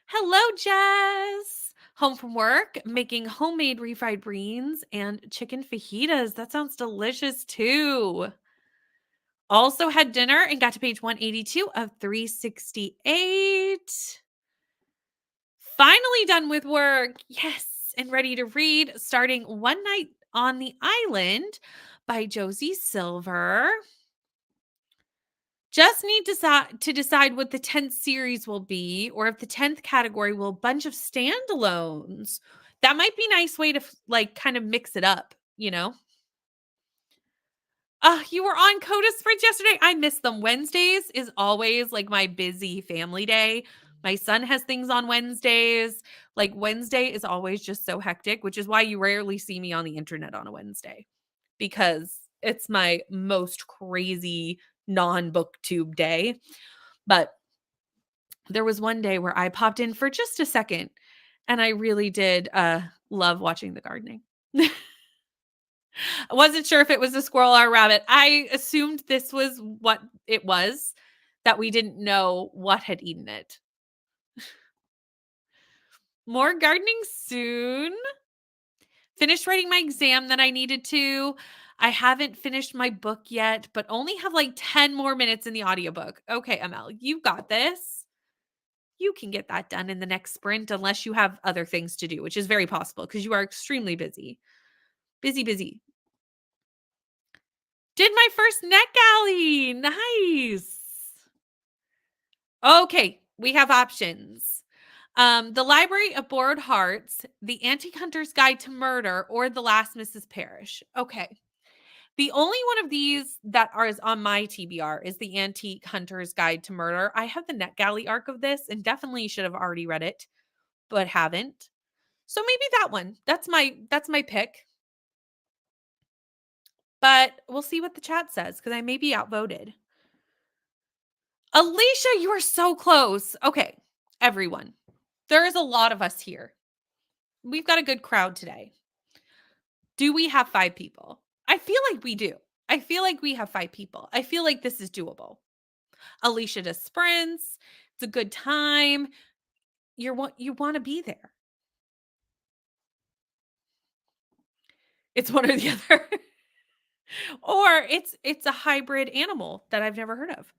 A: Hello, Jess. Home from work, making homemade refried beans and chicken fajitas. That sounds delicious too. Also had dinner and got to page 182 of 368. Finally done with work. Yes. And ready to read, starting One Night on the Island by Josie Silver. Just need to decide what the 10th series will be, or if the 10th category will a bunch of standalones. That might be a nice way to kind of mix it up, You were on Coda Sprint yesterday. I miss them. Wednesdays is always like my busy family day. My son has things on Wednesdays. Like Wednesday is always just so hectic, which is why you rarely see me on the internet on a Wednesday, because it's my most crazy non-booktube day. But there was one day where I popped in for just a second, and I really did love watching the gardening. I wasn't sure if it was a squirrel or a rabbit. I assumed this was what it was, that we didn't know what had eaten it. More gardening soon. Finished writing my exam that I needed to. I haven't finished my book yet, but only have like 10 more minutes in the audiobook. Okay, ML, you got this. You can get that done in the next sprint unless you have other things to do, which is very possible because you are extremely busy. Busy. Did my first NetGalley. Nice. Okay, we have options. The Library of Borrowed Hearts, The Antique Hunter's Guide to Murder, or The Last Mrs. Parrish. Okay. The only one of these that is on my TBR is The Antique Hunter's Guide to Murder. I have the NetGalley arc of this and definitely should have already read it, but haven't. So maybe that one. That's my pick. But we'll see what the chat says because I may be outvoted. Alicia, you are so close. Okay, everyone. There is a lot of us here. We've got a good crowd today. Do we have 5 people? I feel like we do. I feel like we have 5 people. I feel like this is doable. Alicia does sprints. It's a good time. You want to be there. It's one or the other. Or it's a hybrid animal that I've never heard of.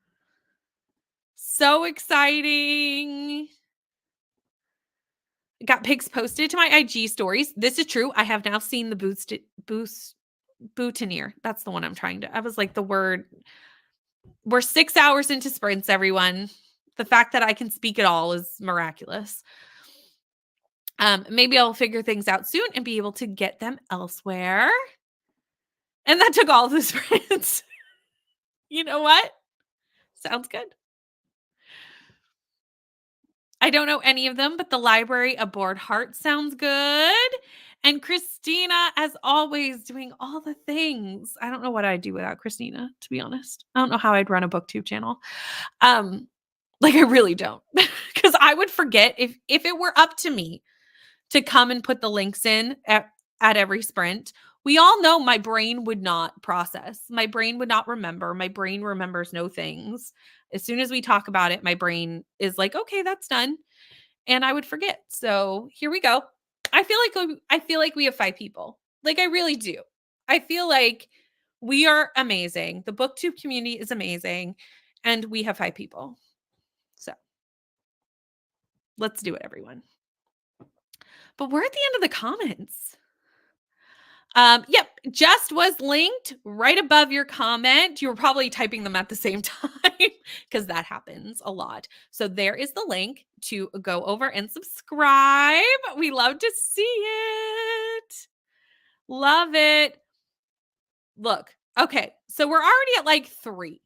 A: So exciting. Got pics posted to my IG stories. This is true. I have now seen the boutonniere. That's the one I'm trying to. I was like the word. We're 6 hours into sprints, everyone. The fact that I can speak at all is miraculous. Maybe I'll figure things out soon and be able to get them elsewhere. And that took all of the sprints. You know what? Sounds good. I don't know any of them, but the Library of Borrowed Hearts sounds good. And Christina, as always, doing all the things. I don't know what I'd do without Christina, to be honest. I don't know how I'd run a booktube channel. Like I really don't. Because I would forget if it were up to me to come and put the links in at every sprint. We all know my brain would not process. My brain would not remember. My brain remembers no things. As soon as we talk about it, my brain is like, okay, that's done. And I would forget. So here we go. I feel like we have 5 people. Like I really do. I feel like we are amazing. The booktube community is amazing. And we have 5 people. So let's do it, everyone. But we're at the end of the comments. Yep, just was linked right above your comment. You were probably typing them at the same time because that happens a lot. So there is the link to go over and subscribe. We love to see it. Love it. Look, okay, so we're already at like 3.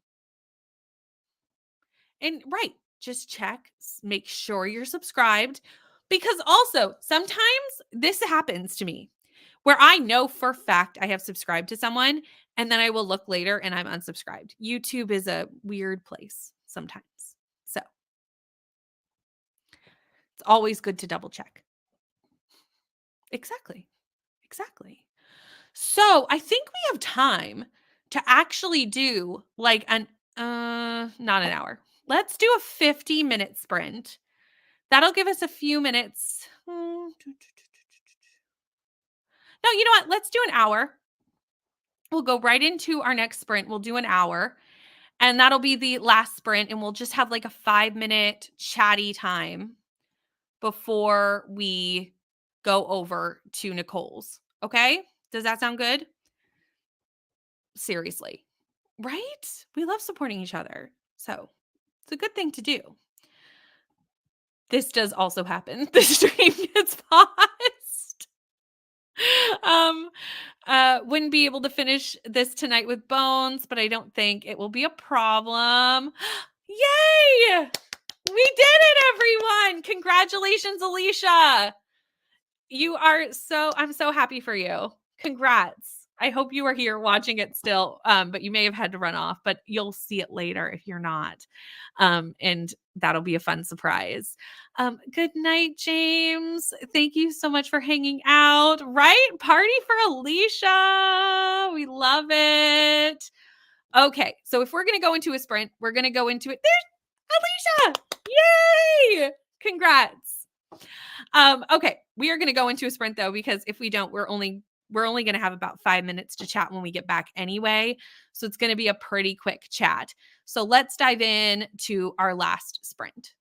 A: And right, just check, make sure you're subscribed because also sometimes this happens to me, where I know for a fact I have subscribed to someone and then I will look later and I'm unsubscribed. YouTube is a weird place sometimes. So it's always good to double check. Exactly. So I think we have time to actually do like not an hour. Let's do a 50-minute sprint. That'll give us a few minutes. No, you know what? Let's do an hour. We'll go right into our next sprint. We'll do an hour. And that'll be the last sprint. And we'll just have like a 5-minute chatty time before we go over to Nicole's. Okay? Does that sound good? Seriously. Right? We love supporting each other. So it's a good thing to do. This does also happen. The stream gets paused. Wouldn't be able to finish this tonight with bones, but I don't think it will be a problem. Yay! We did it, everyone! Congratulations, Alicia. I'm so happy for you. Congrats. I hope you are here watching it still, but you may have had to run off, but you'll see it later if you're not. And that'll be a fun surprise. Good night, James. Thank you so much for hanging out. Right? Party for Alicia. We love it. Okay, so if we're going to go into a sprint, we're going to go into it. There's Alicia. Yay! Congrats. Okay, we are going to go into a sprint though, because if we don't, we're only going to have about 5 minutes to chat when we get back anyway. So it's going to be a pretty quick chat. So let's dive in to our last sprint.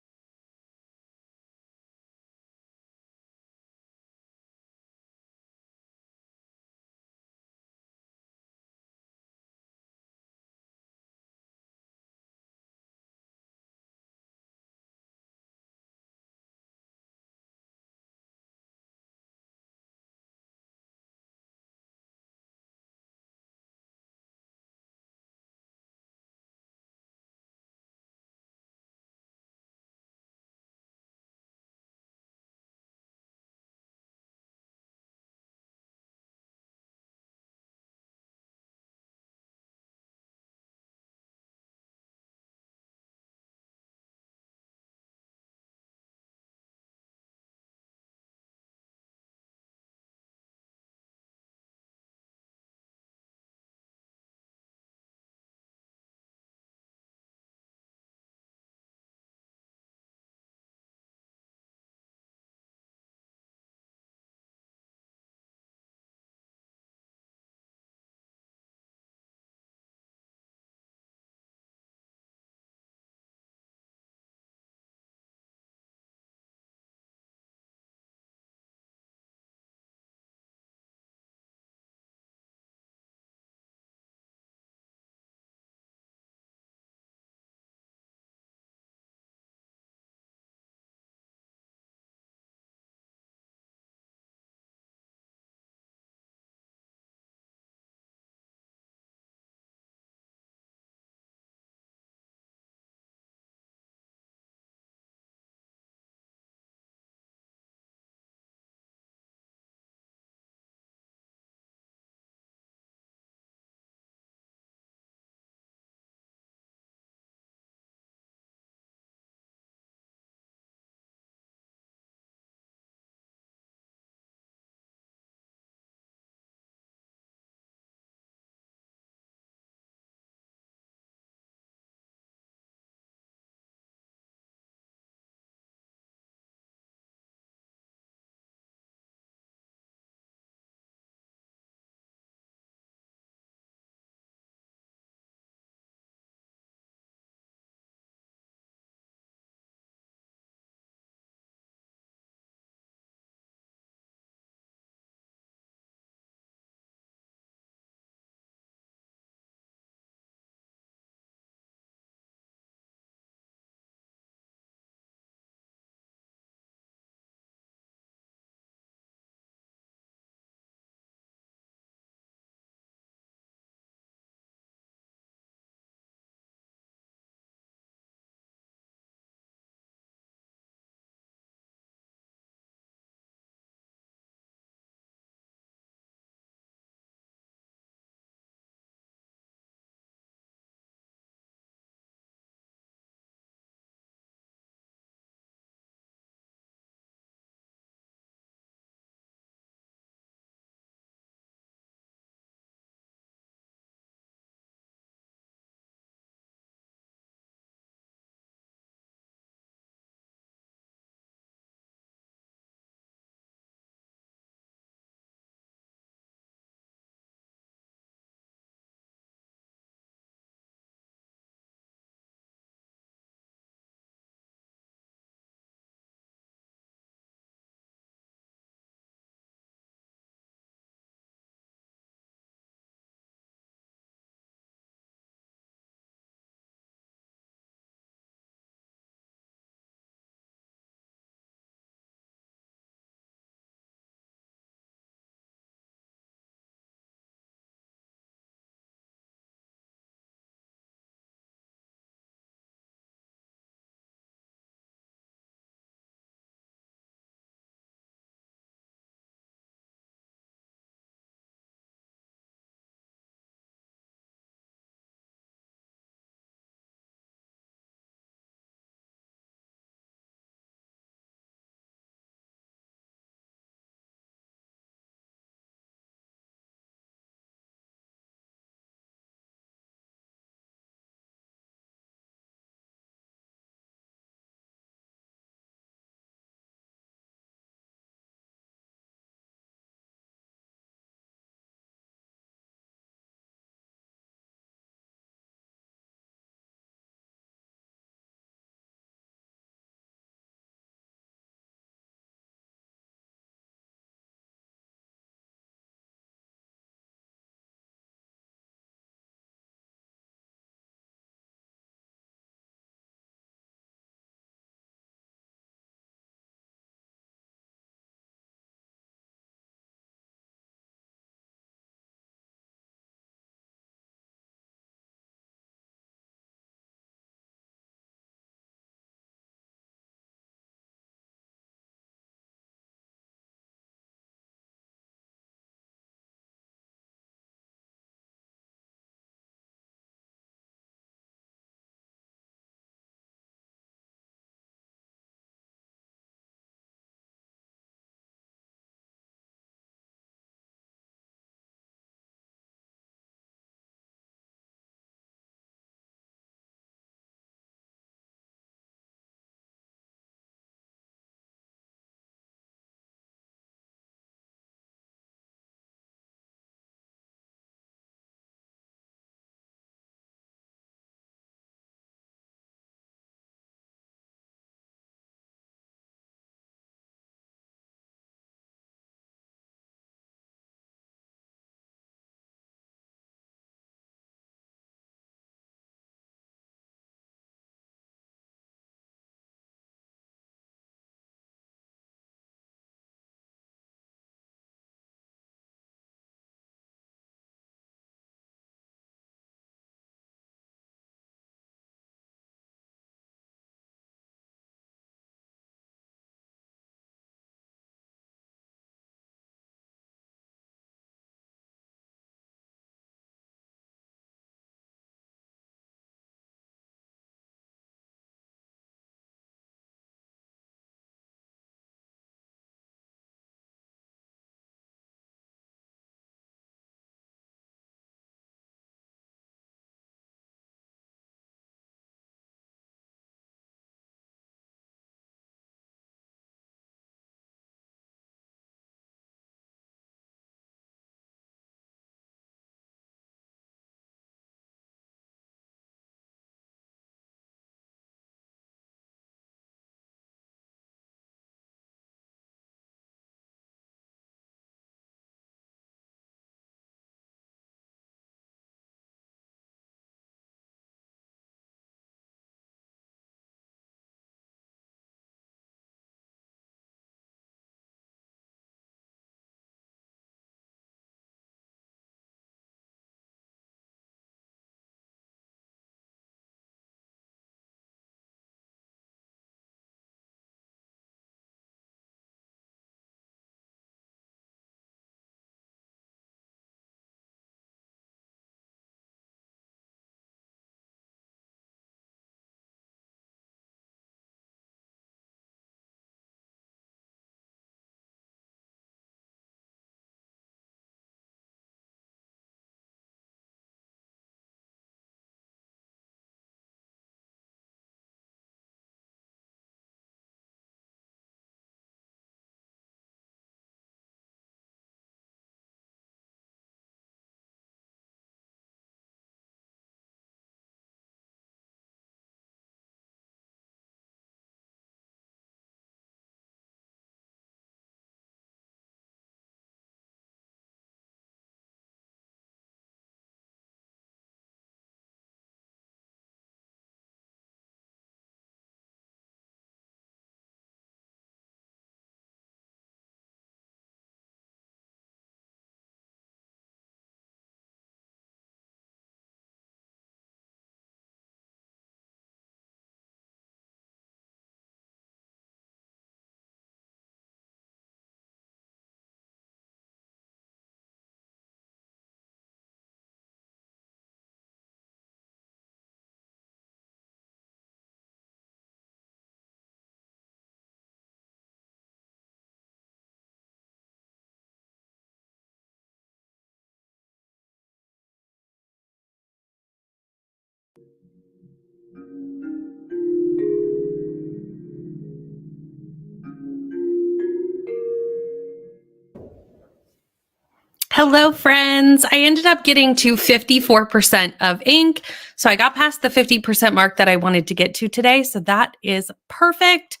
A: Hello, friends. I ended up getting to 54% of ink. So I got past the 50% mark that I wanted to get to today. So that is perfect.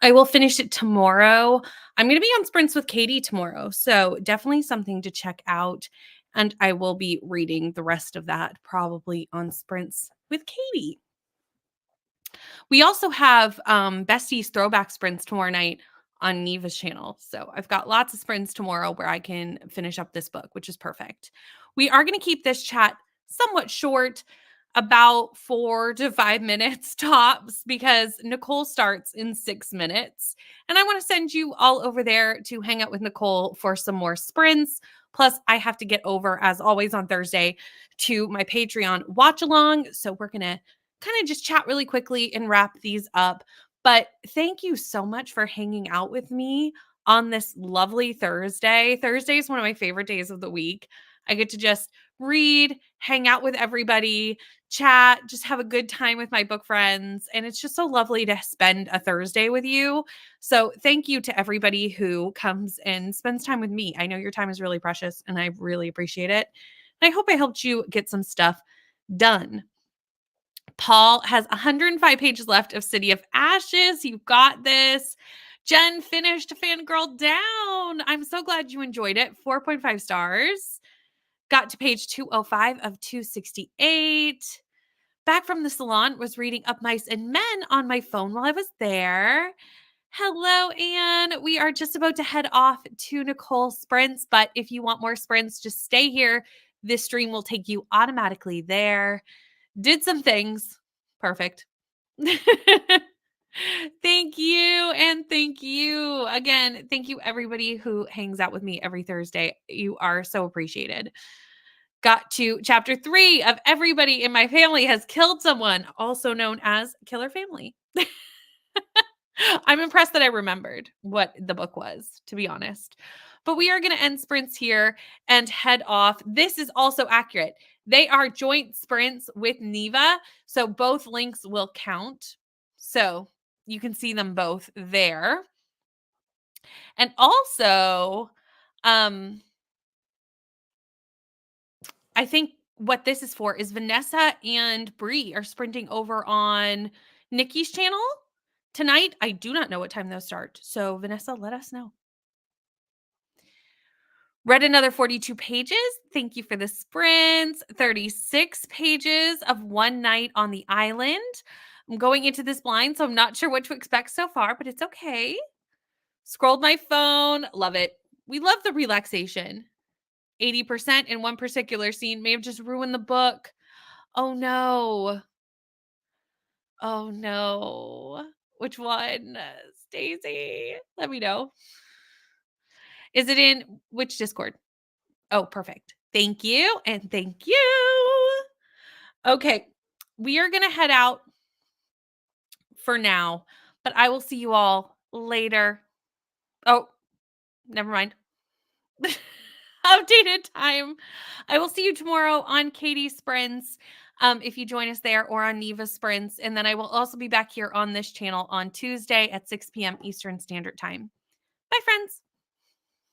A: I will finish it tomorrow. I'm going to be on sprints with Katie tomorrow. So definitely something to check out. And I will be reading the rest of that probably on sprints with Katie. We also have Bestie's throwback sprints tomorrow night on Neva's channel. So I've got lots of sprints tomorrow where I can finish up this book, which is perfect. We are going to keep this chat somewhat short, about 4 to 5 minutes tops, because Nicole starts in 6 minutes. And I want to send you all over there to hang out with Nicole for some more sprints. Plus, I have to get over, as always on Thursday, to my Patreon watch along. So we're going to kind of just chat really quickly and wrap these up. But thank you so much for hanging out with me on this lovely Thursday. Thursday is one of my favorite days of the week. I get to just read, hang out with everybody, chat, just have a good time with my book friends. And it's just so lovely to spend a Thursday with you. So thank you to everybody who comes and spends time with me. I know your time is really precious and I really appreciate it. And I hope I helped you get some stuff done. Paul has 105 pages left of City of Ashes. You got this. Jen finished Fangirl Down. I'm so glad you enjoyed it. 4.5 stars. Got to page 205 of 268. Back from the salon, was reading Up Mice and Men on my phone while I was there. Hello, Anne. We are just about to head off to Nicole's sprints, but if you want more sprints, just stay here. This stream will take you automatically there. Did some things. Perfect. Thank you. And thank you again. Thank you, everybody who hangs out with me every Thursday. You are so appreciated. Got to chapter 3 of Everybody in My Family Has Killed Someone, also known as Killer Family. I'm impressed that I remembered what the book was, to be honest. But we are going to end sprints here and head off. This is also accurate. They are joint sprints with Neva, so both links will count. So you can see them both there. And also, I think what this is for is Vanessa and Bree are sprinting over on Nikki's channel tonight. I do not know what time those start. So Vanessa, let us know. Read another 42 pages. Thank you for the sprints. 36 pages of One Night on the Island. I'm going into this blind, so I'm not sure what to expect so far, but it's okay. Scrolled my phone. Love it. We love the relaxation. 80% in one particular scene may have just ruined the book. Oh, no. Oh, no. Which one? Stacey, let me know. Is it in which Discord? Oh, perfect. Thank you. And thank you. Okay. We are going to head out for now, but I will see you all later. Oh, never mind. Updated time. I will see you tomorrow on Katie's sprints. If you join us there, or on Neva's sprints. And then I will also be back here on this channel on Tuesday at 6 p.m. Eastern Standard Time. Bye, friends.